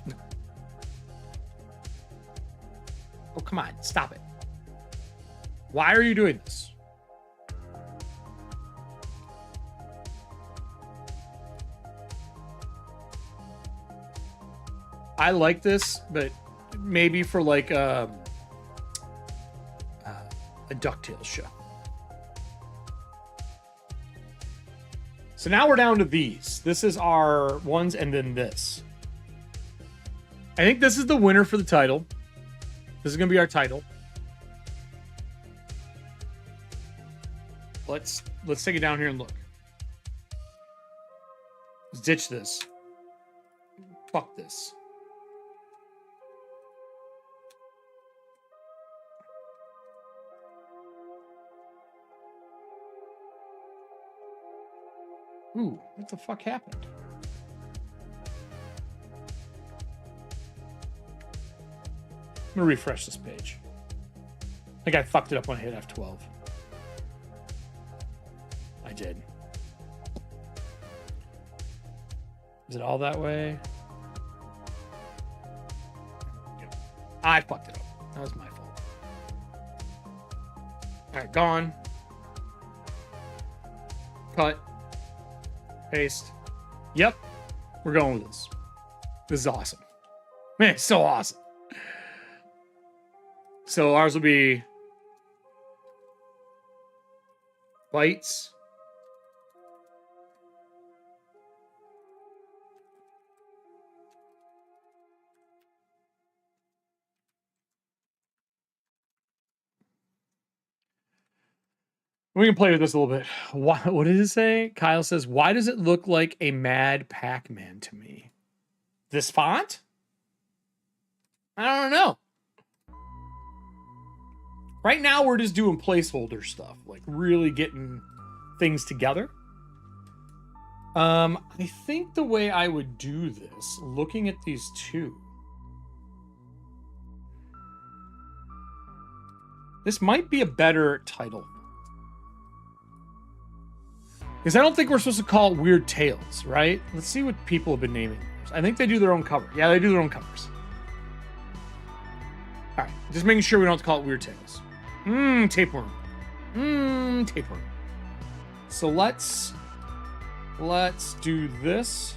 S1: No. Oh, come on. Stop it. Why are you doing this? I like this, but maybe for like a DuckTales show. So now we're down to these. This is our ones, and then this. I think this is the winner for the title. This is going to be our title. Let's take it down here and look. Let's ditch this. Fuck this. Ooh, what the fuck happened? I'm gonna refresh this page. I think I fucked it up when I hit F12. I did. Is it all that way? I fucked it up. That was my fault. All right, gone. Cut. Paste. Yep. We're going with this. This is awesome. Man, it's so awesome. So ours will be bytes. We can play with this a little bit. What did it say? Kyle says, why does it look like a Mad Pac-Man to me? This font? I don't know. Right now, we're just doing placeholder stuff, like really getting things together. I think the way I would do this, looking at these two, this might be a better title. Because I don't think we're supposed to call it Weird Tales, right? Let's see what people have been naming theirs. I think they do their own cover. Yeah, they do their own covers. All right, just making sure we don't have to call it Weird Tales. Tapeworm. Tapeworm. So let's do this.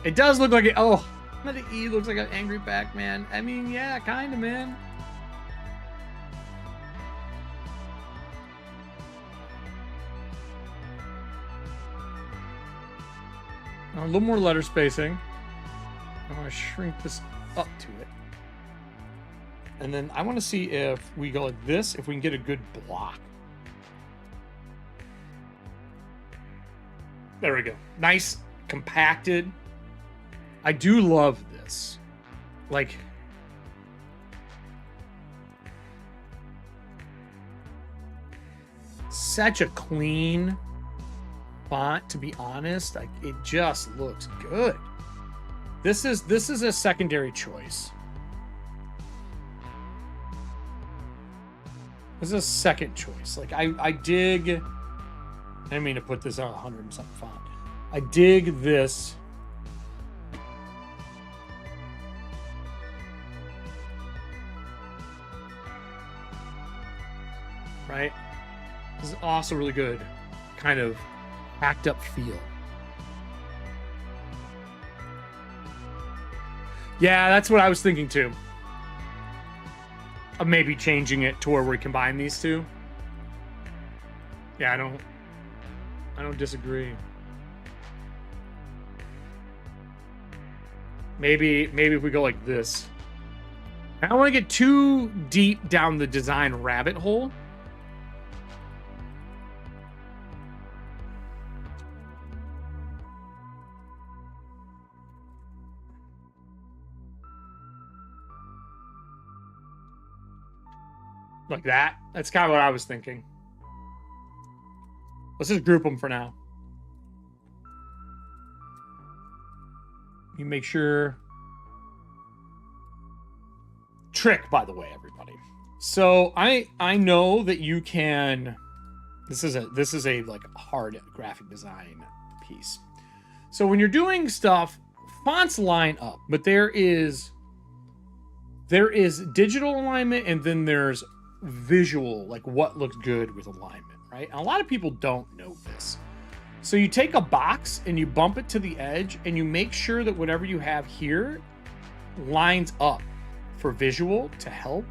S1: It does look like it. Oh, the E looks like an angry Pac-Man. I mean, yeah, kind of, man. A little more letter spacing. I want to shrink this up to it. And then I want to see if we go like this, if we can get a good block. There we go. Nice, compacted. I do love this. Like, such a clean font, to be honest. Like, it just looks good. This is a secondary choice. This is a second choice. Like, I dig. I didn't mean to put this on 100 and something font. I dig this. Right? This is also really good. Kind of hacked up feel. Yeah, that's what I was thinking too. Of maybe changing it to where we combine these two. Yeah, I don't disagree. Maybe if we go like this. I don't want to get too deep down the design rabbit hole. Like that. That's kind of what I was thinking. Let's just group them for now. You make sure. Trick, by the way, everybody. So I know that you can. This is a like hard graphic design piece. So when you're doing stuff, fonts line up, but there is digital alignment and then there's visual, like what looks good with alignment, right? And a lot of people don't know this. So you take a box and you bump it to the edge and you make sure that whatever you have here lines up for visual to help.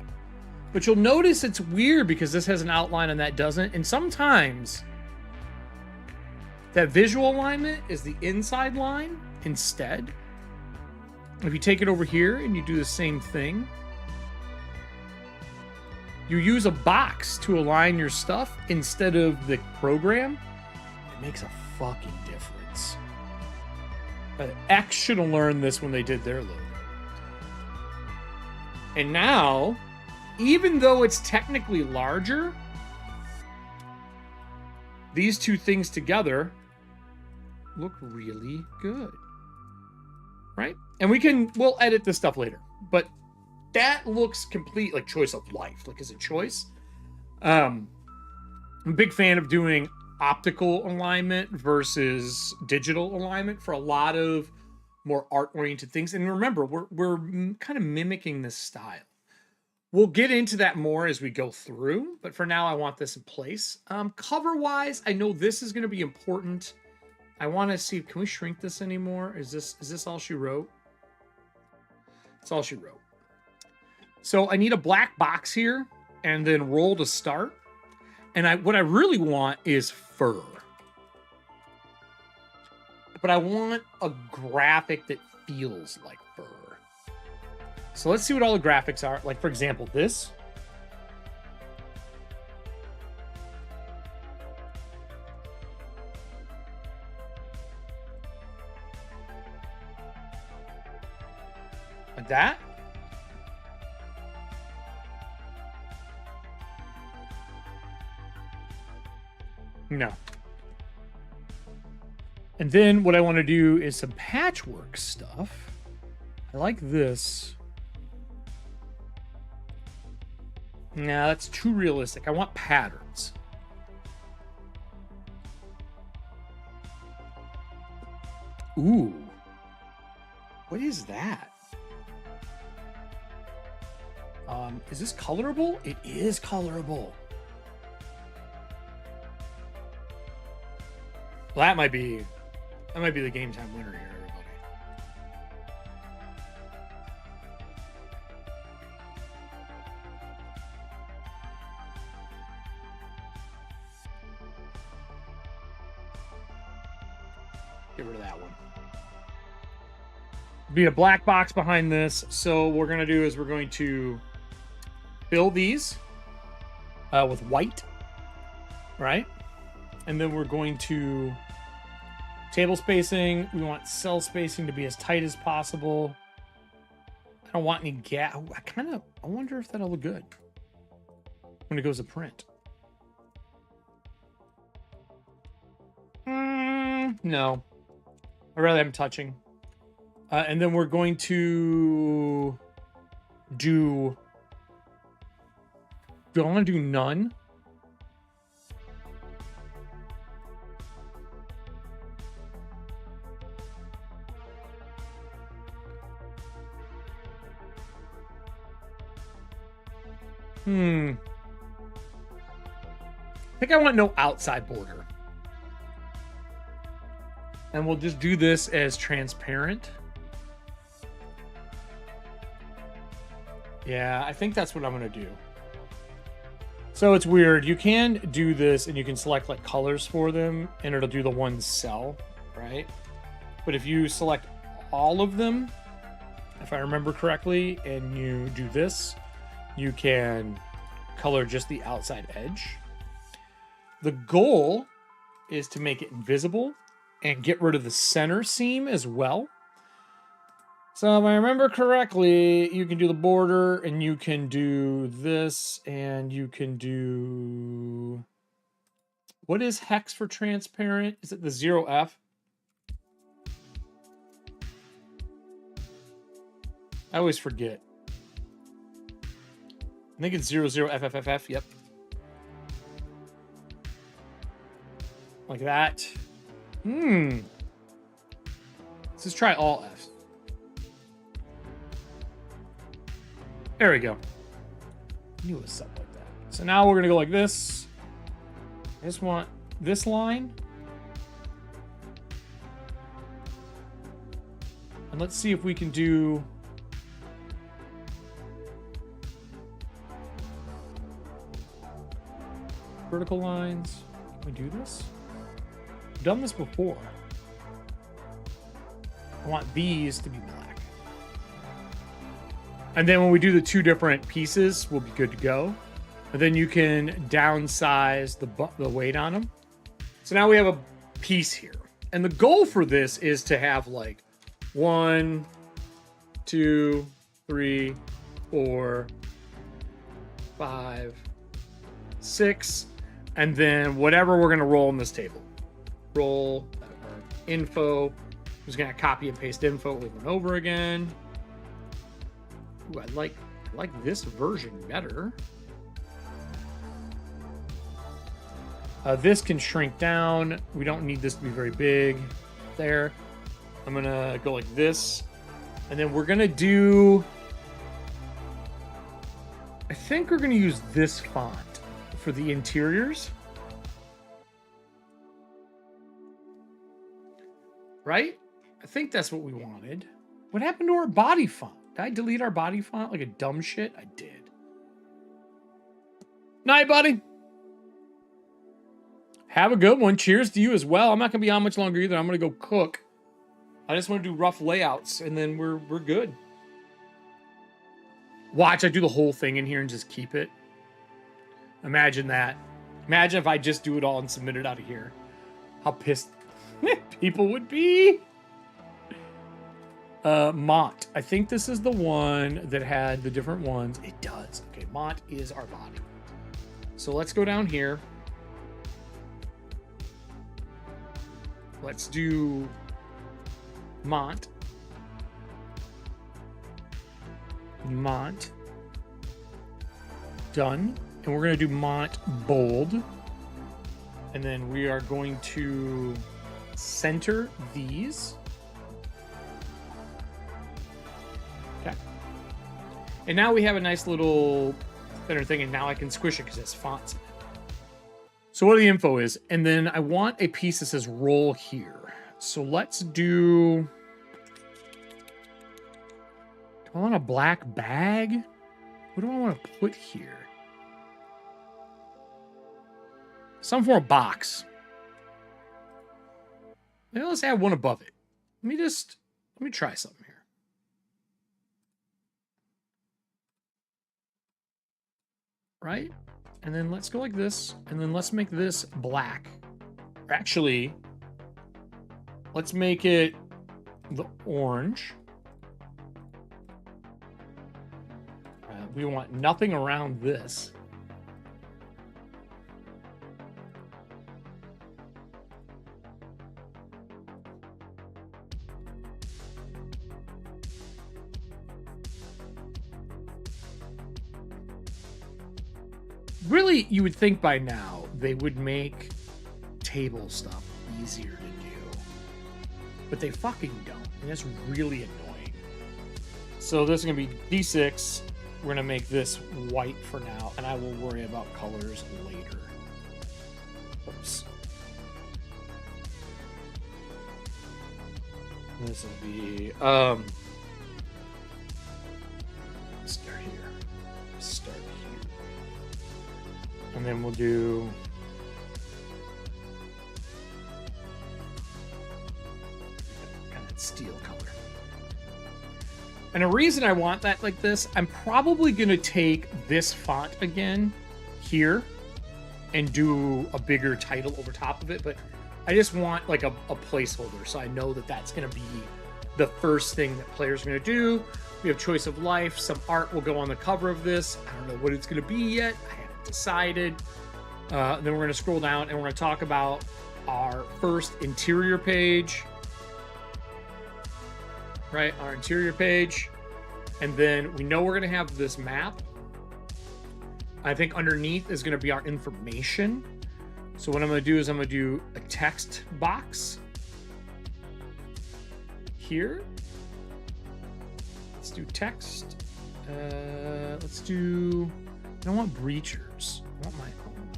S1: But you'll notice it's weird because this has an outline and that doesn't. And sometimes that visual alignment is the inside line instead. If you take it over here and you do the same thing, you use a box to align your stuff instead of the program, it makes a fucking difference. X should have learned this when they did their logo. And now, even though it's technically larger, these two things together look really good. Right? And we'll edit this stuff later. But that looks complete, like choice of life, like as a choice. I'm a big fan of doing optical alignment versus digital alignment for a lot of more art-oriented things. And remember, we're kind of mimicking this style. We'll get into that more as we go through, but for now, I want this in place. Cover-wise, I know this is going to be important. I want to see, can we shrink this anymore? Is this all she wrote? It's all she wrote. So I need a black box here and then roll to start. And what I really want is fur. But I want a graphic that feels like fur. So let's see what all the graphics are. Like, for example, this. Like that. No. And then what I want to do is some patchwork stuff. I like this. Nah, that's too realistic. I want patterns. Ooh. What is that? Is this colorable? It is colorable. Well, that might be the game time winner here, everybody. Get rid of that one. Be a black box behind this. So what we're going to do is we're going to fill these with white, right? And then we're going to table spacing. We want cell spacing to be as tight as possible. I don't want any gap. I wonder if that'll look good when it goes to print. No. I'd rather have them touching. And then we're going to do... Do I want to do none? I think I want no outside border. And we'll just do this as transparent. Yeah, I think that's what I'm going to do. So it's weird. You can do this and you can select like colors for them and it'll do the one cell, right? But if you select all of them, if I remember correctly, and you do this, you can color just the outside edge. The goal is to make it invisible and get rid of the center seam as well. So if I remember correctly, you can do the border and you can do this and you can do... What is hex for transparent? Is it the 0F? I always forget. I think it's 00FFFF, yep. Like that. Let's just try all Fs. There we go. I knew it was something like that. So now we're gonna go like this. I just want this line. And let's see if we can do... vertical lines. Can we do this? I've done this before. I want these to be black. And then when we do the two different pieces, we'll be good to go. And then you can downsize the weight on them. So now we have a piece here. And the goal for this is to have like 1, 2, 3, 4, 5, 6, and then whatever we're going to roll in this table. Roll info. I'm just going to copy and paste info over and over again. Ooh, I like this version better. This can shrink down. We don't need this to be very big. There. I'm going to go like this. And then we're going to do... I think we're going to use this font for the interiors. Right? I think that's what we wanted. What happened to our body font? Did I delete our body font like a dumb shit? I did. Night, buddy. Have a good one. Cheers to you as well. I'm not going to be on much longer either. I'm going to go cook. I just want to do rough layouts and then we're good. Watch, I do the whole thing in here and just keep it. Imagine that. Imagine if I just do it all and submit it out of here. How pissed people would be. Mont. I think this is the one that had the different ones. It does. Okay, Mont is our body. So let's go down here. Let's do Mont. Mont. Done. And we're going to do Mont bold. And then we are going to center these. Okay. And now we have a nice little center thing, and now I can squish it because it's fonts in it. So what the info is, and then I want a piece that says roll here. So let's do... Do I want a black bag? What do I want to put here? Some form of box. Maybe let's add one above it. Let me try something here. right? And then let's go like this, and then let's make this black. Actually, let's make it the orange. We want nothing around this. Really, you would think by now they would make table stuff easier to do, but they fucking don't, and it's really annoying. So this is gonna be D6. We're gonna make this white for now, and I will worry about colors later. Oops. This will be start here. Start here. And then we'll do kind of steel color. And a reason I want that like this, I'm probably going to take this font again here and do a bigger title over top of it. But I just want like a placeholder, so I know that that's going to be the first thing that players are going to do. We have choice of life. Some art will go on the cover of this. I don't know what it's going to be yet. I haven't decided. Then we're going to scroll down and we're going to talk about our first interior page. Right, our interior page. And then we know we're going to have this map. I think underneath is going to be our information. So what I'm going to do is I'm going to do a text box here. Let's do text. Let's do, I don't want breachers. I want my own.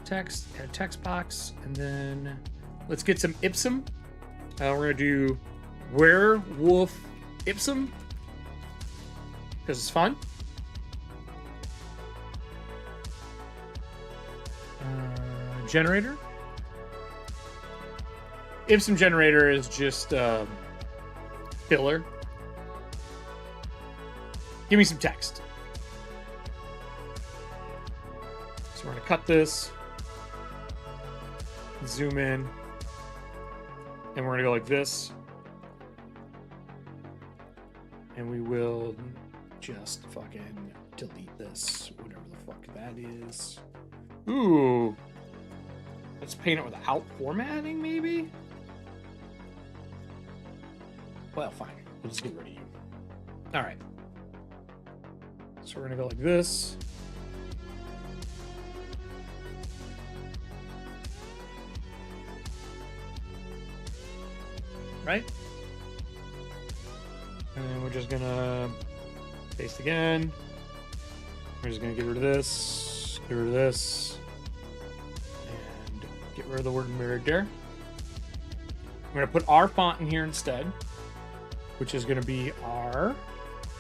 S1: Text, add text box, and then let's get some Ipsum. We're going to do werewolf Ipsum because it's fun. Generator. Ipsum generator is just filler. Give me some text. So we're going to cut this, zoom in, and we're going to go like this. And we will just fucking delete this, whatever the fuck that is. Ooh. Let's paint it without formatting, maybe? Well, fine. We'll just get rid of you. All right. So we're going to go like this. Right? And then we're just going to paste again. We're just going to get rid of this, get rid of this, and get rid of the word mirrored there. I'm going to put our font in here instead, which is going to be our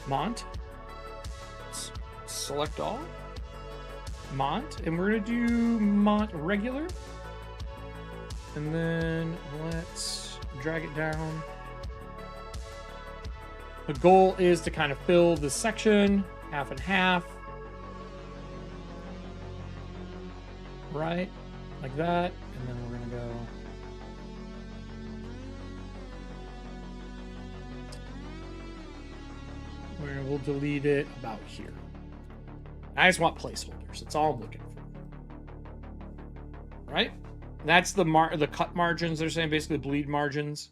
S1: Mont. Select all. Mont. And we're going to do Mont regular. And then let's drag it down. The goal is to kind of fill this section half and half. Right? Like that. And then we're going to go. Where we'll delete it about here. I just want placeholders. That's all I'm looking for. Right? That's the cut margins. They're saying basically bleed margins.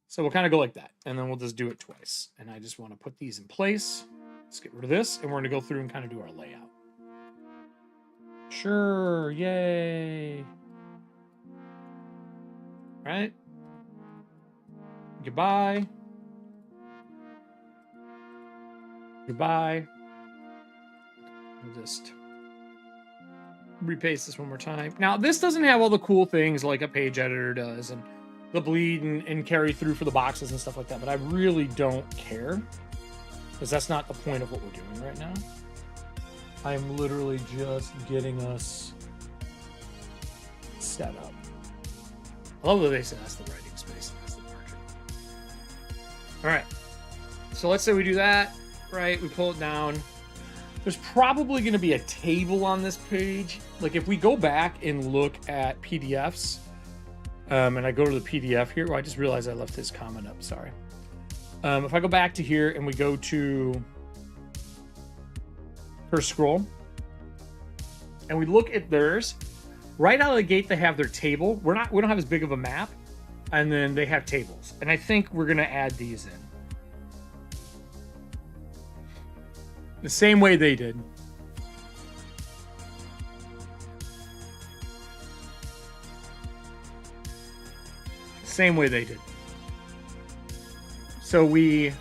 S1: So we'll kind of go like that. And then we'll just do it twice. And I just want to put these in place. Let's get rid of this. And we're going to go through and kind of do our layout. Sure. Yay. Right? Goodbye. Goodbye. I'll just repaste this one more time. Now, this doesn't have all the cool things like a page editor does and the bleed and carry through for the boxes and stuff like that, but I really don't care because that's not the point of what we're doing right now. I'm literally just getting us set up. I love that they said that's the writing space and that's the margin. All right. So let's say we do that. right? We pull it down. There's probably going to be a table on this page. Like if we go back and look at PDFs, and I go to the PDF here. Well, I just realized I left his comment up. Sorry. If I go back to here and we go to first scroll and we look at theirs, right out of the gate, they have their table. We don't have as big of a map, and then they have tables. And I think we're going to add these in the same way they did. Same way they did. So we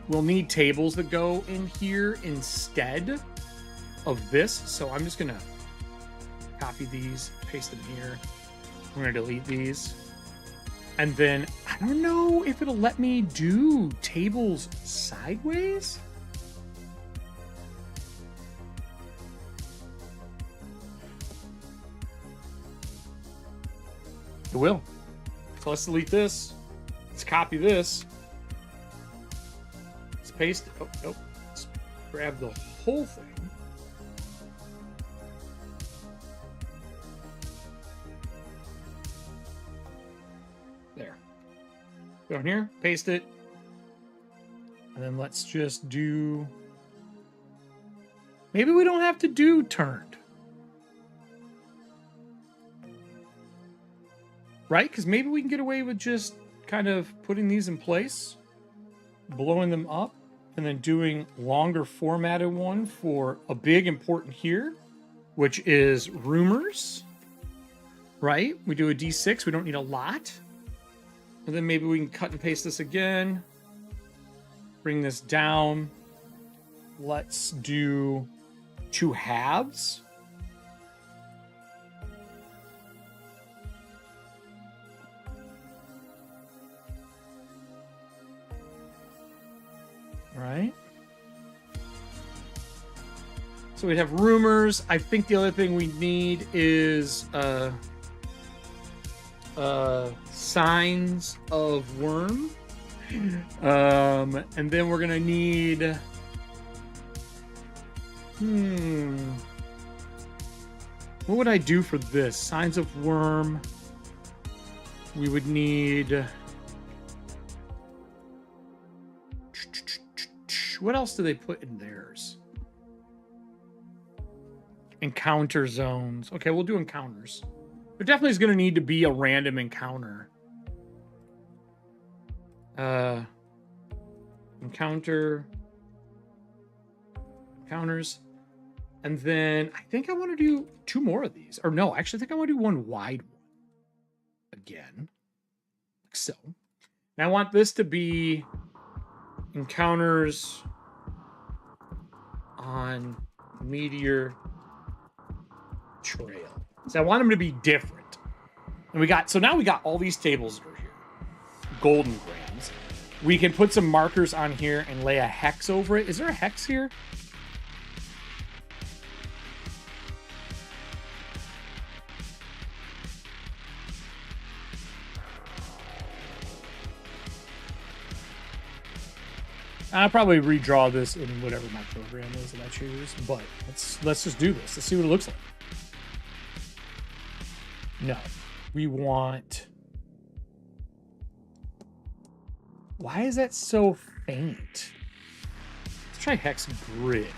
S1: will need tables that go in here instead of this. So I'm just gonna copy these, paste them here. We're gonna delete these. And then I don't know if it'll let me do tables sideways. It will. So let's delete this. Let's copy this. Let's paste it. Oh, nope. Let's grab the whole thing. There. Go in here, paste it. And then let's just do... Maybe we don't have to do turned. Right? Because maybe we can get away with just kind of putting these in place, blowing them up, and then doing longer formatted one for a big important here, which is rumors. Right? We do a D6. We don't need a lot. And then maybe we can cut and paste this again. Bring this down. Let's do 2 halves. Right? So we'd have rumors. I think the other thing we need is signs of worm. And then we're gonna need what would I do for this? Signs of worm. We would need... What else do they put in theirs? Encounter zones. Okay, we'll do encounters. There definitely is going to need to be a random encounter. Encounters. And then I think I want to do 2 more of these. Or no, actually I think I want to do 1 wide one. Again. Like so. And I want this to be encounters on Meteor Trail. So I want them to be different. And now we got all these tables that are here. Golden grams. We can put some markers on here and lay a hex over it. Is there a hex here? I'll probably redraw this in whatever my program is that I choose, but let's just do this. Let's see what it looks like. No, we want... Why is that so faint? Let's try hex grid.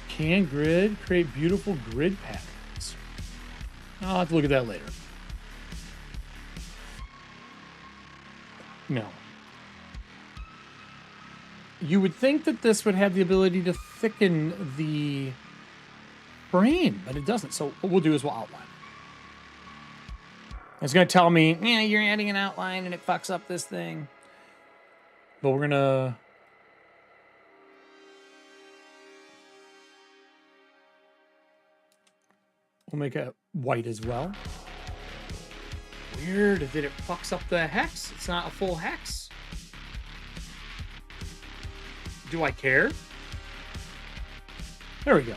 S1: Can grid create beautiful grid patterns? I'll have to look at that later. No. You would think that this would have the ability to thicken the frame, but it doesn't. So what we'll do is we'll outline. It's going to tell me, yeah, you're adding an outline and it fucks up this thing. But we're going to... We'll make it white as well. Weird that it fucks up the hex. It's not a full hex. Do I care? There we go.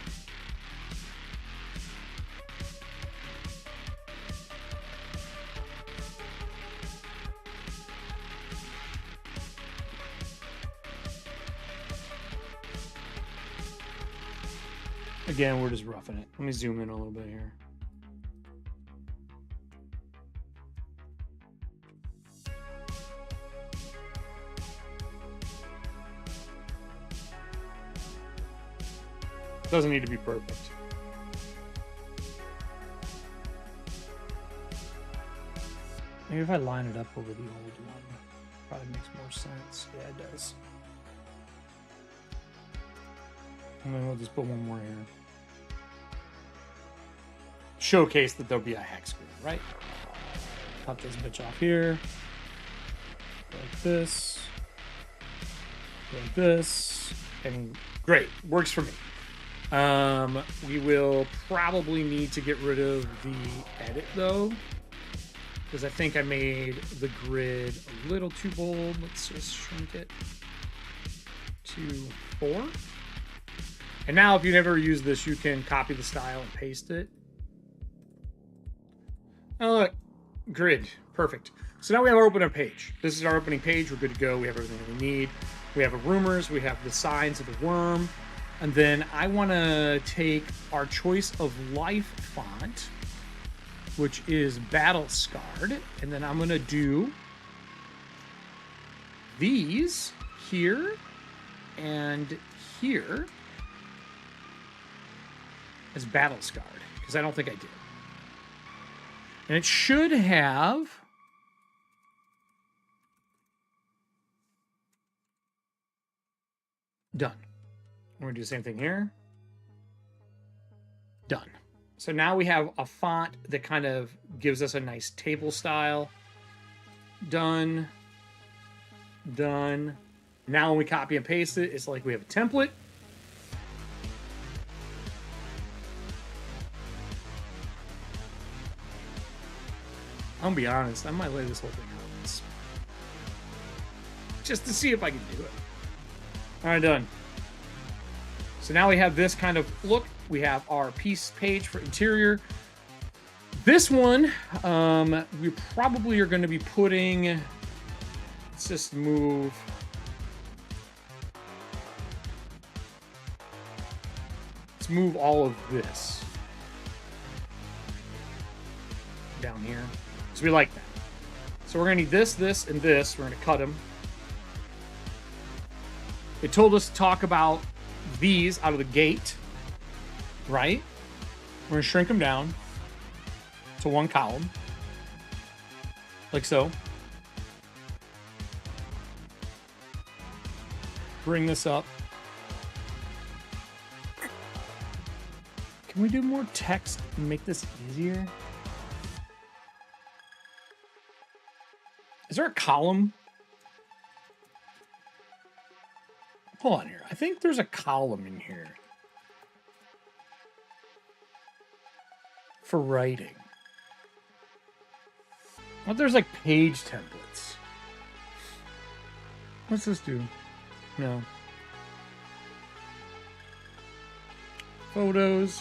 S1: Again, we're just roughing it. Let me zoom in a little bit here. Doesn't need to be perfect.
S4: Maybe if I line it up over the old one, probably makes more sense. Yeah, it does.
S1: And then we'll just put one more here. Showcase that there'll be a hex grid, right?
S4: Pop this bitch off here.
S1: Like this. Like this. And great. Works for me. We will probably need to get rid of the edit though, because I think I made the grid a little too bold. Let's just shrink it to 4. And now if you never use this, you can copy the style and paste it. Oh, look, grid, perfect. So now we have our opening page. This is our opening page. We're good to go. We have everything that we need. We have our rumors. We have the signs of the worm. And then I want to take our choice of life font, which is Battle Scarred. And then I'm going to do these here and here as Battle Scarred, because I don't think I did. And it should have done. We're going to do the same thing here. Done. So now we have a font that kind of gives us a nice table style. Done. Done. Now when we copy and paste it, it's like we have a template. I'm going to be honest, I might lay this whole thing out just to see if I can do it. All right, done. So now we have this kind of look. We have our piece page for interior. This one, we probably are going to be putting, let's just move. Let's move all of this down here. So we like that. So we're going to need this, this, and this. We're going to cut them. It told us to talk about these out of the gate, right? We're going to shrink them down to one column, like so. Bring this up. Can we do more text and make this easier? Is there a column? Hold on here. I think there's a column in here for writing. What, there's like page templates. What's this do? No. Photos,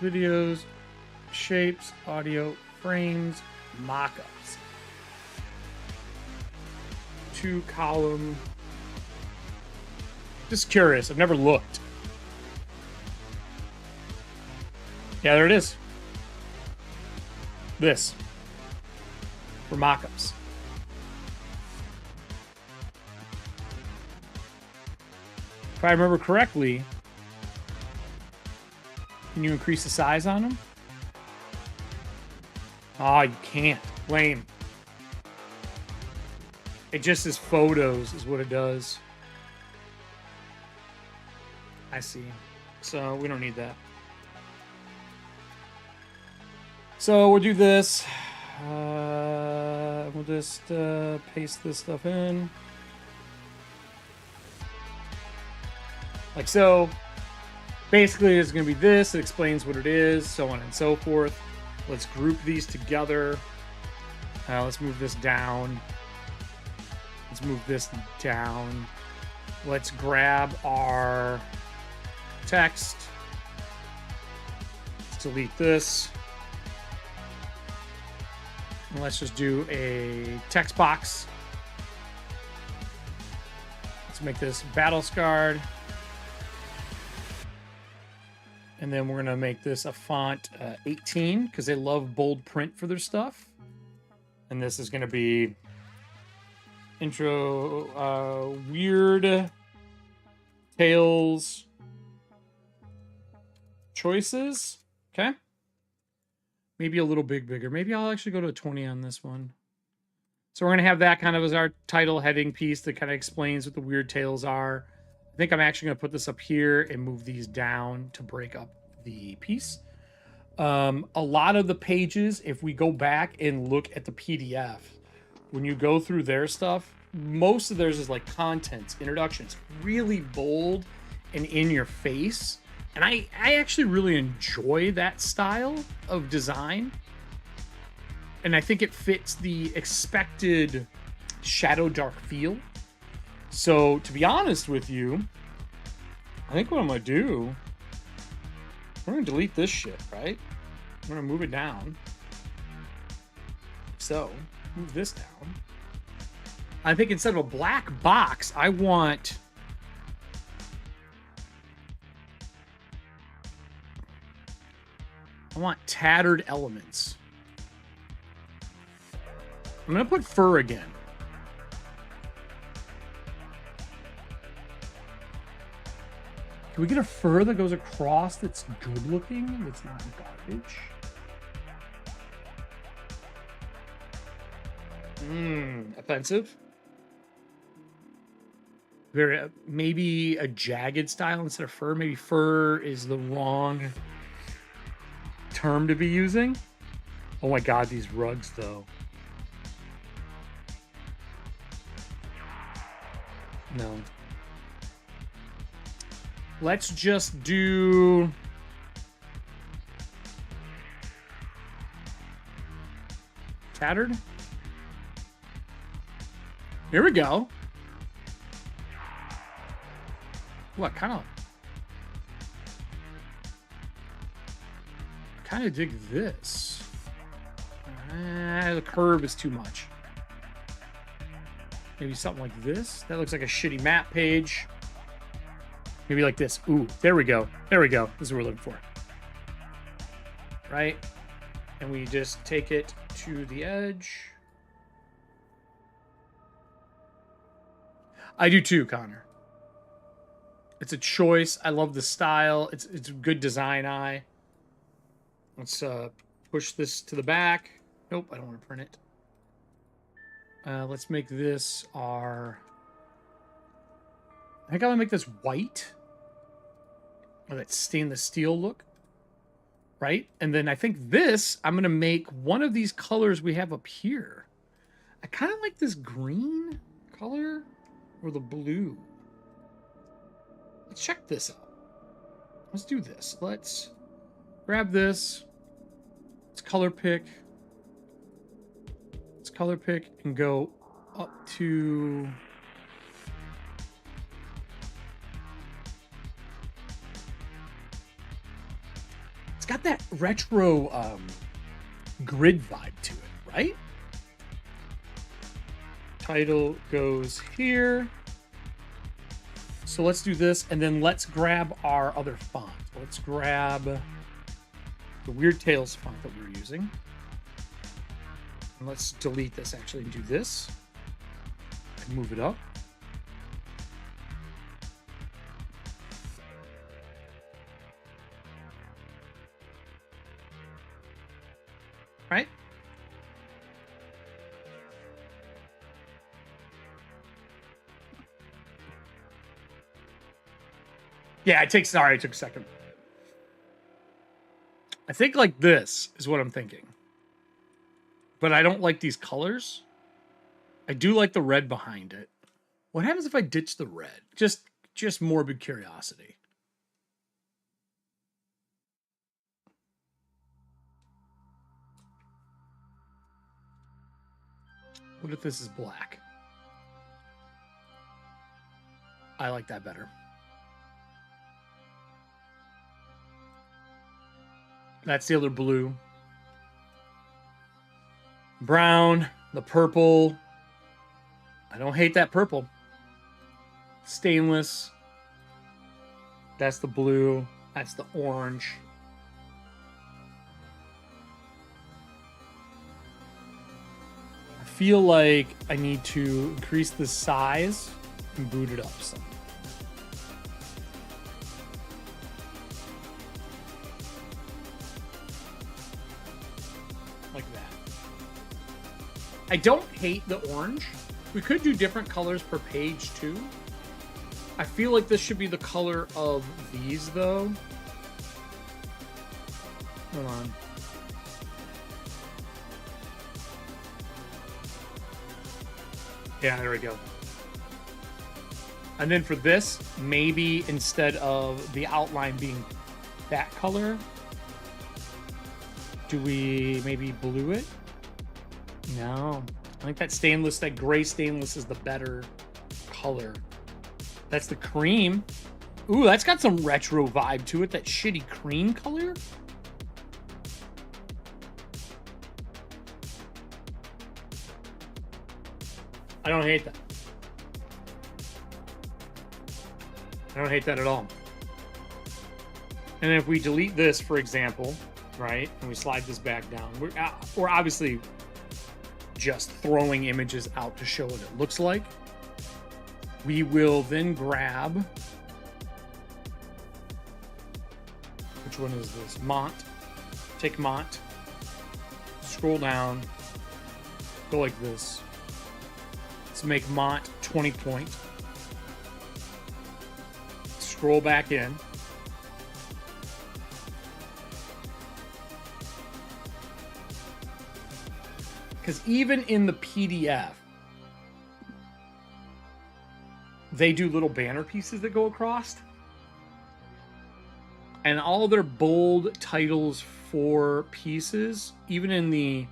S1: videos, shapes, audio, frames, mockups. 2-column. Just curious. I've never looked. Yeah, there it is. This. For mockups. If I remember correctly, can you increase the size on them? Oh, you can't. Lame. It just says photos is what it does. I see. So we don't need that. So we'll do this. We'll just paste this stuff in. Like so. Basically, it's going to be this. It explains what it is, so on and so forth. Let's group these together. Let's move this down. Let's move this down. Let's grab our text. Let's delete this. And let's just do a text box. Let's make this battle scarred. And then we're going to make this a font 18 because they love bold print for their stuff. And this is going to be intro weird tales choices. Okay. Maybe a little bigger. Maybe I'll actually go to a 20 on this one. So we're going to have that kind of as our title heading piece that kind of explains what the weird tales are. I think I'm actually going to put this up here and move these down to break up the piece. A lot of the pages, if we go back and look at the PDF, when you go through their stuff, most of theirs is like contents, introductions, really bold and in your face. And I actually really enjoy that style of design. And I think it fits the expected Shadowdark feel. So, to be honest with you, I think what I'm going to do, we're going to delete this shit, right? I'm going to move it down. So, move this down. I think instead of a black box, I want... tattered elements. I'm going to put fur again. Can we get a fur that goes across that's good looking, that's not garbage? Offensive. Very maybe a jagged style instead of fur. Maybe fur is the wrong term to be using. Oh my god, these rugs though. No. Let's just do... tattered? Here we go. What kind of dig this. The curve is too much. Maybe something like this. That looks like a shitty map page. Maybe like this. Ooh, there we go. There we go. This is what we're looking for. Right? And we just take it to the edge. I do too, Connor. It's a choice. I love the style. It's a good design eye. Let's push this to the back. Nope, I don't want to print it. Let's make this our... I think I want to make this white. Or that stainless steel look. Right? And then I think this, I'm going to make one of these colors we have up here. I kind of like this green color or the blue. Let's check this out. Let's do this. Let's grab this. Let's color pick. Let's color pick and go up to... It's got that retro grid vibe to it, right? Title goes here. So let's do this, and then let's grab our other font. Let's grab the Weird Tales font that we were using. And let's delete this, actually, and do this. And move it up. Right? Yeah, it took a second. I think like this is what I'm thinking. But I don't like these colors. I do like the red behind it. What happens if I ditch the red? Just morbid curiosity. What if this is black? I like that better. That's the other blue. Brown, the purple. I don't hate that purple. Stainless. That's the blue. That's the orange. I feel like I need to increase the size and boot it up some. Like that. I don't hate the orange. We could do different colors per page too. I feel like this should be the color of these though. Hold on. Yeah, there we go. And then for this, maybe instead of the outline being that color, do we maybe blue it? No. I think that stainless, that gray stainless is the better color. That's the cream. Ooh, that's got some retro vibe to it. That shitty cream color. I don't hate that. I don't hate that at all. And if we delete this, for example, right, and we slide this back down, we're obviously just throwing images out to show what it looks like. We will then grab, which one is this? Mont. Take Mont, scroll down, go like this. Let's make Mont 20 point. Scroll back in. Because even in the PDF, they do little banner pieces that go across. And all their bold titles for pieces, even in the...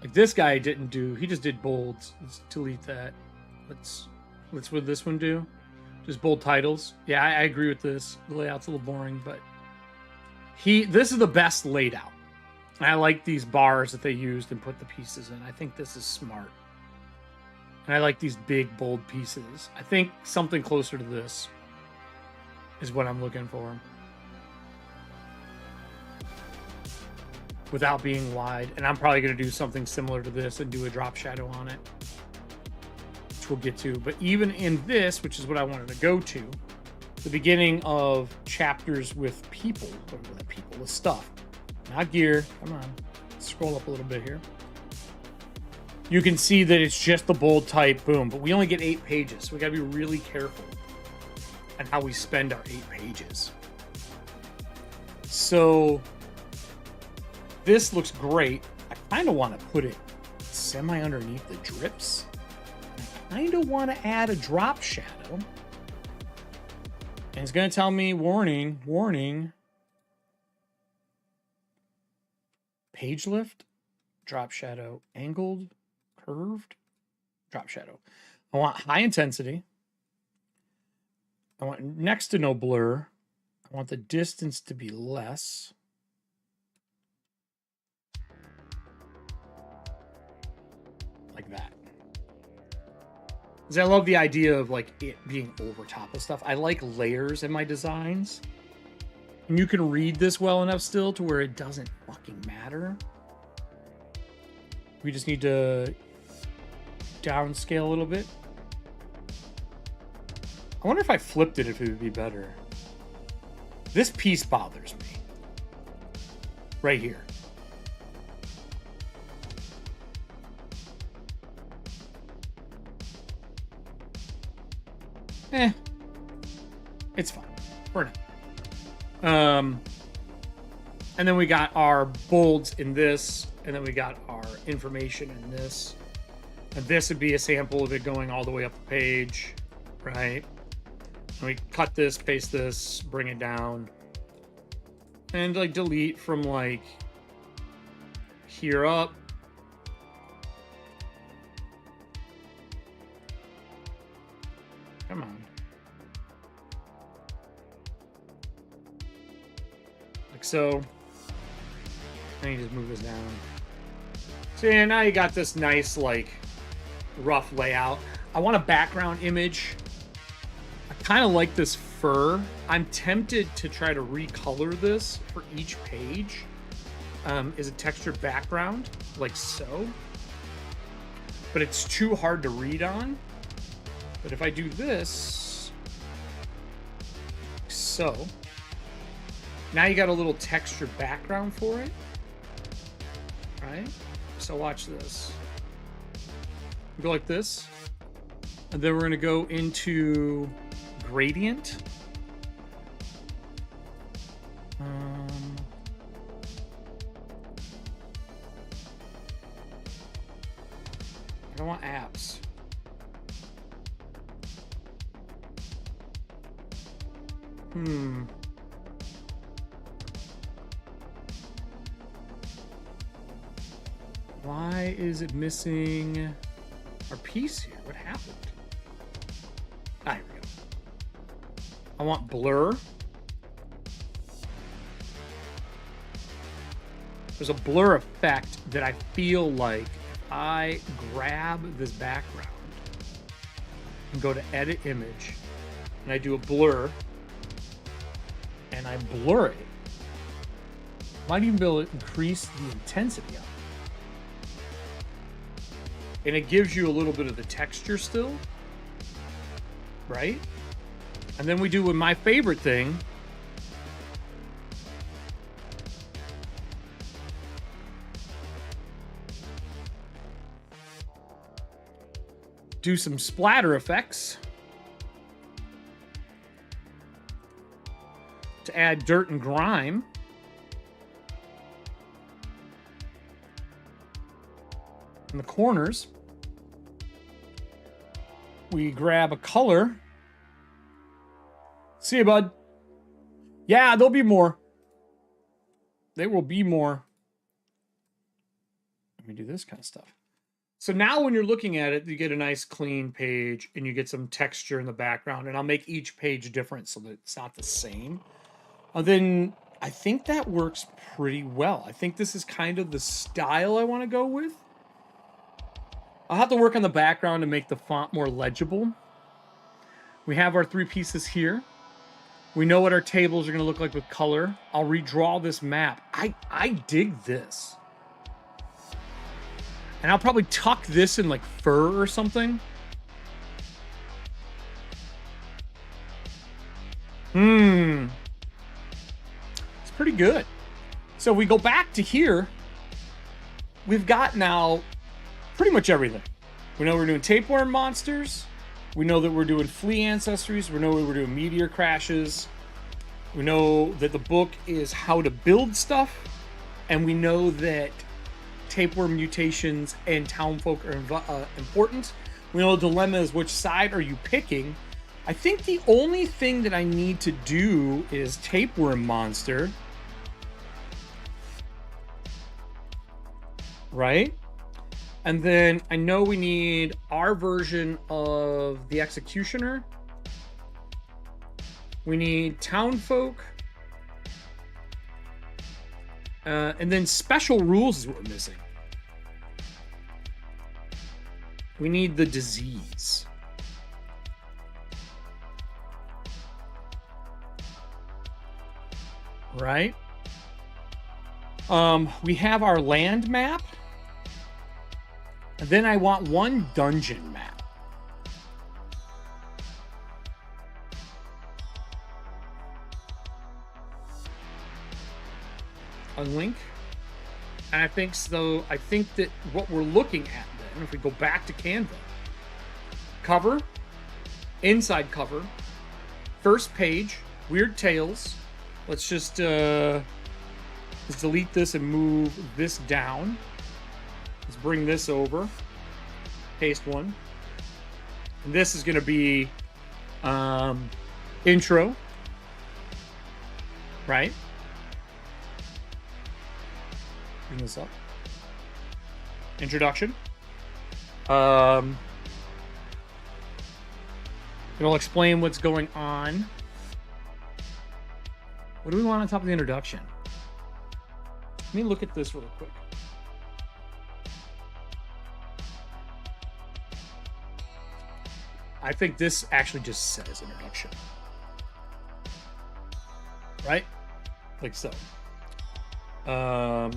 S1: Like this guy didn't do, he just did bolds. Let's delete that. Let's what this one do? Just bold titles. Yeah, I agree with this. The layout's a little boring, but this is the best laid out. And I like these bars that they used and put the pieces in. I think this is smart. And I like these big, bold pieces. I think something closer to this is what I'm looking for. Without being wide. And I'm probably going to do something similar to this and do a drop shadow on it. Which we'll get to. But even in this, which is what I wanted to go to, the beginning of chapters with people, with stuff. Not gear. Come on. Scroll up a little bit here. You can see that it's just the bold type, boom. But we only get 8 pages, so we gotta be really careful on how we spend our 8 pages. So this looks great. I kind of want to put it semi underneath the drips. I kind of want to add a drop shadow. And it's gonna tell me, warning, warning. Page lift, drop shadow, angled, curved, drop shadow. I want high intensity. I want next to no blur. I want the distance to be less. Like that. Because I love the idea of like it being over top of stuff. I like layers in my designs. And you can read this well enough still to where it doesn't fucking matter. We just need to downscale a little bit. I wonder if I flipped it, if it would be better. This piece bothers me. Right here. It's fine. For now. And then we got our bolds in this, and then we got our information in this. And this would be a sample of it going all the way up the page, right? And we cut this, paste this, bring it down. And like delete from like here up. Come on. Like so. And you just move this down. So yeah, now you got this nice like rough layout. I want a background image. I kind of like this fur. I'm tempted to try to recolor this for each page as a textured background, like so. But it's too hard to read on. But if I do this, so, now you got a little textured background for it, right? So watch this. Go like this, and then we're gonna go into gradient. I don't want apps. Why is it missing our piece here? What happened? Ah, here we go. I want blur. There's a blur effect that I feel like if I grab this background and go to edit image and I do a blur and I blur it, might even be able to increase the intensity of it. And it gives you a little bit of the texture still, right? And then we do with my favorite thing. Do some splatter effects to add dirt and grime. In the corners, we grab a color. See you, bud. Yeah, there'll be more. There will be more. Let me do this kind of stuff. So now when you're looking at it, you get a nice clean page and you get some texture in the background, and I'll make each page different so that it's not the same. And then I think that works pretty well. I think this is kind of the style I want to go with. I'll have to work on the background to make the font more legible. We have our three pieces here. We know what our tables are going to look like with color. I'll redraw this map. I dig this. And I'll probably tuck this in like fur or something. It's pretty good. So we go back to here. We've got now pretty much everything. We know we're doing tapeworm monsters. We know that we're doing flea ancestries. We know we're doing meteor crashes. We know that the book is how to build stuff. And we know that tapeworm mutations and townfolk are important. We know the dilemma is which side are you picking. I think the only thing that I need to do is tapeworm monster. Right? And then I know we need our version of the executioner. We need townfolk. And then special rules is what we're missing. We need the disease. Right? We have our land map. And then I want one dungeon map. Unlink. And I think so. I think that what we're looking at then, if we go back to Canva, cover, inside cover, first page, weird tales. Let's just delete this and move this down. Let's bring this over. Paste one. And this is going to be intro. Right? Bring this up. Introduction. It'll explain what's going on. What do we want on top of the introduction? Let me look at this real quick. I think this actually just says introduction. right? Like so. I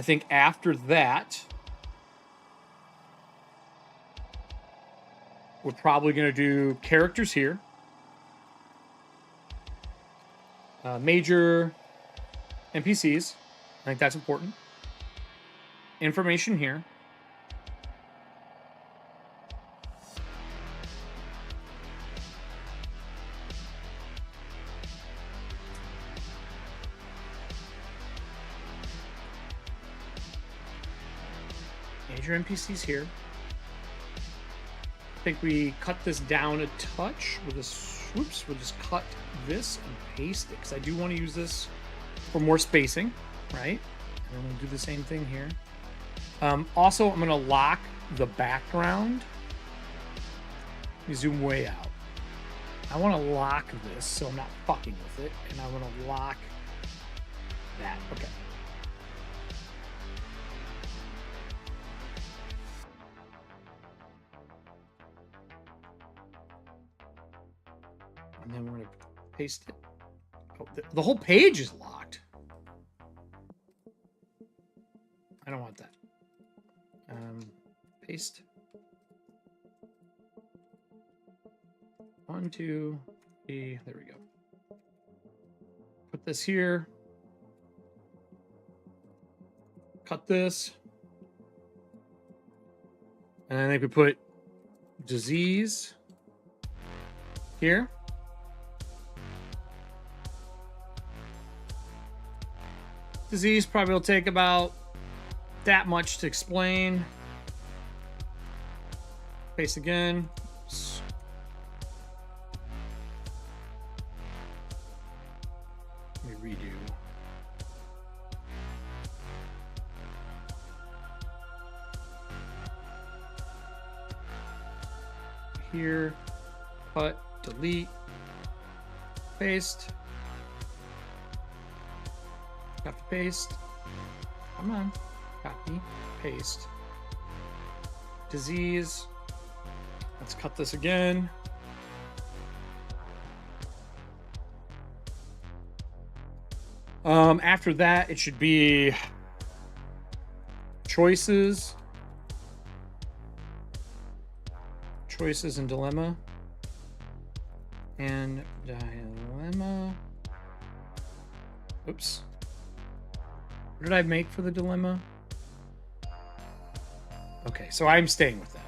S1: think after that, we're probably going to do characters here. Major NPCs. I think that's important. Information here. Major NPCs here. I think we cut this down a touch with this. Whoops, we'll just cut this and paste it because I do want to use this for more spacing, right? And then we'll do the same thing here. Also, I'm going to lock the background. Let me zoom way out. I want to lock this so I'm not fucking with it. And I want to lock that. Okay. And then we're going to paste it. Oh, the whole page is locked. I don't want that. Paste. 1, 2, 3. There we go. Put this here. Cut this. And I think we put disease here. Disease probably will take about that much to explain. Paste again. Let me redo. Here, cut, delete, paste. Copy, paste. Come on. Copy, paste. Disease. Let's cut this again. After that, it should be choices. Choices and dilemma. And dilemma. Oops. What did I make for the dilemma? Okay, so I'm staying with that.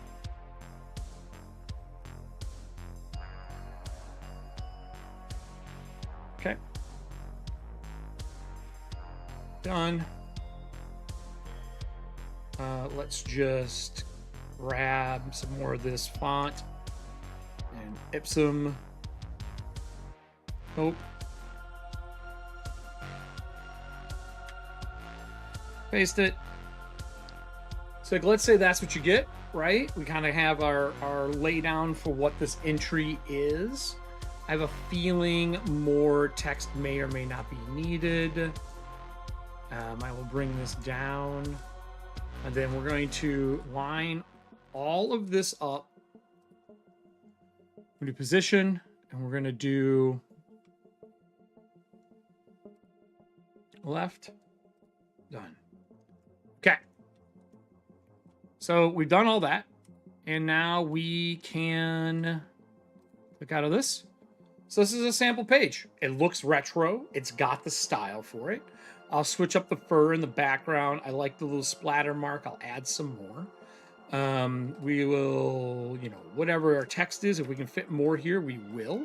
S1: Okay. Done. Let's just grab some more of this font and Ipsum. Nope. Paste it. So let's say that's what you get, right? We kind of have our laydown for what this entry is. I have a feeling more text may or may not be needed. I will bring this down. And then we're going to line all of this up. We're going to do position, and we're going to do left. Done. Okay. So we've done all that. And now we can click out of this. So this is a sample page. It looks retro. It's got the style for it. I'll switch up the fur in the background. I like the little splatter mark. I'll add some more. We will, whatever our text is, if we can fit more here, we will.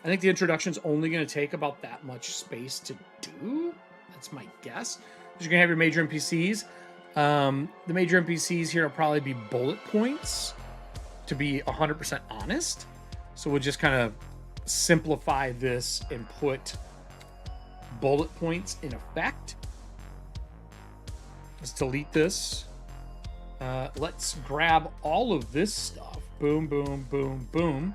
S1: I think the introduction is only going to take about that much space to do. That's my guess. You're going to have your major NPCs. The major NPCs here will probably be bullet points, to be 100% honest. So we'll just kind of simplify this and put bullet points in effect. Let's delete this. Let's grab all of this stuff. Boom, boom, boom, boom.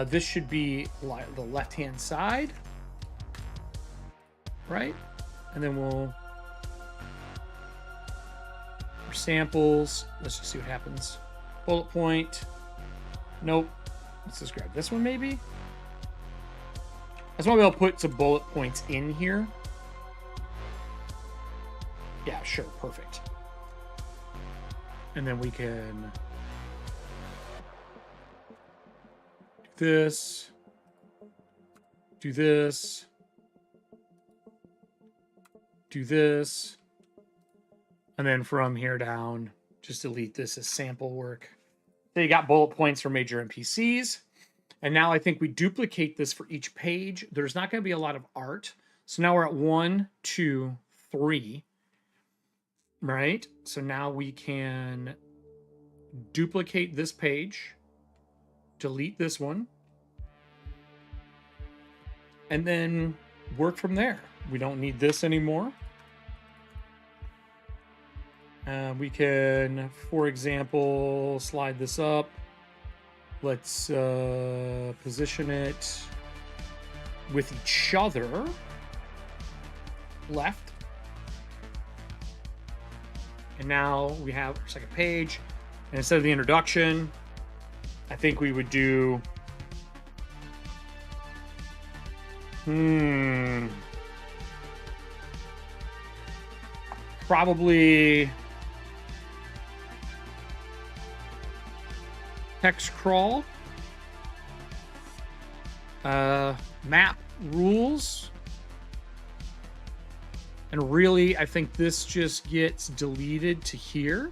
S1: This should be the left-hand side, right? And then we'll samples. Let's just see what happens. Bullet point. Nope. Let's just grab this one maybe. just want to be able to put some bullet points in here. Yeah, sure, perfect. And then we can do this, do this, do this, and then from here down, just delete this as sample work. So you got bullet points for major NPCs. And now I think we duplicate this for each page. There's not going to be a lot of art. So now we're at 1, 2, 3. Right? So now we can duplicate this page, delete this one, and then work from there. We don't need this anymore. We can, for example, slide this up. Let's position it with each other. Left. And now we have our second page. And instead of the introduction, I think we would do... Probably... text crawl. Map rules. And really, I think this just gets deleted to here,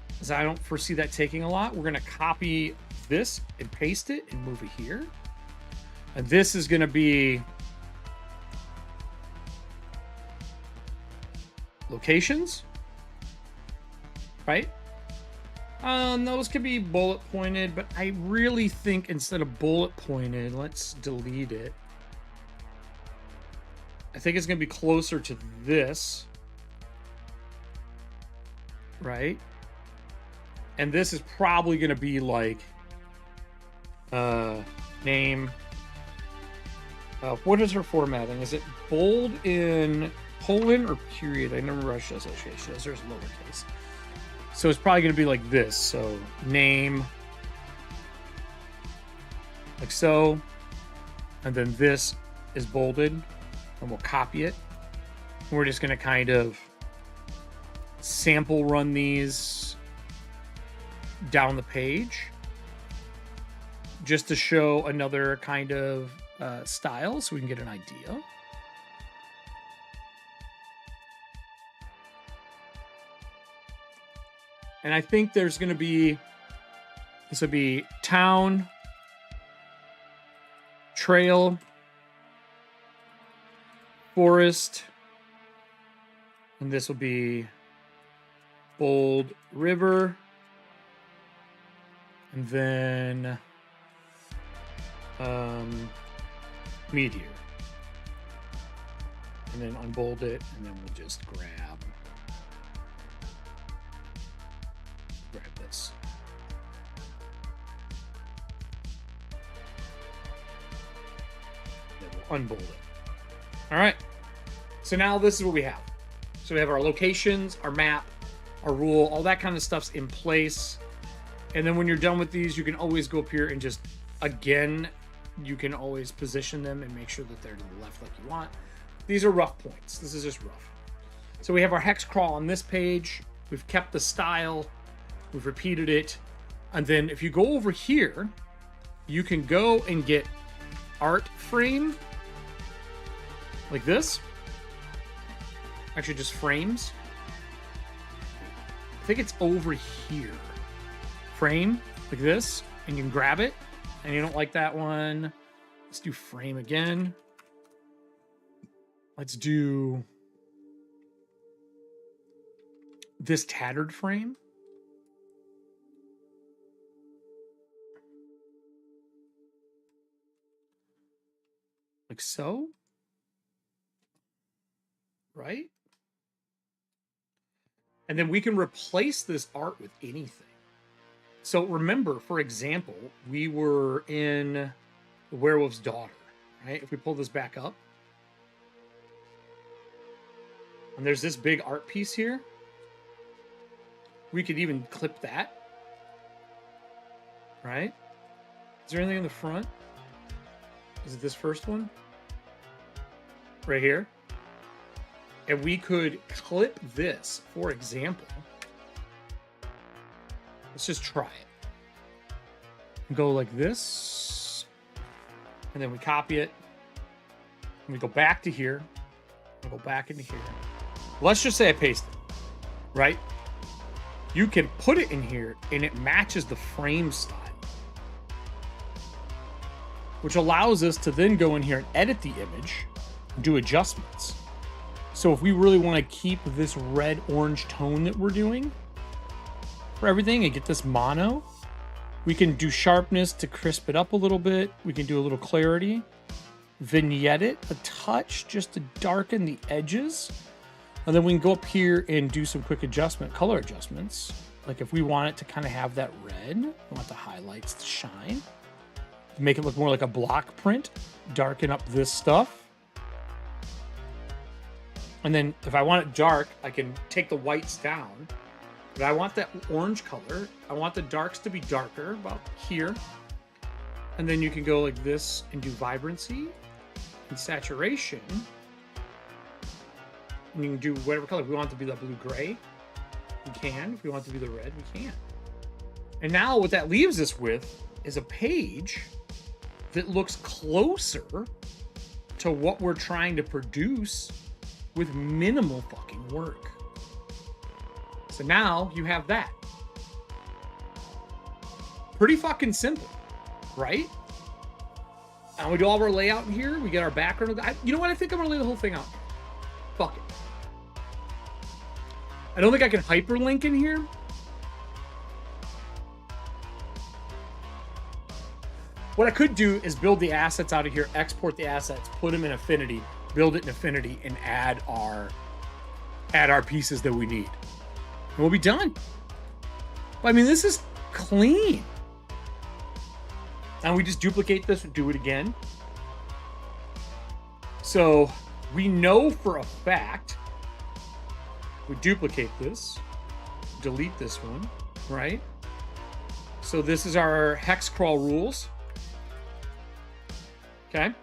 S1: because I don't foresee that taking a lot. We're going to copy this and paste it and move it here. And this is going to be locations, right? Those could be bullet pointed, but I really think instead of bullet pointed, let's delete it. I think it's going to be closer to this, right? And this is probably going to be like name. What is her formatting? Is it bold in colon or period? I never rushed this. There's lowercase. So it's probably going to be like this. So name, like so. And then this is bolded. And we'll copy it. We're just going to kind of sample run these down the page just to show another kind of style so we can get an idea. And I think there's going to be, this would be town, trail, forest, and this will be bold river, and then meteor, and then unbold it, and then we'll just grab this. Then we'll unbold it. All right. So now this is what we have. So we have our locations, our map, our rule, all that kind of stuff's in place. And then when you're done with these, you can always go up here and just, again, you can always position them and make sure that they're to the left like you want. These are rough points. This is just rough. So we have our hex crawl on this page. We've kept the style. We've repeated it. And then if you go over here, you can go and get art frame like this. Actually, just frames. I think it's over here. Frame, like this, and you can grab it. And you don't like that one. Let's do frame again. Let's do this tattered frame. Like so. Right? And then we can replace this art with anything. So remember, for example, we were in The Werewolf's Daughter, right? If we pull this back up, and there's this big art piece here, we could even clip that, right? Is there anything in the front? Is it this first one? Right here. And we could clip this, for example. Let's just try it. Go like this. And then we copy it. And we go back to here. And go back into here. Let's just say I paste it. Right? You can put it in here and it matches the frame style. Which allows us to then go in here and edit the image and do adjustments. So if we really want to keep this red-orange tone that we're doing for everything and get this mono, we can do sharpness to crisp it up a little bit. We can do a little clarity, vignette it a touch just to darken the edges. And then we can go up here and do some quick color adjustments. Like if we want it to kind of have that red, we want the highlights to shine. Make it look more like a block print, darken up this stuff. And then if I want it dark, I can take the whites down. But I want that orange color. I want the darks to be darker, about here. And then you can go like this and do vibrancy and saturation. And you can do whatever color. If we want it to be the blue-gray, we can. If we want it to be the red, we can. And now what that leaves us with is a page that looks closer to what we're trying to produce with minimal fucking work. So now you have that. Pretty fucking simple, right? And we do all of our layout in here. We get our background. You know what? I think I'm gonna lay the whole thing out. Fuck it. I don't think I can hyperlink in here. What I could do is build the assets out of here, export the assets, put them in Affinity, build it in Affinity, and add our pieces that we need. And we'll be done. But, I mean, this is clean. And we just duplicate this and do it again. So we know for a fact, we duplicate this, delete this one, right? So this is our hex crawl rules. Okay.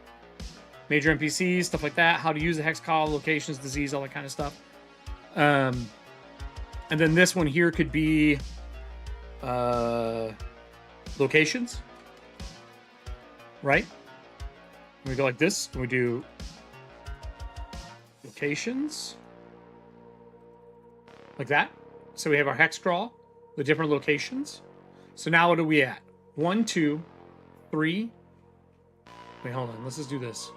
S1: Major NPCs, stuff like that. How to use the hex call, locations, disease, all that kind of stuff. And then this one here could be locations. Right? And we go like this, and we do locations. Like that. So we have our hex crawl, the different locations. So now what are we at? 1, 2, 3. Wait, hold on. Let's just do this.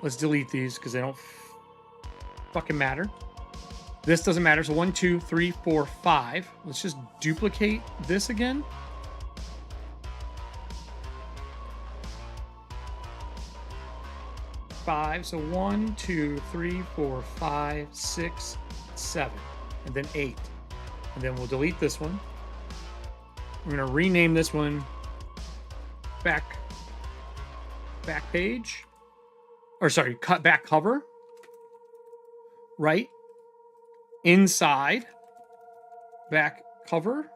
S1: Let's delete these because they don't fucking matter. This doesn't matter. So 1, 2, 3, 4, 5. Let's just duplicate this again. Five. So 1, 2, 3, 4, 5, 6, 7. And then 8. And then we'll delete this one. We're going to rename this one back page, or sorry, cut back cover, right? Inside back cover.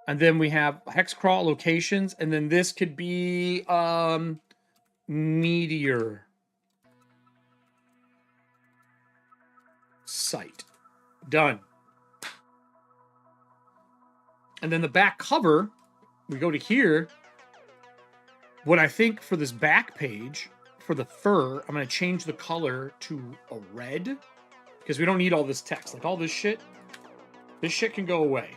S1: And then we have hex crawl locations. And then this could be meteor site. Done. And then the back cover, we go to here. What I think for this back page, for the fur, I'm going to change the color to a red. Because we don't need all this text. Like all this shit can go away.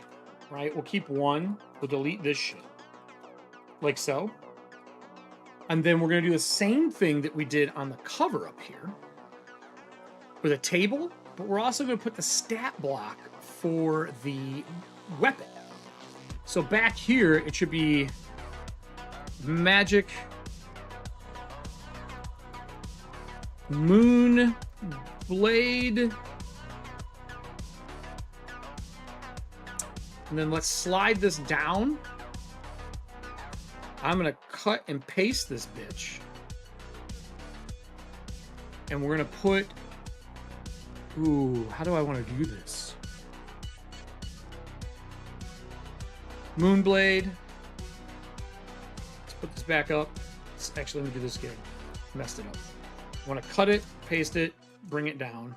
S1: Right? We'll keep one. We'll delete this shit. Like so. And then we're going to do the same thing that we did on the cover up here. With a table. But we're also going to put the stat block for the weapon. So back here, it should be magic moon blade. And then let's slide this down. I'm going to cut and paste this bitch. And we're going to put... Ooh, how do I want to do this? Moonblade. Let's put back up. Actually, let me do this again. Messed it up. I want to cut it, paste it, bring it down.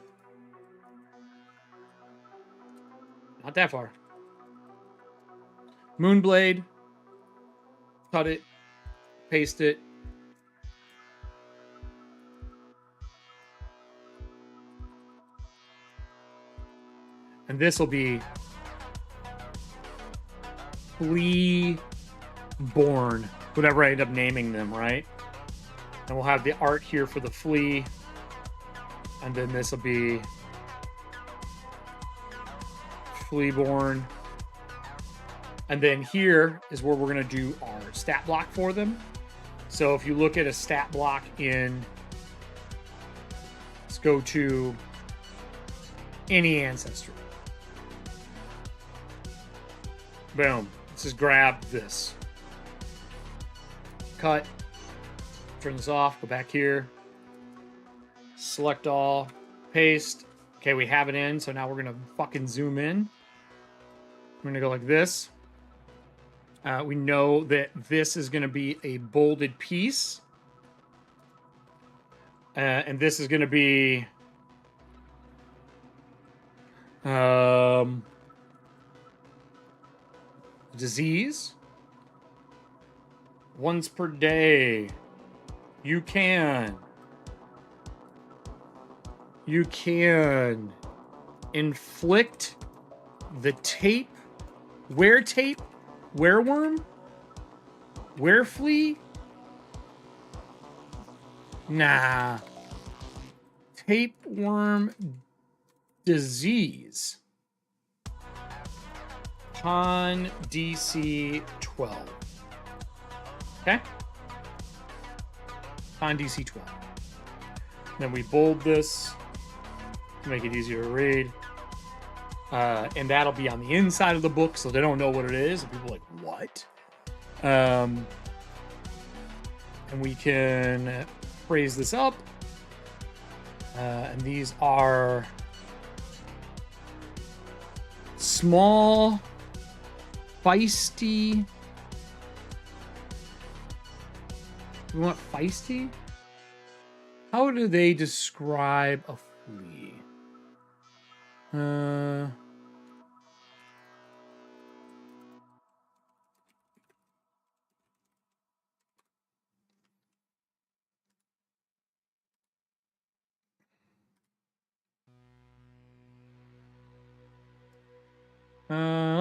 S1: Not that far. Moonblade. Cut it, paste it. And this will be Flea-born, whatever I end up naming them, right? And we'll have the art here for the flea. And then this will be Flea-born. And then here is where we're going to do our stat block for them. So if you look at a stat block in, let's go to any ancestry. Boom. Let's just grab this. Cut. Turn this off. Go back here. Select all. Paste. Okay, we have it in. So now we're going to fucking zoom in. We're going to go like this. We know that this is going to be a bolded piece. And this is going to be disease. Once per day. You can inflict the tape. Where tape? Wereworm? Wereflea? Nah. Tapeworm disease. Conn DC 12. Okay? Conn DC 12. Then we bold this to make it easier to read. And that'll be on the inside of the book, so they don't know what it is. And people are like, what? And we can phrase this up. And these are small, feisty. We want feisty? How do they describe a flea?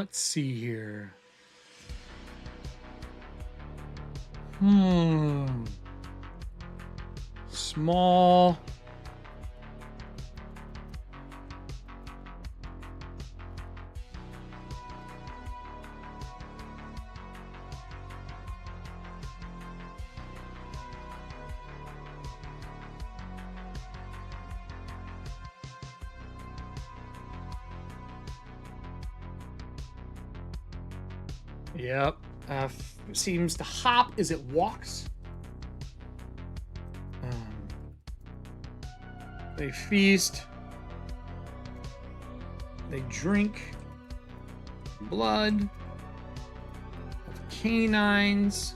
S1: Let's see here. Small. Yep. Seems to hop as it walks. They feast. They drink blood of canines.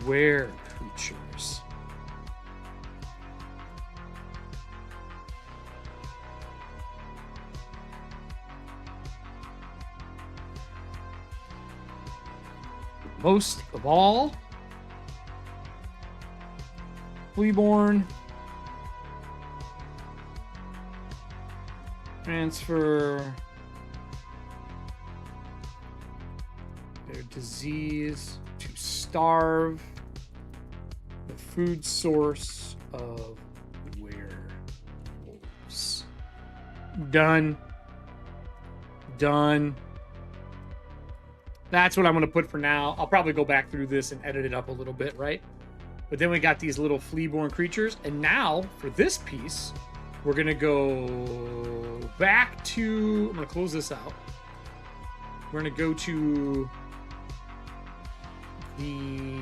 S1: Were creatures. Most of all, Flea-born. Transfer their disease to starve the food source of werewolves. Done. Done. That's what I'm going to put for now. I'll probably go back through this and edit it up a little bit, right? But then we got these little flea-born creatures. And now, for this piece, we're going to go back to... I'm going to close this out. We're going to go to the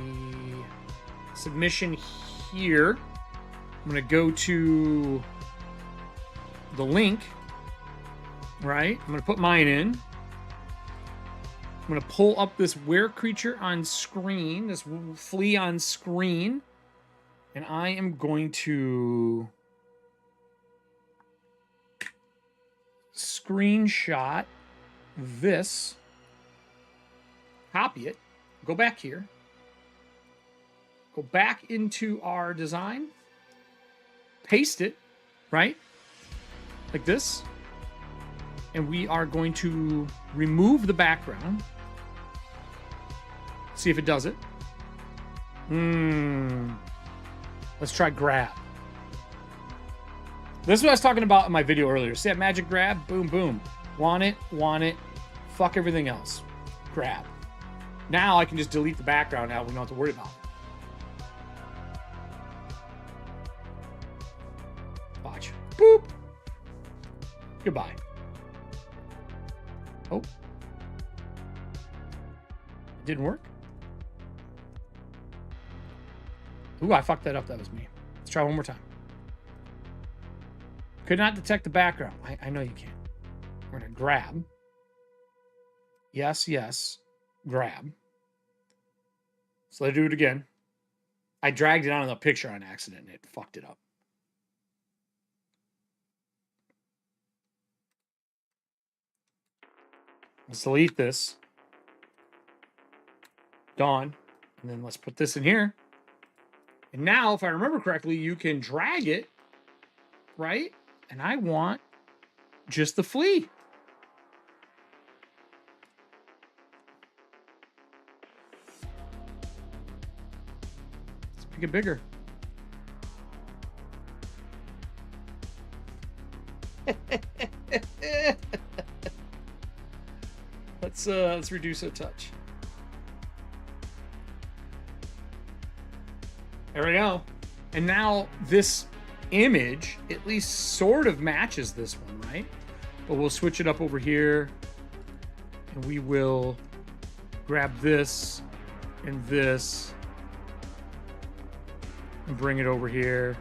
S1: submission here. I'm going to go to the link, right? I'm going to put mine in. I'm I'm going to pull up this were creature on screen, this flea on screen, and I am going to screenshot this, copy it, go back here, go back into our design, paste it, right? Like this. And we are going to remove the background. See if it does it. Let's try grab. This is what I was talking about in my video earlier. See that magic grab? Boom, boom. Want it, want it. Fuck everything else. Grab. Now I can just delete the background now. We don't have to worry about it. Watch. Boop. Goodbye. Oh. It didn't work? Ooh, I fucked that up. That was me. Let's try one more time. Could not detect the background. I know you can't. We're going to grab. Yes, yes. Grab. So let's do it again. I dragged it onto the picture on accident and it fucked it up. Let's delete this. Gone. And then let's put this in here. And now, if I remember correctly, you can drag it, right? And I want just the flea. Let's make it bigger. Let's reduce a touch. There we go. And now this image at least sort of matches this one, right? But we'll switch it up over here and we will grab this and this and bring it over here.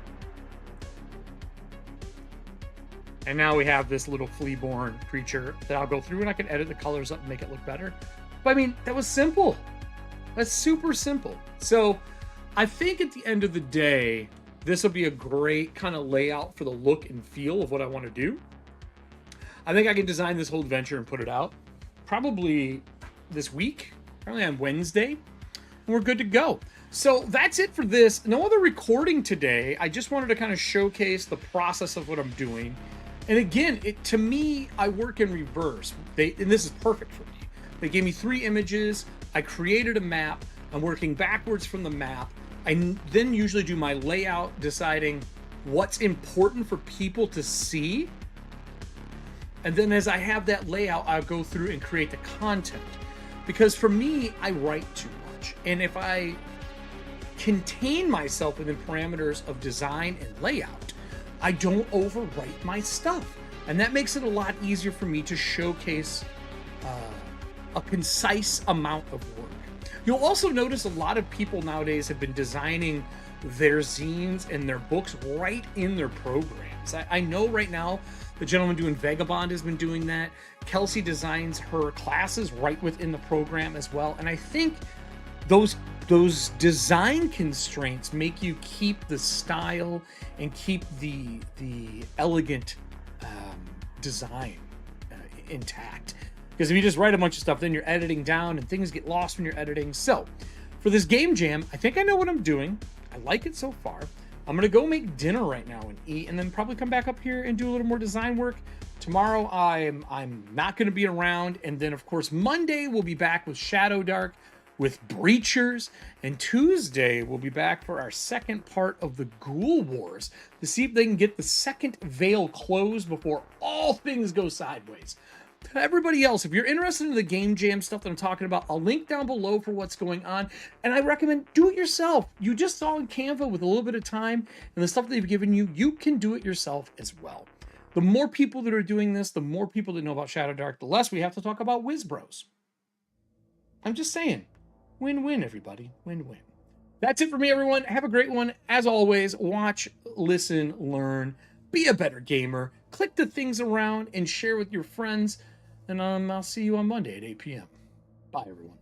S1: And now we have this little flea-born creature that I'll go through and I can edit the colors up and make it look better. But I mean, that was simple. That's super simple. So I think at the end of the day, this will be a great kind of layout for the look and feel of what I want to do. I think I can design this whole adventure and put it out probably this week, probably on Wednesday, and we're good to go. So that's it for this. No other recording today. I just wanted to kind of showcase the process of what I'm doing. And again, to me, I work in reverse. And this is perfect for me. They gave me 3 images. I created a map. I'm working backwards from the map. I then usually do my layout, deciding what's important for people to see. And then as I have that layout, I'll go through and create the content. Because for me, I write too much. And if I contain myself within parameters of design and layout, I don't overwrite my stuff. And that makes it a lot easier for me to showcase a concise amount of work. You'll also notice a lot of people nowadays have been designing their zines and their books right in their programs. I know right now the gentleman doing Vagabond has been doing that. Kelsey designs her classes right within the program as well. And I think those design constraints make you keep the style and keep the elegant design intact. Because if you just write a bunch of stuff, then you're editing down and things get lost when you're editing. So for this game jam, I think I know what I'm doing. I like it so far. I'm going to go make dinner right now and eat, and then probably come back up here and do a little more design work. Tomorrow, I'm not going to be around. And then, of course, Monday, we'll be back with Shadowdark, with Breachers. And Tuesday, we'll be back for our second part of the Ghoul Wars to see if they can get the second veil closed before all things go sideways. To everybody else, if you're interested in the game jam stuff that I'm talking about, I'll link down below for what's going on. And I recommend do it yourself. You just saw in Canva with a little bit of time and the stuff they've given you, you can do it yourself as well. The more people that are doing this, the more people that know about Shadowdark, the less we have to talk about Whiz Bros. I'm just saying, win-win, everybody, win-win. That's it for me, everyone. Have a great one. As always, watch, listen, learn, be a better gamer, click the things around and share with your friends. And I'll see you on Monday at 8 p.m. Bye, everyone.